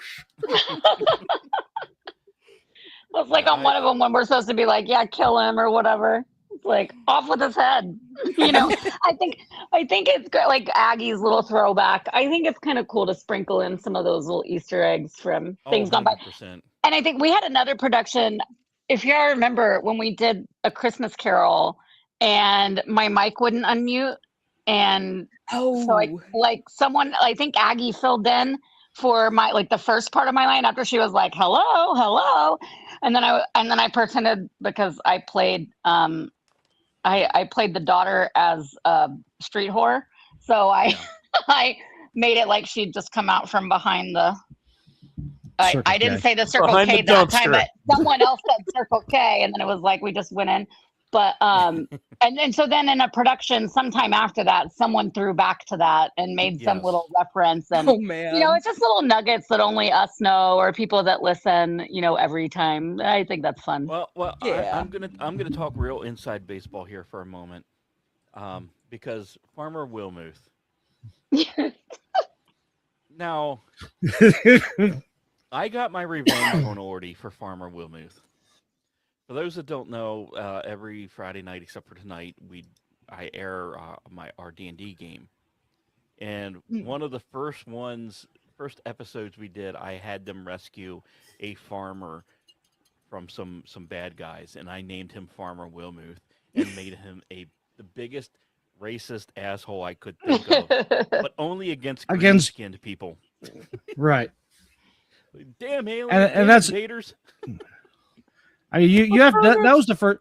K: It's like on one of them when we're supposed to be like, yeah, kill him or whatever. It's like off with his head. I think it's good, like Aggie's little throwback. I think it's kind of cool to sprinkle in some of those little Easter eggs from things gone by.
B: 100%.
K: And I think we had another production. If you all remember when we did A Christmas Carol, and my mic wouldn't unmute, and so I think Aggie filled in for my the first part of my line after she was like hello, and then I pretended because I played I played the daughter as a street whore, so I made it like she'd just come out from behind the. I didn't say the Circle
P: Behind
K: K
P: the
K: that time,
P: dumpster.
K: but someone else said Circle K, and then it was like we just went in. But and so then in a production sometime after that, someone threw back to that and made some little reference, and
V: Oh man.
K: it's just little nuggets that only us know or people that listen, every time. I think that's fun.
B: Well,
V: Yeah.
B: I'm gonna talk real inside baseball here for a moment, because Farmer Wilmuth. Now, I got my revenge on Orty for Farmer Wilmuth. For those that don't know, every Friday night except for tonight, I air our D&D game, and one of the first episodes we did, I had them rescue a farmer from some bad guys, and I named him Farmer Wilmuth and made him the biggest racist asshole I could think of, but only against green-skinned people.
C: Right.
B: Damn aliens,
C: And that's
B: invaders.
C: I mean, you have that was the first.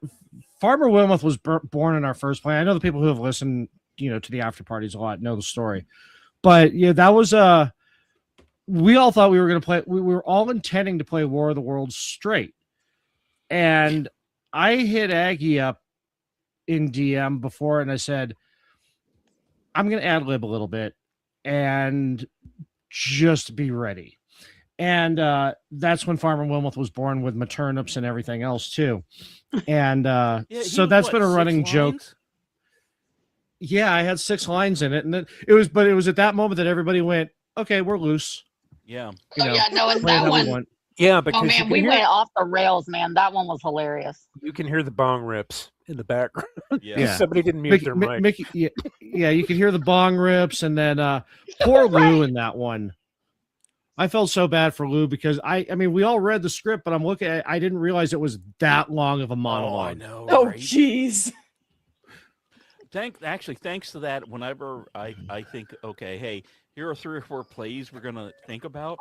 C: Farmer Wilmoth was born in our first play. I know the people who have listened, to the after parties a lot know the story, but yeah, that was we all thought we were going to play. We were all intending to play War of the Worlds straight, and I hit Aggie up in DM before, and I said, "I'm going to ad lib a little bit, and just be ready." And that's when Farmer Wilmoth was born with maternips and everything else too. And so that's been a running joke. Yeah, I had 6 lines in it, and it was at that moment that everybody went, "Okay, we're loose."
B: Yeah.
K: No, and that one.
P: Yeah, because
K: Oh man, we went off the rails, man. That one was hilarious.
P: you can hear the bong rips in the background.
B: Yeah.
P: Somebody didn't mute their mic.
C: Mickey, yeah, you can hear the bong rips, and then poor Lou in that one. I felt so bad for Lou because I mean, we all read the script, but I'm looking at I didn't realize it was that long of a monologue.
B: I know.
V: Oh,
B: right?
V: jeez.
B: Thanks to that, whenever I think, okay, hey, here are 3 or 4 plays we're gonna think about,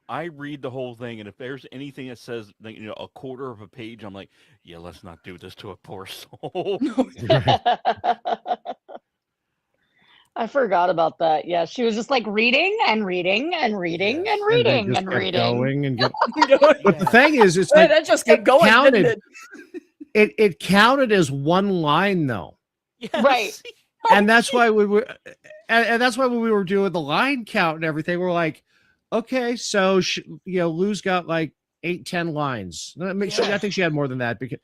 B: I read the whole thing, and if there's anything that says a quarter of a page, I'm like, yeah, let's not do this to a poor soul.
K: I forgot about that. Yeah, she was just like reading and reading and reading and reading and reading.
C: Going and but the thing is, it's like
V: that just kept going, didn't it?
C: It counted as one line though.
B: Yes.
K: Right.
C: And that's why we were, and that's why when we were doing the line count and everything, we're like, okay, so Lou's got like 8-10 lines. I think she had more than that because.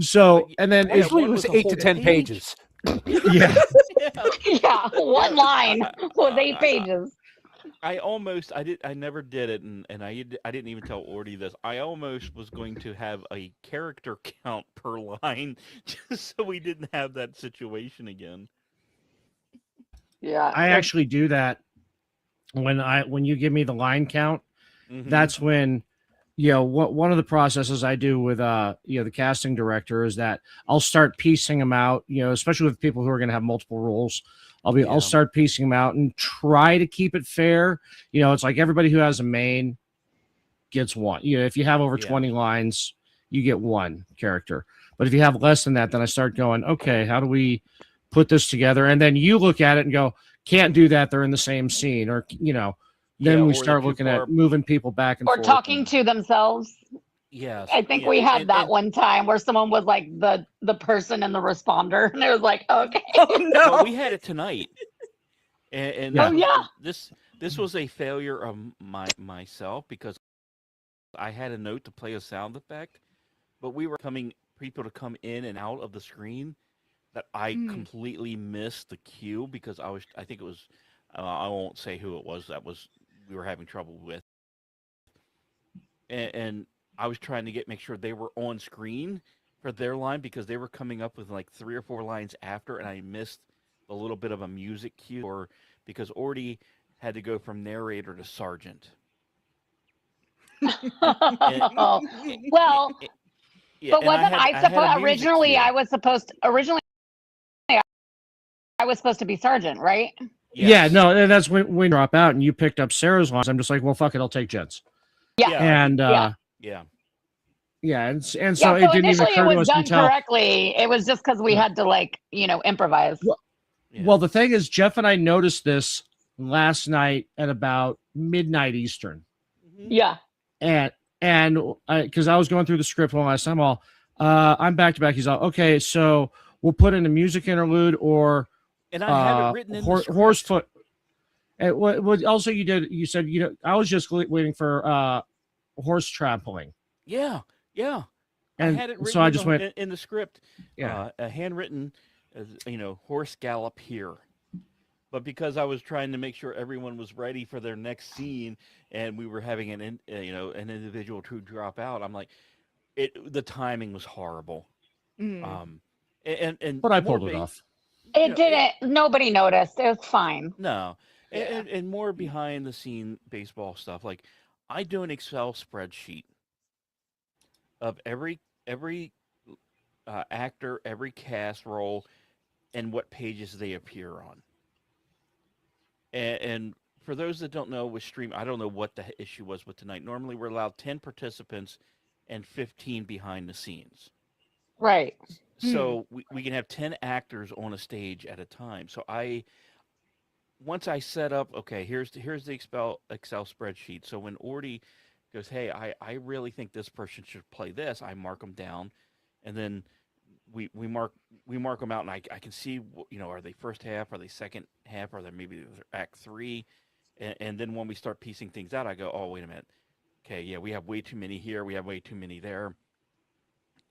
C: So and then
P: Usually it was 8 to 10 pages.
C: Yeah.
K: Yeah, one line was 8
B: I-
K: pages.
B: I never did it, and I didn't even tell Orty this. I almost was going to have a character count per line, just so we didn't have that situation again.
K: Yeah,
C: I actually do that when you give me the line count.
B: Mhm.
C: That's when, one of the processes I do with the casting director is that I'll start piecing them out, especially with people who are going to have multiple roles. I'll start piecing them out and try to keep it fair. It's like everybody who has a main gets one. If you have over 20 lines, you get one character. But if you have less than that, then I start going, okay, how do we put this together? And then you look at it and go, can't do that. They're in the same scene, or then we
B: or they're
C: start
B: too
C: looking
B: far
C: at moving people back and
K: or
C: forth.
K: talking to themselves.
B: Yes,
K: I think
B: yeah,
K: we had that
B: and-
K: one time where someone was like the person and the responder, and it was like, okay.
B: Well, we had it tonight, and
K: Yeah. Oh, yeah.
B: this was a failure of myself because I had a note to play a sound effect, but we were people to come in and out of the screen that I completely missed the cue because I think it was I won't say who it was we were having trouble with, and I was trying to make sure they were on screen for their line because they were coming up with like 3 or 4 lines after, and I missed a little bit of a music cue, or because Orty had to go from narrator to sergeant.
K: Well,
B: Yeah,
K: but
B: and
K: wasn't
B: I had a
K: supposed
B: music
K: originally?
B: cue.
K: I was supposed to be sergeant, right?
C: Yeah, no, and that's when we drop out and you picked up Sarah's lines. I'm just like, well, fuck it, I'll take Jen's.
K: Yeah.
C: And
B: yeah.
C: and so it
K: So
C: didn't even
K: initially
C: occur
K: it
C: to
K: was
C: us
K: done
C: until
K: correctly. It was just because we had to improvise.
C: Well, the thing is, Jeff and I noticed this last night at about midnight Eastern.
K: Yeah.
C: And because I was going through the script one last time, I'm back to back. He's all, okay, so we'll put in a music interlude or
B: And I had it written in the script.
C: Horsefoot. And what also you said, I was just waiting for horse trampling.
B: Yeah.
C: And
B: I had it written
C: so I just went
B: in the script.
C: Yeah.
B: A handwritten, horse gallop here. But because I was trying to make sure everyone was ready for their next scene, and we were having an individual to drop out, I'm like, the timing was horrible. And
C: but I pulled it off.
K: It didn't. Nobody noticed. It was fine.
B: No, and more behind the scene baseball stuff. Like, I do an Excel spreadsheet of every actor, every cast role, and what pages they appear on. And for those that don't know, with stream, I don't know what the issue was with tonight. Normally, we're allowed 10 participants and 15 behind the scenes.
K: Right.
B: So we can have 10 actors on a stage at a time. So once I set up, okay, here's the Excel spreadsheet. So when Orty goes, hey, I really think this person should play this, I mark them down, and then we mark them out, and I can see, are they first half, are they second half, are they maybe act 3, and then when we start piecing things out, I go, oh, wait a minute, okay, yeah, we have way too many here, we have way too many there,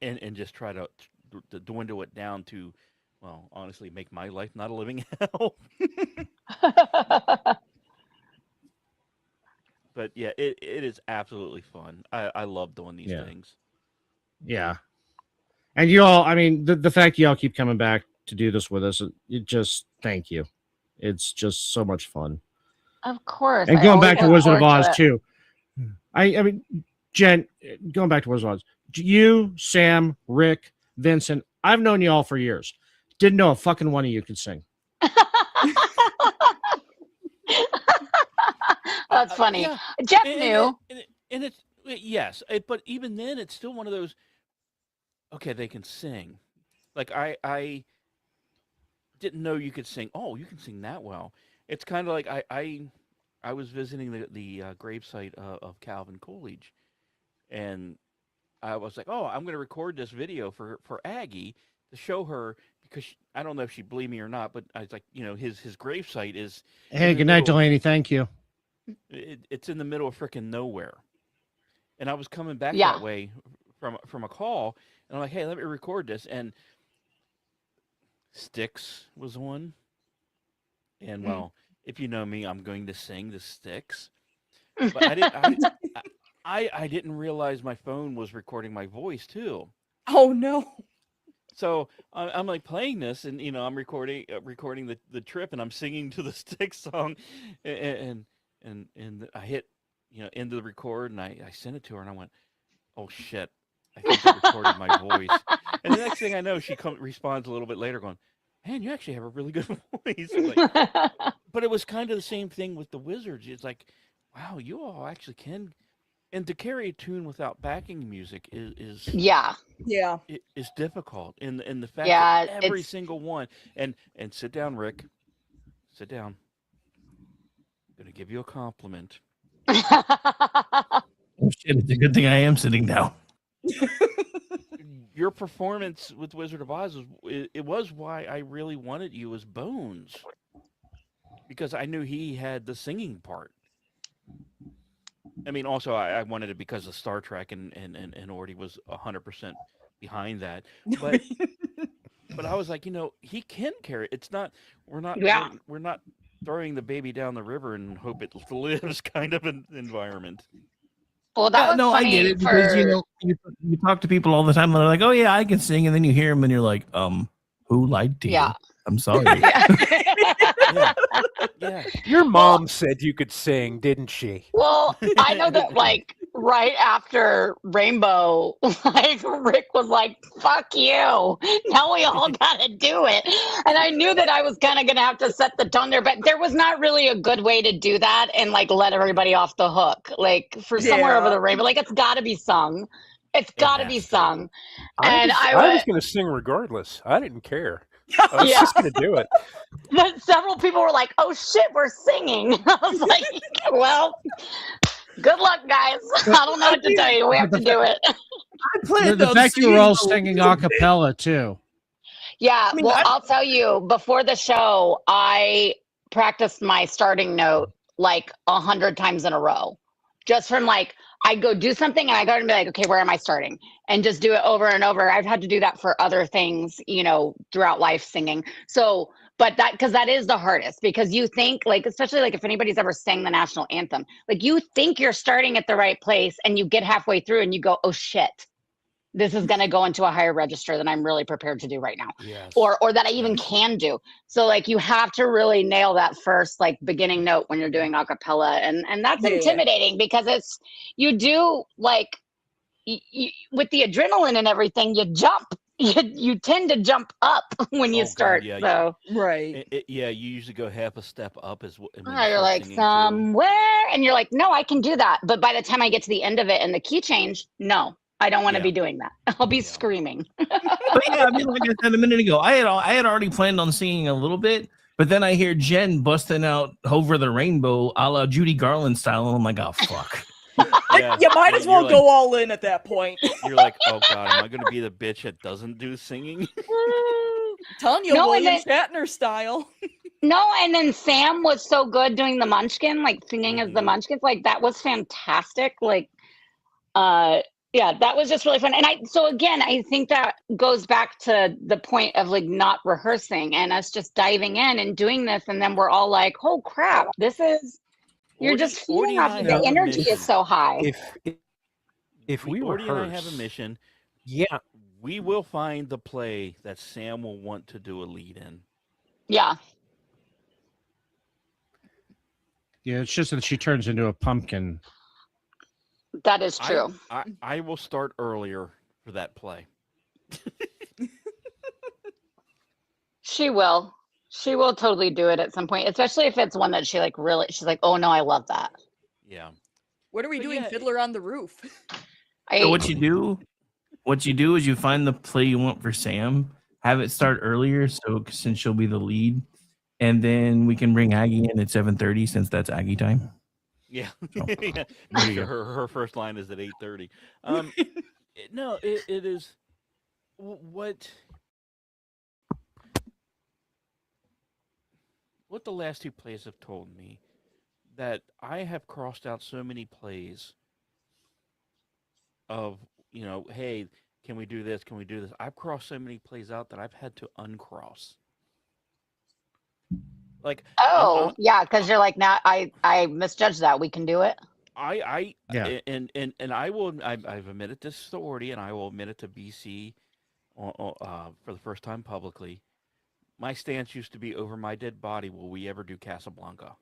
B: and just try to dwindle it down to, well, honestly, make my life not a living hell. But yeah, it is absolutely fun. I love doing these things.
C: Yeah. And you all, I mean, the fact you all keep coming back to do this with us, it just, thank you. It's just so much fun.
K: Of course.
C: And
K: I
C: going
K: always
C: back to
K: look
C: Wizard of
K: forward to
C: Oz,
K: it.
C: too. I mean, Jen, going back to Wizard of Oz, you, Sam, Rick, Vincent, I've known you all for years. Didn't know a fucking one of you could sing.
K: That's funny.
B: Yeah.
K: Jeff knew.
B: And it's, yes, but even then, it's still one of those, okay, they can sing. Like, I didn't know you could sing. Oh, you can sing that well. It's kind of like I was visiting the gravesite of Calvin Coolidge, and I was like, oh, I'm going to record this video for Aggie to show her, because I don't know if she believed me or not, but I was like, his gravesite is.
C: Hey, good night, Delaney. Thank you.
B: It's in the middle of freaking nowhere, and I was coming back
K: Yeah.
B: that way from a call, and I'm like, hey, let me record this, and Styx was one, and
L: Mm.
B: well, if you know me, I'm going to sing the Styx. But I didn't. I didn't realize my phone was recording my voice too.
V: Oh no.
B: So I'm like playing this, and I'm recording the trip, and I'm singing to the Styx song, and I hit end of the record, and I sent it to her, and I went, oh shit, I think it recorded my voice. And the next thing I know, she responds a little bit later, going, man, you actually have a really good voice. Like, but it was kind of the same thing with the Wizards. It's like, wow, you all actually can. And to carry a tune without backing music is
K: Yeah.
V: Yeah.
B: is difficult. And the fact
K: Yeah,
B: that every
K: it's
B: single one and sit down, Rick. Sit down. I'm gonna give you a compliment.
G: Oh shit! It's a good thing I am sitting down.
B: Your performance with Wizard of Oz it was why I really wanted you as Bones, because I knew he had the singing part. I mean, also I wanted it because of Star Trek, and Orty was 100% behind that. But I was like, he can carry. It's not
K: yeah.
B: we're not throwing the baby down the river and hope it lives kind of an environment.
K: Well, that
G: Yeah,
K: was
G: no, I get
K: funny
G: it because
K: for
G: you talk to people all the time and they're like, "Oh yeah, I can sing," and then you hear them and you're like, who lied to
K: yeah.
G: you? I'm sorry.
B: Yeah.
P: Your mom said you could sing, didn't she?
K: Well, I know that like right after Rainbow, like Rick was like, fuck you. Now we all gotta do it. And I knew that I was kind of gonna have to set the tone there, but there was not really a good way to do that and like let everybody off the hook. Like for Somewhere Over
V: Yeah.
K: the Rainbow, like it's gotta be sung. It's
B: It
K: gotta be
B: has to.
K: sung.
P: I
K: And
P: was
K: I
P: I was
K: went,
P: going to sing regardless. I didn't care. I was
K: yeah.
P: just going to do it.
K: But several people were like, oh shit, we're singing. I was like, well, good luck, guys. I don't know what to tell you. We have to do it.
G: I planned
C: The
G: on
C: fact you were
G: singing
C: all
G: a
C: singing
G: little
C: a
G: bit.
C: cappella too.
K: Yeah,
G: I mean,
K: well, I'll tell you, before the show, I practiced my starting note like 100 times in a row. Just from like, I'd go do something and I go and be like, okay, where am I starting? And just do it over and over. I've had to do that for other things, throughout life singing. So, but because that is the hardest, because you think like, especially like if anybody's ever sang the national anthem, like you think you're starting at the right place and you get halfway through and you go, oh shit, this is going to go into a higher register than I'm really prepared to do right now,
B: Yes.
K: or that I even can do. So like you have to really nail that first like beginning note when you're doing a cappella, and that's
V: Yeah.
K: intimidating because you do like with the adrenaline and everything, you jump. You tend to jump up when you
B: Oh God,
K: start.
B: yeah.
K: So
V: Right.
B: Yeah, you usually go half a step up when you
K: you're
B: start
K: like
B: singing too.
K: somewhere, and you're like, no, I can do that. But by the time I get to the end of it and the key change, no, I don't want to
B: Yeah.
K: be doing that. I'll be screaming.
G: But yeah, I mean, like I said a minute ago, I had already planned on singing a little bit, but then I hear Jen busting out "Over the Rainbow" a la Judy Garland style, and I'm like, oh fuck.
B: Yeah,
V: You might as well
B: you're
V: go all in at that point.
B: You're like, oh God, am I going to be the bitch that doesn't do singing?
V: Telling you,
K: No, and
V: William
K: then
V: Shatner style.
K: no, and then Sam was so good doing the Munchkin, like singing as the Munchkins. Like that was fantastic. Like, yeah, that was just really fun. And so again, I think that goes back to the point of like not rehearsing and us just diving in and doing this, and then we're all like, oh crap, you're just feeding
B: Orty and
K: off
B: I
K: of
B: have
K: the
B: a
K: energy
B: mission.
K: is so high.
P: If we
B: Orty and I
P: rehearse,
B: have a mission.
P: yeah,
B: We will find the play that Sam will want to do a lead in.
K: Yeah.
C: Yeah, it's just that she turns into a pumpkin.
K: That is true.
B: I will start earlier for that play.
K: She will. She will totally do it at some point, especially if it's one that she like really, she's like, oh no, I love that.
B: Yeah.
V: What are we doing, Fiddler on the Roof?
G: So what you do is you find the play you want for Sam, have it start earlier, so since she'll be the lead, and then we can bring Aggie in at 7:30 since that's Aggie time.
B: Yeah.
G: So,
B: Yeah.
G: there you go.
B: Her first line is at 8:30. No, it is what the last two plays have told me, that I have crossed out so many plays of, hey, can we do this? Can we do this? I've crossed so many plays out that I've had to uncross. Like,
K: Oh, yeah, because you're like, now I misjudged that. We can do it.
C: Yeah.
B: And I will. I've admitted this to Orty, and I will admit it to BC, for the first time publicly. My stance used to be over my dead body. Will we ever do Casablanca?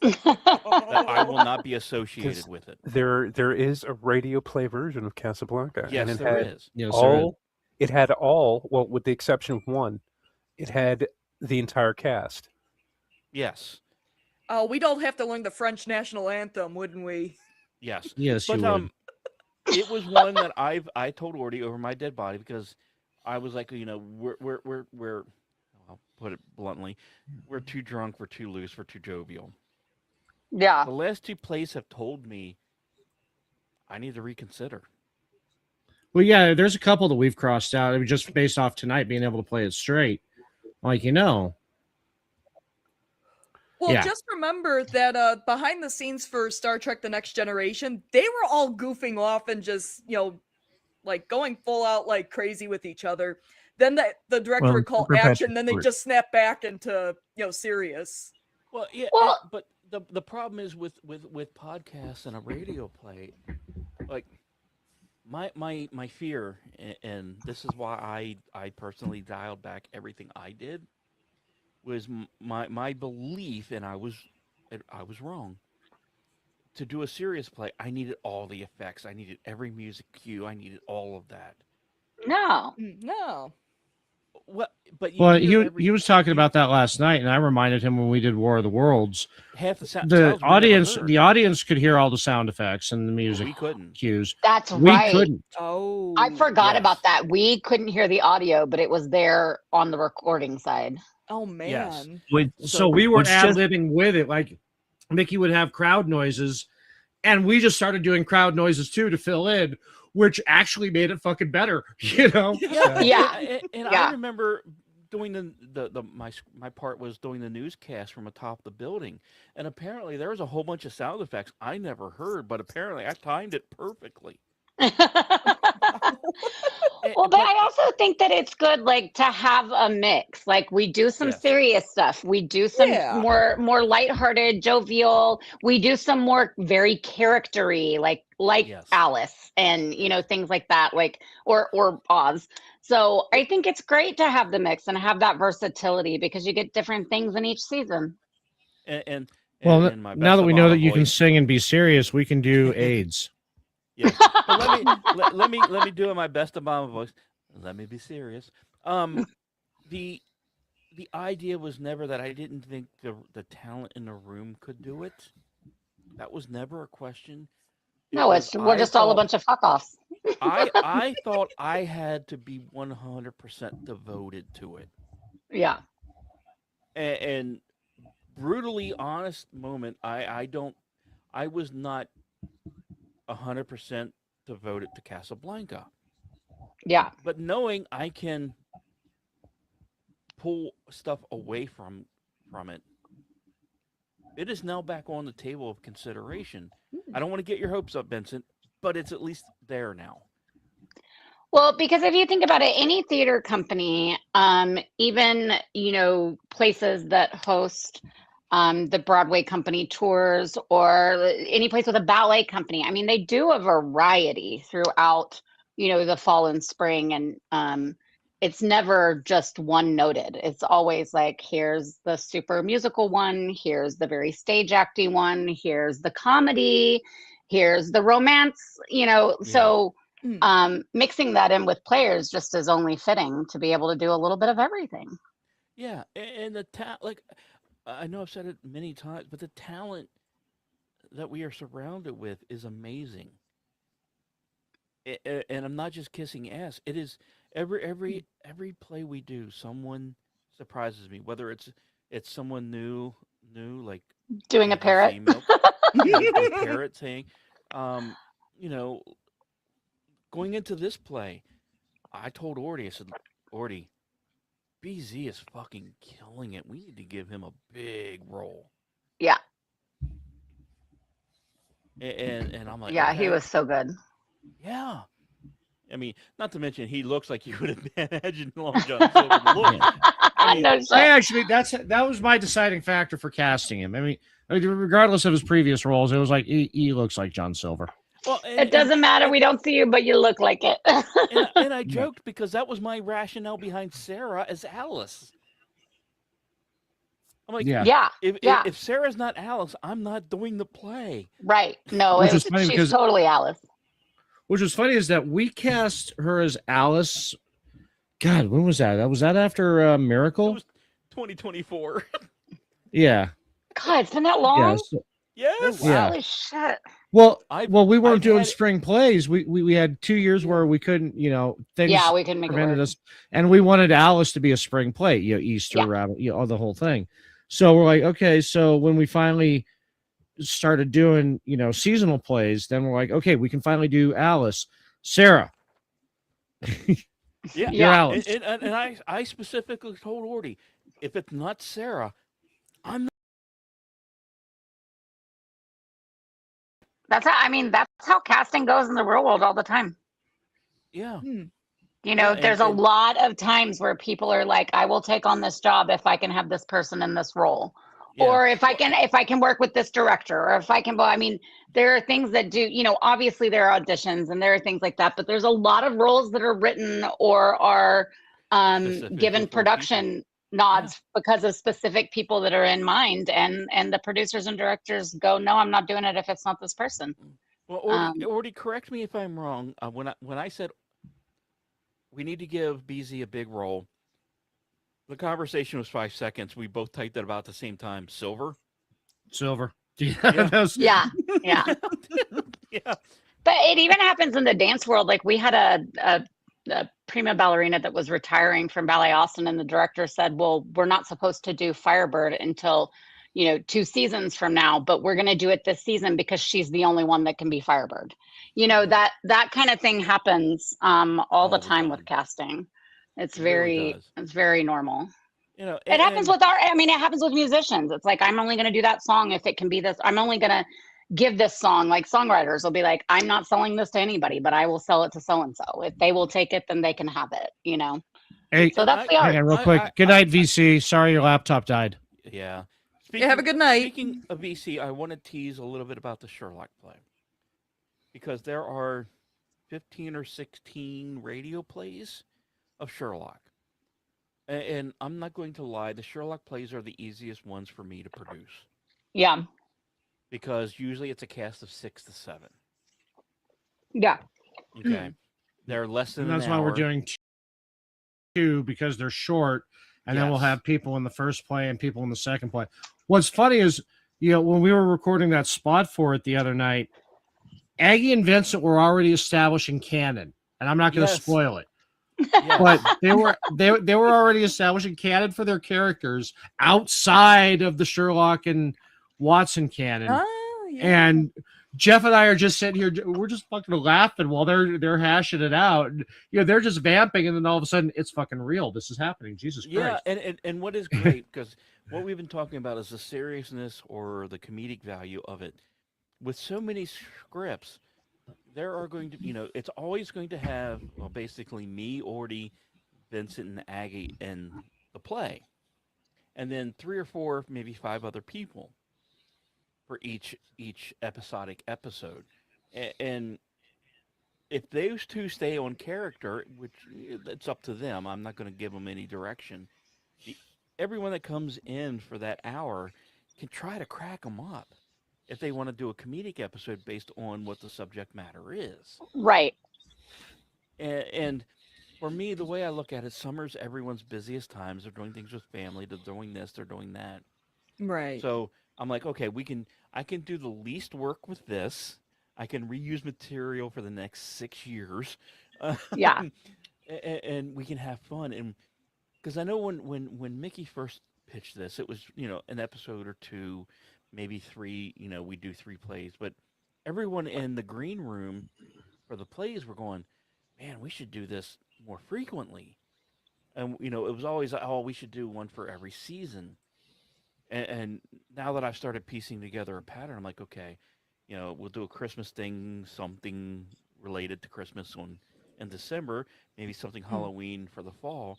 B: That I will not be associated with it.
P: There is a radio play version of Casablanca.
B: Yes,
P: and
B: there is.
C: Yes, there is.
P: It had all, well, with the exception of one, it had the entire cast.
B: Yes.
V: Oh, we'd all have to learn the French national anthem, wouldn't we?
B: Yes.
C: Yes,
B: But
C: you would.
B: it was one that I told Orty over my dead body because I was like, we're I'll put it bluntly, we're too drunk, we're too loose, we're too jovial.
K: Yeah.
B: The last two plays have told me I need to reconsider.
C: Well, yeah, there's a couple that we've crossed out. It was just based off tonight being able to play it straight. Like,
V: Well,
C: Yeah.
V: just remember that behind the scenes for Star Trek The Next Generation, they were all goofing off and just, like going full out like crazy with each other. Then the director would call
G: Super
V: action,
G: Patrick
V: then they
G: Stewart.
V: just snap back into, serious.
B: Well, yeah,
K: Well-
B: but the problem is with podcasts and a radio play, like my fear, and this is why I personally dialed back everything I did, was my belief, and I was wrong. To do a serious play, I needed all the effects. I needed every music cue. I needed all of that.
K: No.
V: No.
B: What? But
C: Well, he was talking about that last night, and I reminded him when we did War of the Worlds.
B: half the sounds
C: The
B: we never
C: audience,
B: heard.
C: the audience could hear all the sound effects and the music
B: We couldn't.
C: cues.
K: That's
C: We
K: right.
C: couldn't.
V: Oh.
K: I forgot
B: yes.
K: about that. We couldn't hear the audio, but it was there on the recording side.
V: Oh man.
B: Yes.
C: So we were
G: which just-
C: ad-libbing with it. Like Mickey would have crowd noises, and we just started doing crowd noises too to fill in, which actually made it fucking better.
B: Yeah.
K: Yeah.
B: And
K: Yeah.
B: I remember doing my part was doing the newscast from atop the building, and apparently there was a whole bunch of sound effects I never heard, but apparently I timed it perfectly.
K: Well, but I also think that it's good, like, to have a mix. Like, we do some
B: Yes.
K: serious stuff. We do some
V: Yeah.
K: more lighthearted, jovial. We do some more very charactery, like
B: Yes.
K: Alice and things like that, like or Oz. So I think it's great to have the mix and have that versatility because you get different things in each season.
B: And
C: Well,
B: and my
C: now
B: best
C: that we know
B: Obama
C: that you can
B: voice-
C: sing and be serious, we can do AIDS.
B: Yes. But let me do my best Obama voice. Let me be serious. The idea was never that I didn't think the talent in the room could do it. That was never a question. It
K: No,
B: was,
K: we're
B: I
K: just all a
B: thought-
K: bunch of fuck offs.
B: I thought I had to be 100% devoted to it.
K: Yeah.
B: And brutally honest moment, I was not 100% devoted to Casablanca.
K: Yeah.
B: But knowing I can pull stuff away from it, it is now back on the table of consideration. I don't want to get your hopes up, Vincent, but it's at least there now.
K: Well, because if you think about it, any theater company, even, places that host the Broadway company tours or any place with a ballet company, I mean, they do a variety throughout, the fall and spring. And it's never just one noted. It's always like, here's the super musical one, here's the very stage acting one, here's the comedy, here's the romance, so mixing that in with players just is only fitting to be able to do a little bit of everything.
B: Yeah, and the like I know I've said it many times, but the talent that we are surrounded with is amazing. And I'm not just kissing ass. It is every play we do, someone surprises me. Whether it's someone new like
K: Doing a parrot.
B: a parrot thing. Going into this play, I told Orty, I said, Orty, BZ is fucking killing it. We need to give him a big role.
K: Yeah.
B: And I'm like,
K: Yeah, he
B: okay.
K: was so good.
B: Yeah. I mean, not to mention he looks like he would have been Long John Silver. Look,
K: No shit.
C: I actually, that was my deciding factor for casting him. I mean, regardless of his previous roles, it was like he looks like John Silver.
B: Well,
K: It doesn't matter. We don't see you, but you look like it.
B: and I joked because that was my rationale behind Sarah as Alice. I'm like,
C: Yeah.
B: if Sarah's not Alice, I'm not doing the play.
K: Right. No,
C: Which is funny
K: she's
C: because-
K: totally Alice.
C: Which was funny is that we cast her as Alice. God, when was that? Was that after Miracle?
B: 2024.
C: Yeah.
K: God, it's been that long?
B: Yes.
C: Yeah.
K: Holy shit.
C: Well, we weren't
B: I've
C: doing
B: had-
C: spring plays. We had 2 years where we couldn't, things
K: Yeah, we couldn't make it
C: prevented
K: work.
C: us, and we wanted Alice to be a spring play, Easter, rabbit, the whole thing. So we're like, okay, so when we finally started doing, seasonal plays, then we're like, okay, we can finally do Alice. Sarah.
B: Yeah,
C: You're Alice.
B: And I specifically told Orty, if it's not Sarah, I'm not.
K: That's how casting goes in the real world all the time.
B: Yeah.
K: You know,
B: Yeah,
K: there's
B: and-
K: a lot of times where people are like, I will take on this job if I can have this person in this role.
B: Yeah.
K: Or if I can work with this director, or if I can, I mean, there are things that do, obviously there are auditions and there are things like that, but there's a lot of roles that are written or are given production nods because of specific people that are in mind, and the producers and directors go, no, I'm not doing it if it's not this person.
B: Well, Orty, correct me if I'm wrong. When I said we need to give BZ a big role, the conversation was 5 seconds. We both typed it about the same time. Silver.
C: Yeah.
K: Yeah. Yeah.
B: Yeah.
K: But it even happens in the dance world. Like we had a prima ballerina that was retiring from Ballet Austin, and the director said, well, we're not supposed to do Firebird until, 2 seasons from now, but we're going to do it this season because she's the only one that can be Firebird. That kind of thing happens all the time with casting. It's it's very normal. It happens with it happens with musicians. It's like, I'm only going to do that song if it can be this. I'm only going to give this song. Like songwriters will be like, I'm not selling this to anybody, but I will sell it to so-and-so. If they will take it, then they can have it,
C: Hey,
K: So that's the art.
C: hang on real quick. Good night, VC. Sorry your laptop died.
B: Yeah.
V: Have a good night.
B: Speaking of VC, I want to tease a little bit about the Sherlock play, because there are 15 or 16 radio plays of Sherlock. And I'm not going to lie, the Sherlock plays are the easiest ones for me to produce.
K: Yeah.
B: Because usually it's a cast of 6 to 7.
K: Yeah.
B: Okay. They're less than
C: And that's
B: an
C: why
B: hour.
C: we're doing 2, because they're short, and then we'll
B: Yes.
C: have people in the first play and people in the second play. What's funny is, when we were recording that spot for it the other night, Aggie and Vincent were already establishing canon, and I'm not going to
B: Yes.
C: spoil it. But they were already establishing canon for their characters outside of the Sherlock and Watson canon.
V: Oh, yeah.
C: And Jeff and I are just sitting here, we're just fucking laughing while they're hashing it out. And, they're just vamping, and then all of a sudden it's fucking real. This is happening. Jesus
B: Yeah,
C: Christ.
B: and what is great, because what we've been talking about is the seriousness or the comedic value of it. With so many scripts, there are going to, it's always going to have, well, basically me, Orty, Vincent, and Aggie in the play. And then 3 or 4, maybe 5 other people for each episodic episode. And if those 2 stay on character, which it's up to them, I'm not going to give them any direction. Everyone that comes in for that hour can try to crack them up if they want to do a comedic episode based on what the subject matter is.
K: Right.
B: And for me, the way I look at it, summer's everyone's busiest times. They're doing things with family. They're doing this. They're doing that.
V: Right.
B: So I'm like, okay, I can do the least work with this. I can reuse material for the next 6 years.
K: Yeah.
B: And we can have fun. And because I know when Mickey first pitched this, it was, an episode or 2, maybe 3, we do 3 plays. But everyone in the green room for the plays were going, man, we should do this more frequently. And, it was always, oh, we should do one for every season. And now that I've started piecing together a pattern, I'm like, okay, we'll do a Christmas thing, something related to Christmas in December, maybe something Halloween for the fall.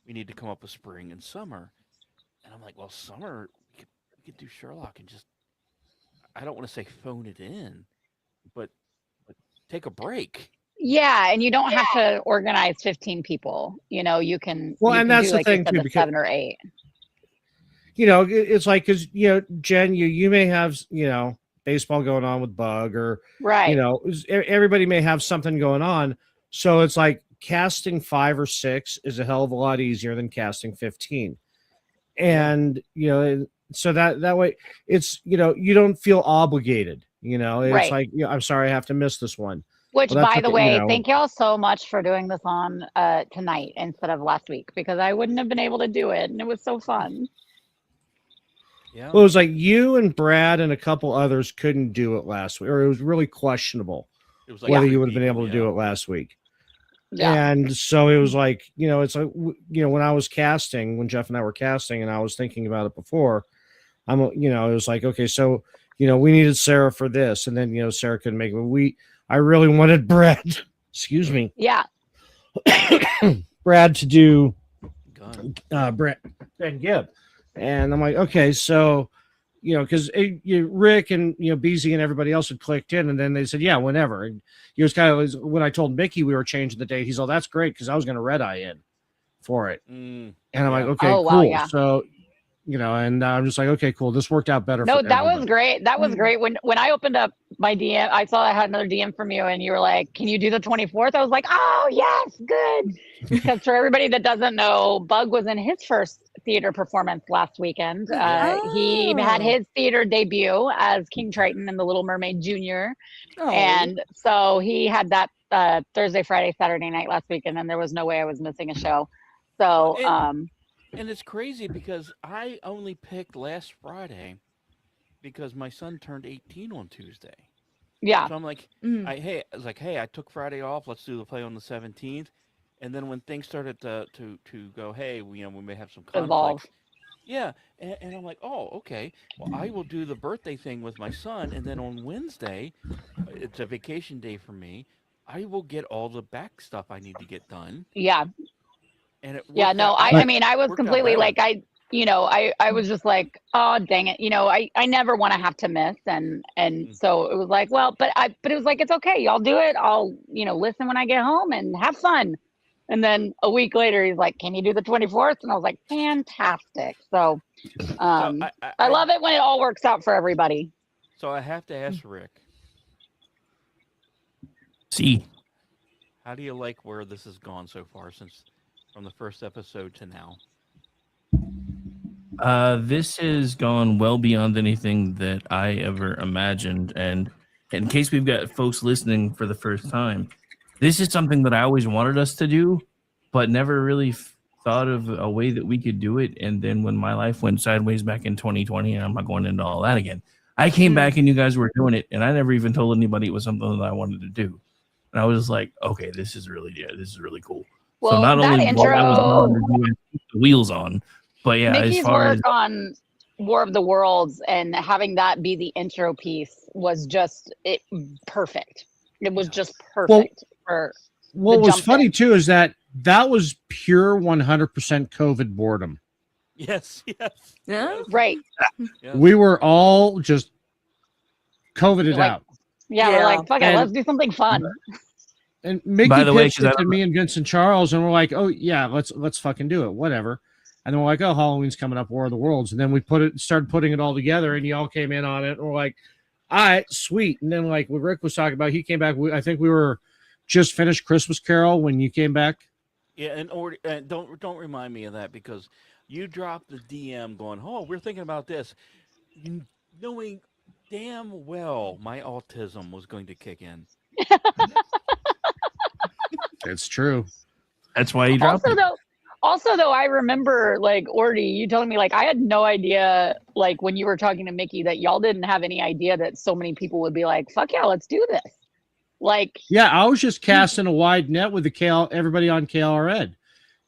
B: we need to come up with spring and summer. And I'm like, well, summer, we could do Sherlock and just, I don't want to say phone it in, but take a break.
K: Yeah, and you don't have to organize 15 people. You can
C: Well,
K: you
C: and
K: can
C: that's
K: do
C: the
K: like you
C: thing
K: said,
C: too,
K: the
C: because
K: 7 or 8.
C: it's like, because Jen, you may have baseball going on with Bug, or
K: Right.
C: everybody may have something going on, so it's like casting 5 or 6 is a hell of a lot easier than casting 15, and so that way it's you don't feel obligated. It's
K: Right.
C: like, I'm sorry, I have to miss this one.
K: Which,
C: Well, that's
K: by the
C: okay,
K: way, thank y'all so much for doing this on tonight instead of last week, because I wouldn't have been able to do it, and it was so fun.
B: Yeah.
C: Well, it was like you and Brad and a couple others couldn't do it last week, or it was really questionable
B: It was like
C: whether
B: 3
C: you would have been
B: people,
C: able to do it last week.
K: Yeah.
C: And so it was like, it's like, when I was casting, when Jeff and I were casting, and I was thinking about it before, it was like, okay, so, we needed Sarah for this. And then, Sarah couldn't make it. I really wanted Brad, excuse me.
K: Yeah.
C: Brad to do
B: Gun.
C: Brad and Gibb. And I'm like, okay, so, because Rick and, BZ and everybody else had clicked in, and then they said, yeah, whenever. And he was kind of, when I told Mickey we were changing the date, he's all, that's great, because I was going to red eye in for it. And I'm like, okay,
K: Oh,
C: cool.
K: wow, yeah.
C: So, and I'm just like, okay, cool. This worked out better.
K: No,
C: for
K: that was
C: everybody.
K: great. That was great. When I opened up my DM, I saw I had another DM from you, and you were like, "Can you do the 24th?" I was like, "Oh yes, good." Because for everybody that doesn't know, Bug was in his first theater performance last weekend. He had his theater debut as King Triton in The Little Mermaid Junior, and so he had that Thursday, Friday, Saturday night last weekend, and there was no way I was missing a show. So,
B: and it's crazy because I only picked last Friday because my son turned 18 on Tuesday.
K: Yeah.
B: So I'm like, I was like, hey, I took Friday off. Let's do the play on the 17th. And then when things started to go, hey, we may have some conflict.
K: Evolve.
B: Yeah, and I'm like, oh, okay. Well, I will do the birthday thing with my son, and then on Wednesday, it's a vacation day for me. I will get all the back stuff I need to get done.
K: Yeah.
B: And it
K: Yeah, no, I mean, I was completely like, I was just like, oh, dang it. I never want to have to miss. And so it was like, well, but it was like, it's okay. Y'all do it. I'll, listen when I get home and have fun. And then a week later, he's like, can you do the 24th? And I was like, fantastic. So, I love it when it all works out for everybody.
B: So I have to ask Rick.
G: See.
B: How do you like where this has gone so far from the first episode to now?
G: This has gone well beyond anything that I ever imagined. And in case we've got folks listening for the first time, this is something that I always wanted us to do, but never really thought of a way that we could do it. And then when my life went sideways back in 2020, and I'm not going into all that again, I came back and you guys were doing it, and I never even told anybody it was something that I wanted to do. And I was just like, okay, this is really cool.
K: Well,
G: so not
K: that
G: only
K: intro,
G: I was willing to do it, keep the wheels on, but yeah,
K: Mickey's
G: as far
K: work
G: as
K: on War of the Worlds and having that be the intro piece was just perfect. It was just perfect for
C: what was funny too is that was pure 100% COVID boredom.
B: Yes.
L: Yeah.
K: Right.
C: We were all just COVIDed out.
K: Yeah, we're like, fuck it, let's do something fun.
C: And Mickey
G: By the way,
C: pitched it to me and Vincent Charles, and we're like, oh yeah, let's fucking do it, whatever. And then we're like, oh, Halloween's coming up, War of the Worlds, and then we started putting it all together, and y'all came in on it, and we're like, all right, sweet. And then like what Rick was talking about, he came back. I think we were just finished Christmas Carol when you came back.
B: Yeah, and don't remind me of that, because you dropped the DM going, oh, we're thinking about this, knowing damn well my autism was going to kick in.
C: It's true.
G: That's why you dropped it.
K: Also, though, I remember, like, Ordy, you telling me, like, I had no idea, like, when you were talking to Mickey, that y'all didn't have any idea that so many people would be like, fuck yeah, let's do this. Like,
C: yeah, I was just casting a wide net with everybody on KLRN.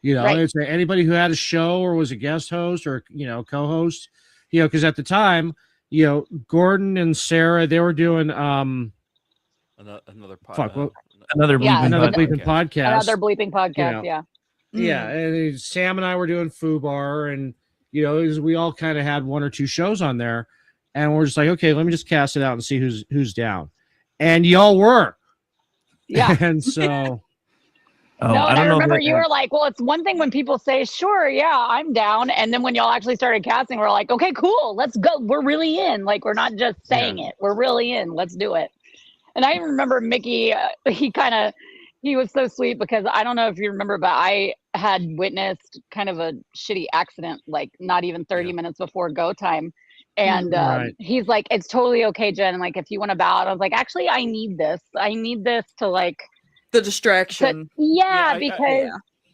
C: It's anybody who had a show or was a guest host or, co-host, because at the time, Gordon and Sarah, they were doing,
B: another
C: bleeping
K: Another
C: podcast.
K: bleeping podcast, yeah.
C: Yeah, and Sam and I were doing FUBAR, and we all kind of had one or two shows on there, and we're just like, okay, let me just cast it out and see who's down, and y'all were,
K: Yeah.
C: and so.
K: No, and I
G: don't know
K: remember
G: that-
K: you were like, well, it's one thing when people say, sure, yeah, I'm down. And then when y'all actually started casting, we're like, okay, cool, let's go. We're really in. Like, we're not just saying it. We're really in. Let's do it. And I remember Mickey, he was so sweet because I don't know if you remember, but I had witnessed kind of a shitty accident, like not even 30 minutes before go time. And
C: Right.
K: he's like, it's totally okay, Jen. Like, if you want to bow out, I was like, actually, I need this. I need this to like,
V: the distraction.
K: because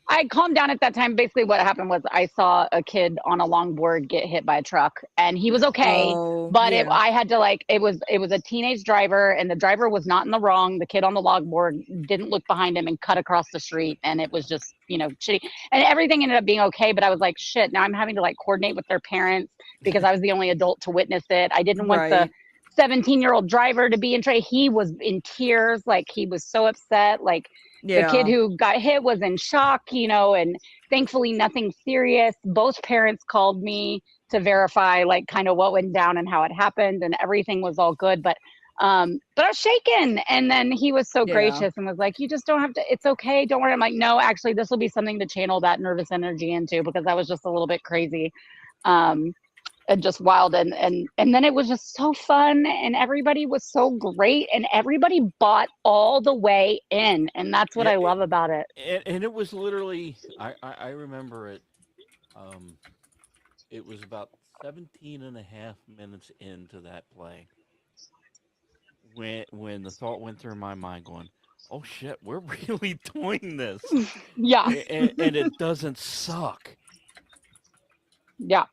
K: I calmed down at that time. Basically, what happened was I saw a kid on a longboard get hit by a truck, and he was okay. But I had to it was a teenage driver, and the driver was not in the wrong. The kid on the longboard didn't look behind him and cut across the street, and it was just shitty. And everything ended up being okay. But I was like, shit. Now I'm having to coordinate with their parents because I was the only adult to witness it. I didn't want the 17-year-old driver to be in trouble. He was in tears, he was so upset. The kid who got hit was in shock, and thankfully nothing serious. Both parents called me to verify kind of what went down and how it happened, and everything was all good. But I was shaken. And then he was so gracious and was like, you just don't have to, it's okay. Don't worry. I'm like, no, actually, this will be something to channel that nervous energy into, because I was just a little bit crazy. And just wild, and then it was just so fun, and everybody was so great, and everybody bought all the way in, and that's what I love about it.
B: And it was literally, I remember it. It was about 17 and a half minutes into that play when the thought went through my mind, going, "Oh shit, we're really doing this."
K: Yeah,
B: and it doesn't suck.
K: Yeah.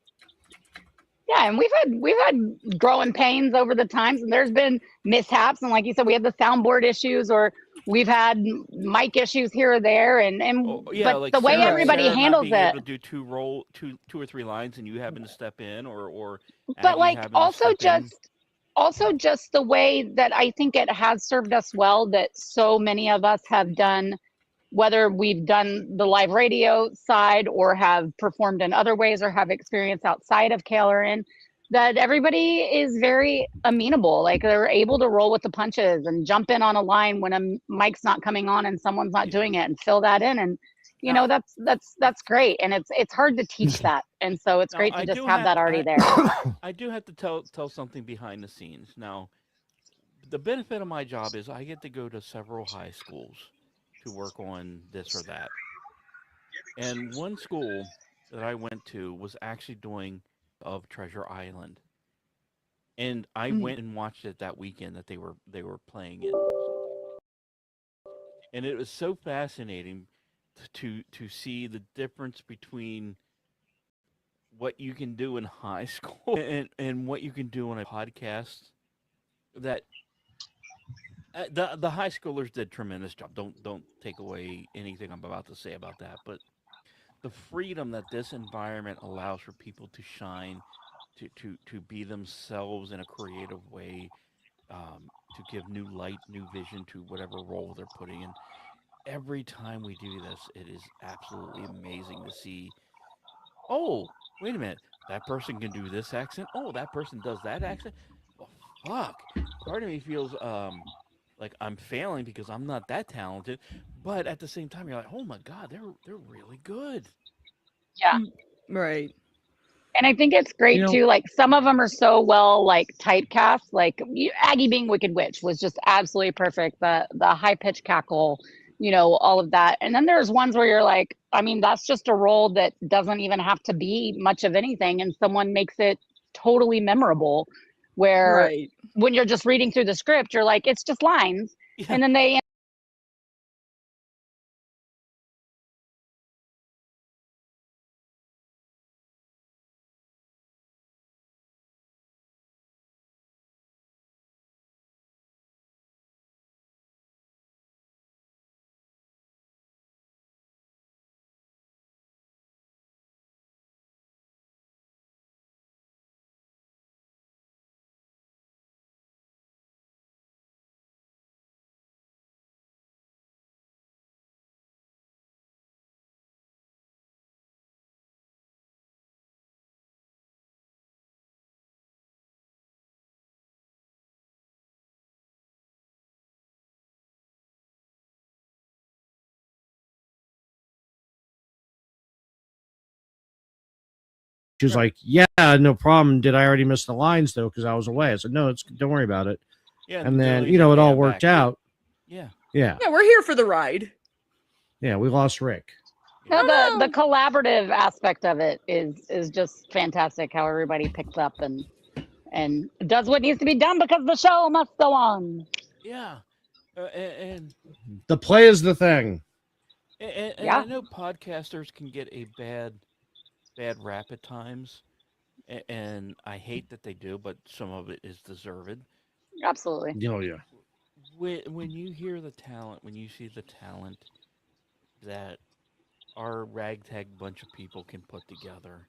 K: Yeah, and we've had growing pains over the times, and there's been mishaps, and like you said, we had the soundboard issues, or we've had mic issues here or there, but the way everybody
B: Sarah
K: handles
B: not being
K: it.
B: able to do two or three lines, and you having to step in, or
K: But
B: Aggie having to step in.
K: also just the way that I think it has served us well, that so many of us have done, whether we've done the live radio side or have performed in other ways or have experience outside of KLRN, that everybody is very amenable. They're able to roll with the punches and jump in on a line when a mic's not coming on and someone's not doing it, and fill that in. And that's great. And it's hard to teach that. And so it's great to just have that already there.
B: I do have to tell something behind the scenes. Now, the benefit of my job is I get to go to several high schools to work on this or that. And one school that I went to was actually doing of Treasure Island. And I went and watched it that weekend that they were playing it. And it was so fascinating to see the difference between what you can do in high school and what you can do on a podcast. That the high schoolers did tremendous job. Don't take away anything I'm about to say about that, but the freedom that this environment allows for people to shine, to be themselves in a creative way, to give new light, new vision to whatever role they're putting in. Every time we do this, it is absolutely amazing to see. Oh, wait a minute, that person can do this accent. Oh, that person does that accent. Well, fuck. Part of me feels like I'm failing because I'm not that talented, but at the same time, you're like, oh my god, they're really good.
K: Yeah.
V: Right.
K: And I think it's great too. Some of them are so well typecast. Aggie being Wicked Witch was just absolutely perfect. The high pitched cackle, all of that. And then there's ones where you're like, I mean, that's just a role that doesn't even have to be much of anything, and someone makes it totally memorable. Where when you're just reading through the script, you're like, it's just lines, and then they
C: She was like, yeah, no problem. Did I already miss the lines though? Because I was away. I said, no, don't worry about it.
B: Yeah,
C: And then,
B: Billy's
C: it
B: like,
C: all
B: I'm
C: worked
B: back.
C: out.
B: Yeah.
C: Yeah.
V: Yeah, we're here for the ride.
C: Yeah. We lost Rick.
K: No, the collaborative aspect of it is just fantastic. How everybody picks up and does what needs to be done because the show must go on.
B: Yeah. And
C: The play is the thing.
K: Yeah.
B: I know podcasters can get a bad rap at times, and I hate that they do, but some of it is deserved.
K: Absolutely.
C: Oh yeah.
B: When you hear the talent, when you see the talent that our ragtag bunch of people can put together,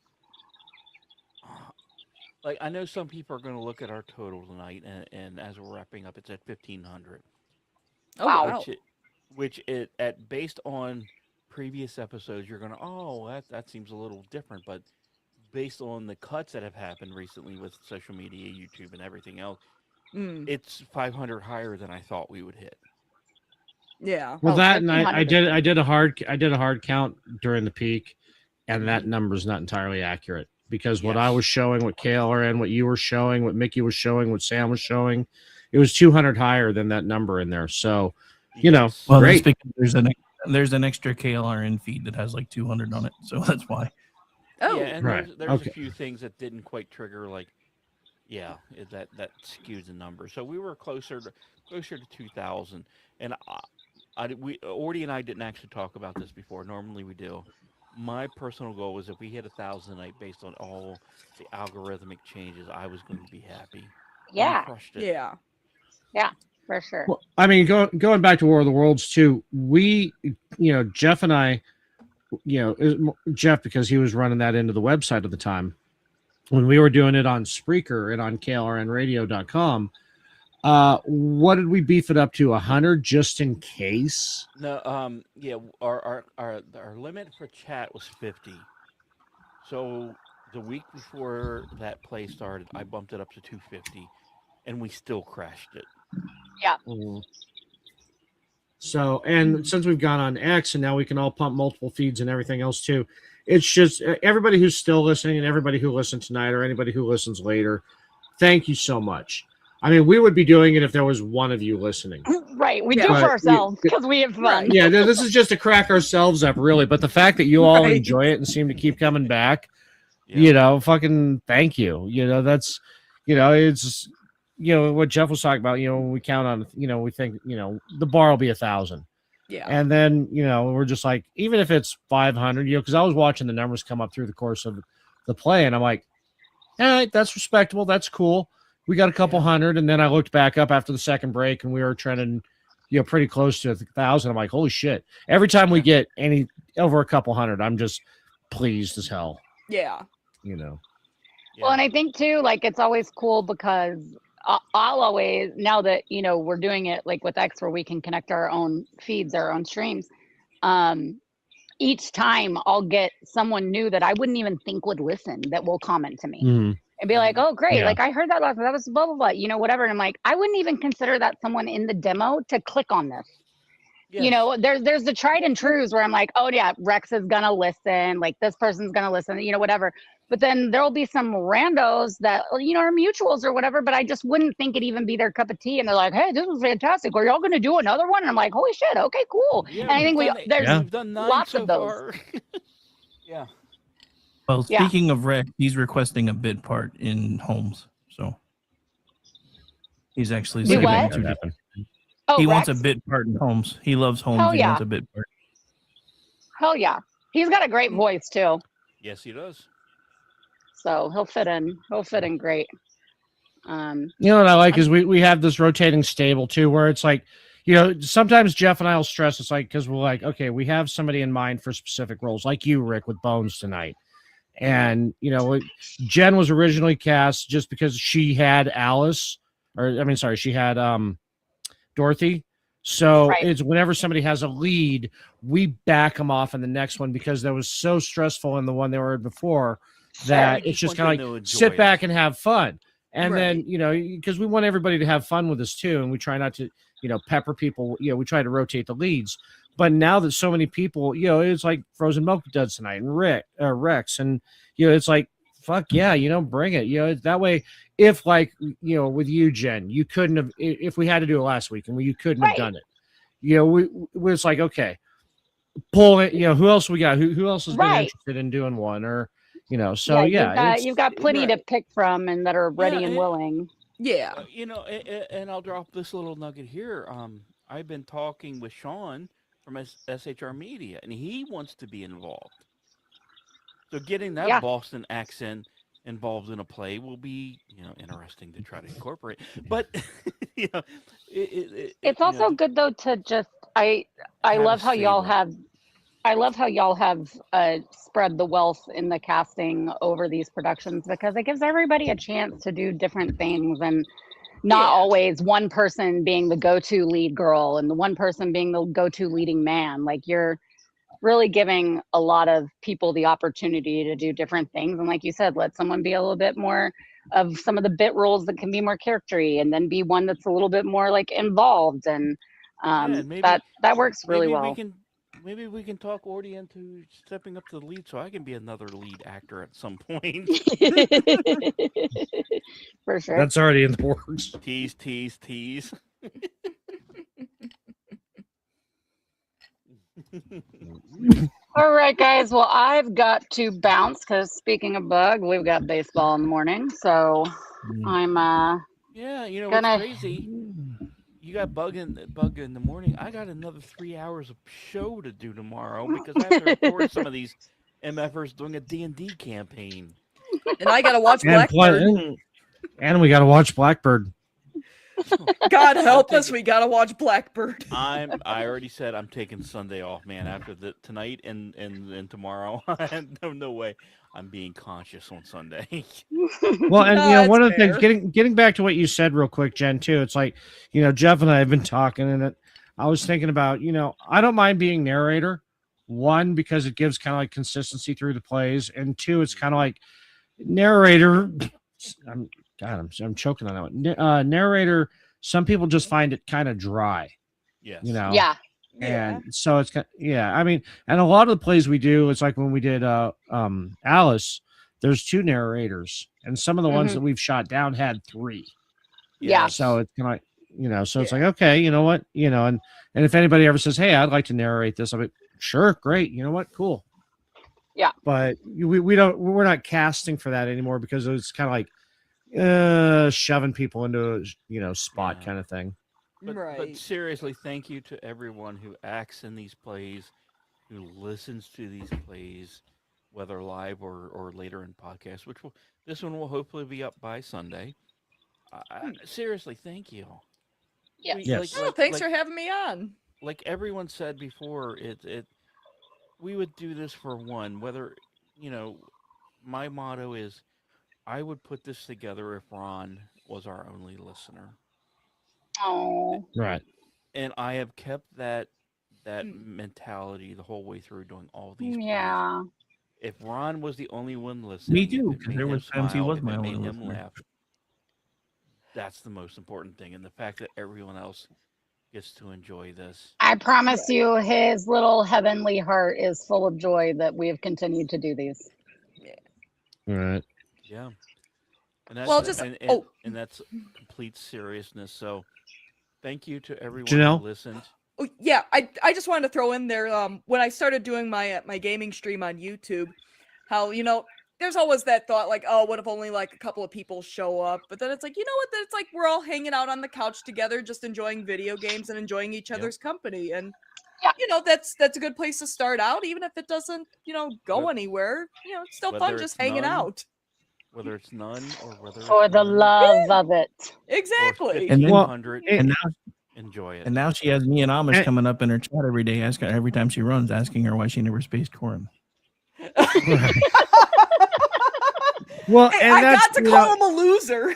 B: like I know some people are going to look at our total tonight, and as we're wrapping up, it's at 1,500.
V: Oh wow.
B: Which at based on previous episodes, you're gonna that seems a little different, but based on the cuts that have happened recently with social media, YouTube, and everything else, it's 500 higher than I thought we would hit.
V: Yeah.
C: Well, that and I did a hard count during the peak, and that number's not entirely accurate because what I was showing, what KLRN, what you were showing, what Mickey was showing, what Sam was showing, it was 200 higher than that number in there. So,
G: well,
C: great.
G: that's because there's an extra KLRN feed that has like 200 on it, so that's why.
V: Oh,
B: yeah, and
C: right.
B: there's
C: Okay.
B: a few things that didn't quite trigger, like, that skews the number. So we were closer to 2,000, and Ordy and I didn't actually talk about this before. Normally we do. My personal goal was if we hit 1,000 tonight, based on all the algorithmic changes, I was going to be happy. And we
K: Yeah.
B: crushed it.
V: Yeah.
K: Yeah, for sure.
C: Well, I mean, going back to War of the Worlds too, we, Jeff and I, Jeff, because he was running that into the website at the time, when we were doing it on Spreaker and on KLRNradio.com, what did we beef it up to? 100 just in case?
B: No, our limit for chat was 50. So the week before that play started, I bumped it up to 250, and we still crashed it.
K: Yeah.
C: So, and since we've gone on X and now we can all pump multiple feeds and everything else too, it's just everybody who's still listening and everybody who listened tonight or anybody who listens later, thank you so much. I mean, we would be doing it if there was one of you listening.
K: Right. We do it for ourselves because we have fun.
C: Yeah, this is just to crack ourselves up, really. But the fact that you all enjoy it and seem to keep coming back, fucking thank you. That's, it's, what Jeff was talking about, when we count on, we think, the bar will be 1,000.
V: Yeah.
C: And then, we're just like, even if it's 500, because I was watching the numbers come up through the course of the play, and I'm like, all right, that's respectable. That's cool. We got a couple hundred. And then I looked back up after the second break and we were trending, pretty close to 1,000. I'm like, holy shit. Every time we get any over a couple hundred, I'm just pleased as hell.
V: Yeah.
K: Well, and I think too, like, it's always cool because I'll always, now that, we're doing it like with X where we can connect our own feeds, our own streams, each time I'll get someone new that I wouldn't even think would listen that will comment to me and be like, oh, great.
C: Yeah.
K: Like, I heard that last, that was blah, blah, blah, whatever. And I'm like, I wouldn't even consider that someone in the demo to click on this.
B: Yes.
K: There's the tried and trues where I'm like, oh yeah, Rex is gonna listen, like this person's gonna listen, whatever. But then there'll be some randos that are mutuals or whatever, but I just wouldn't think it'd even be their cup of tea. And they're like, hey, this was fantastic. Are y'all gonna do another one? And I'm like, holy shit, okay, cool.
B: Yeah,
K: and I think
B: we've done 9
K: lots
B: so
K: of those.
B: far. Yeah.
G: Well,
K: Yeah.
G: speaking of Rex, he's requesting a bit part in Holmes, so he's actually
K: Do what?
G: two different.
K: Oh,
G: He wants a
K: Rex?
G: bit part in Holmes. He loves Holmes.
K: Hell
G: He
K: yeah.
G: wants a bit part.
K: Hell yeah. He's got a great voice too.
B: Yes, he does.
K: So he'll fit in. He'll fit in great.
C: What I like is we have this rotating stable too, where it's like, sometimes Jeff and I will stress, it's like, because we're like, okay, we have somebody in mind for specific roles, like you, Rick, with Bones tonight. And, Jen was originally cast just because she had she had Dorothy. So it's whenever somebody has a lead, we back them off in the next one because that was so stressful in the one they were in before that
B: We
C: it's
B: just
C: just
B: want
C: kind
B: them
C: of
B: to
C: like
B: enjoy
C: sit
B: it.
C: back and have fun. And
B: Right.
C: then, because we want everybody to have fun with us too. And we try not to, pepper people, we try to rotate the leads. But now that so many people, it's like Frozen Milk does tonight and Rex. And, it's like fuck yeah, bring it. That way, if like, with you, Jen, you couldn't have, if we had to do it last week and you couldn't have done it, we was like, okay, pull it, who else we got? Who else is
K: Right.
C: interested in doing one? Or, so
K: you've got plenty to pick from and that are ready and willing.
V: Yeah.
B: And I'll drop this little nugget here. I've been talking with Sean from SHR Media, and he wants to be involved. So getting that Boston accent involved in a play will be, interesting to try to incorporate. But
K: it's also good though to just I love how y'all have spread the wealth in the casting over these productions, because it gives everybody a chance to do different things, and not always one person being the go-to lead girl and the one person being the go-to leading man. Like, you're really giving a lot of people the opportunity to do different things. And like you said, let someone be a little bit more of some of the bit roles that can be more charactery, and then be one that's a little bit more like involved. And
B: maybe,
K: that works really well.
B: Maybe we can talk Ordy into stepping up to the lead, so I can be another lead actor at some point.
K: For sure.
C: That's already in the works.
B: Tease.
K: All right, guys. Well, I've got to bounce because, speaking of bug, we've got baseball in the morning. So I'm
B: what's crazy? You got bug in the morning. I got another 3 hours of show to do tomorrow because I have to record some of these MFers doing a D&D campaign.
V: And I got to watch Blackbird.
C: And we got to watch Blackbird.
V: God help us, we got to watch Blackbird.
B: I already said I'm taking Sunday off, man. After tonight and tomorrow, no way. I'm being conscious on Sunday.
C: Well, and one of the things, getting back to what you said real quick, Jen, too. It's like, Jeff and I have been talking, and I was thinking about, I don't mind being narrator. One, because it gives kind of like consistency through the plays, and two, it's kind of like narrator. I'm choking on that one. Narrator. Some people just find it kind of dry.
B: Yes.
K: Yeah.
C: And so it's I mean, and a lot of the plays we do, it's like when we did Alice, there's 2 narrators, and some of the ones that we've shot down had 3.
K: Yeah.
C: So it's kind of so it's like, okay, you know what, and if anybody ever says, hey, I'd like to narrate this, I'll be sure, great, you know what, cool.
K: Yeah.
C: But we're not casting for that anymore because it's kind of like shoving people into a spot kind of thing.
B: But seriously, thank you to everyone who acts in these plays, who listens to these plays, whether live or later in podcast, this one will hopefully be up by Sunday. Seriously, thank you.
K: Yes.
V: Thanks for having me on.
B: Like everyone said before, we would do this for one, whether, my motto is I would put this together if Ron was our only listener.
K: Oh.
C: Right.
B: And I have kept that mentality the whole way through doing all these plays.
K: Yeah.
B: If Ron was the only one listening,
G: Me too,
B: if it
G: because
B: made
G: there
B: him
G: was times he
B: smile,
G: was
B: if
G: my
B: it
G: only
B: made him
G: listener.
B: laugh, that's the most important thing. And the fact that everyone else gets to enjoy this.
K: I promise you, his little heavenly heart is full of joy that we have continued to do these.
C: Right.
B: Yeah. And that's,
V: Well, just
B: and that's complete seriousness. So thank you to everyone
C: Janelle?
B: who listened.
V: Oh, yeah, I just wanted to throw in there when I started doing my gaming stream on YouTube, how there's always that thought like, oh, what if only like a couple of people show up? But then it's like, you know what? It's like we're all hanging out on the couch together, just enjoying video games and enjoying each other's company, and that's a good place to start out, even if it doesn't go anywhere. It's still fun just hanging out.
B: Whether it's none or whether it's
K: For the love of it.
V: Exactly.
G: And then,
B: 100,
G: and now,
B: enjoy it.
G: and now she has me and Amish coming up in her chat every day, every time she runs, asking her why she never spaced Corin.
C: Well,
V: Hey,
C: and
V: I
C: that's,
V: got to call him a loser.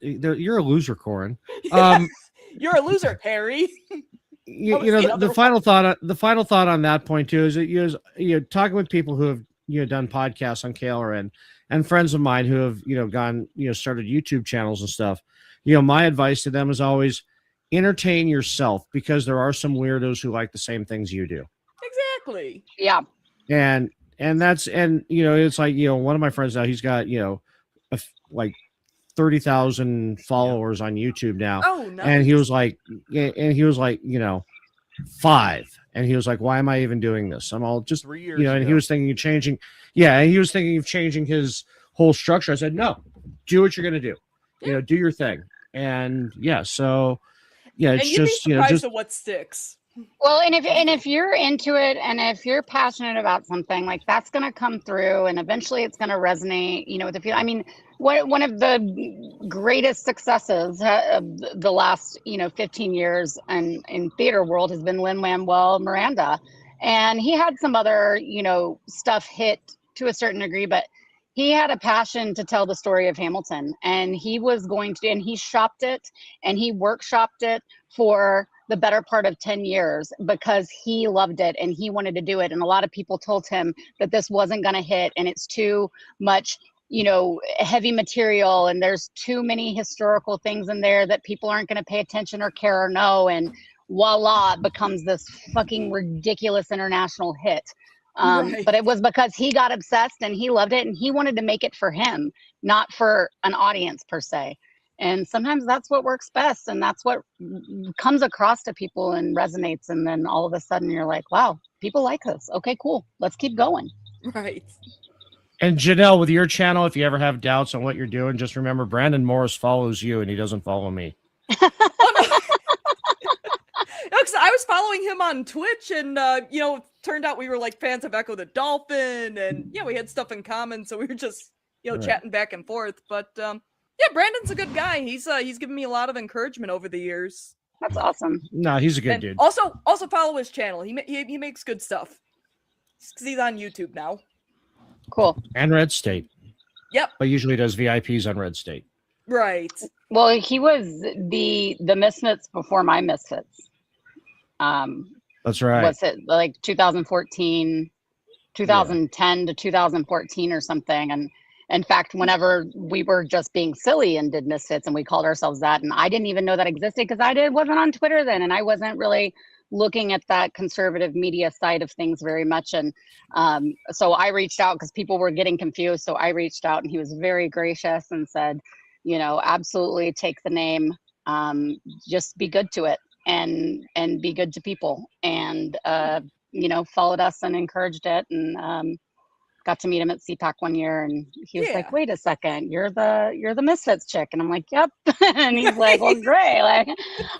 C: You're a loser, Corin.
V: You're a loser, Harry.
C: The final thought on that point too is that talking with people who have done podcasts on KLRN and friends of mine who have gone started YouTube channels and stuff. My advice to them is always entertain yourself, because there are some weirdos who like the same things you do.
V: Exactly.
K: Yeah.
C: And and it's like, one of my friends now, he's got, like 30,000 followers on YouTube now.
V: Oh, nice.
C: And he was like, 5. And he was like, why am I even doing this? I'm all just,
B: 3 years
C: and he
B: ago.
C: was thinking of changing. Yeah. And he was thinking of changing his whole structure. I said, no, do what you're going to do, do your thing. And so it's
V: and you'd
C: just,
V: be surprised at what sticks.
K: Well, and if you're into it and if you're passionate about something, like that's going to come through and eventually it's going to resonate, with the people. I mean, one of the greatest successes of the last, 15 years in theater world has been Lin-Manuel Miranda. And he had some other, stuff hit to a certain degree, but he had a passion to tell the story of Hamilton, and he was going to, and he shopped it and he workshopped it for the better part of 10 years because he loved it and he wanted to do it. And a lot of people told him that this wasn't going to hit and it's too much, heavy material and there's too many historical things in there that people aren't going to pay attention or care or know. And voila, it becomes this fucking ridiculous international hit.
V: Right.
K: But it was because he got obsessed and he loved it and he wanted to make it for him, not for an audience per se. And sometimes that's what works best and that's what comes across to people and resonates. And then all of a sudden you're like, wow, people like this. Okay, cool. Let's keep going.
V: Right.
C: And Janelle, with your channel, if you ever have doubts on what you're doing, just remember Brandon Morris follows you and he doesn't follow me.
V: Because I was following him on Twitch and, turned out we were like fans of Echo the Dolphin and, we had stuff in common. So we were just,
C: Right.
V: chatting back and forth. But, Brandon's a good guy. He's given me a lot of encouragement over the years.
K: That's awesome.
C: No, he's a good
V: And
C: dude.
V: Also follow his channel. He makes good stuff. Because he's on YouTube now.
K: Cool.
C: And Red State.
V: Yep.
C: But usually does VIPs on Red State.
V: Right.
K: Well, he was the Misfits before my Misfits.
C: That's right.
K: Was it like 2014, 2010 to 2014 or something? And in fact, whenever we were just being silly and did Misfits and we called ourselves that, and I didn't even know that existed because wasn't on Twitter then, and I wasn't really looking at that conservative media side of things very much. And so I reached out because people were getting confused. So I reached out and he was very gracious and said, absolutely take the name, just be good to it and be good to people. And, followed us and encouraged it. And got to meet him at CPAC one year and he was like, wait a second, you're the Misfits chick. And I'm like, yep. And he's like, well, great. Like,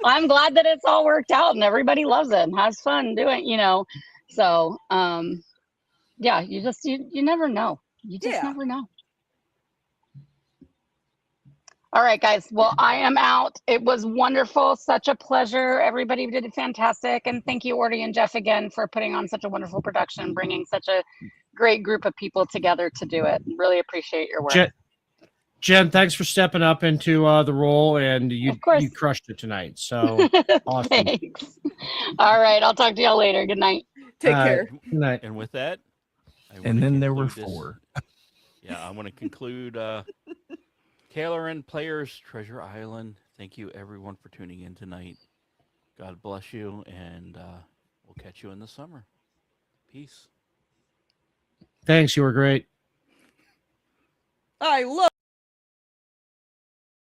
K: I'm glad that it's all worked out and everybody loves it and has fun doing, So, yeah, you never know. You just never know. All right, guys. Well, I am out. It was wonderful. Such a pleasure. Everybody did fantastic. And thank you, Orty and Jeff, again, for putting on such a wonderful production, bringing such a great group of people together to do it. Really appreciate your work.
C: Jen, thanks for stepping up into the role, and you crushed it tonight. So awesome.
K: Thanks. All right. I'll talk to y'all later. Good night.
V: Take care.
C: Good night.
B: And with that,
G: And then there were 4.
B: Yeah, I want to conclude KLRN Players Treasure Island. Thank you, everyone, for tuning in tonight. God bless you, and we'll catch you in the summer. Peace.
C: Thanks. You were great.
V: I love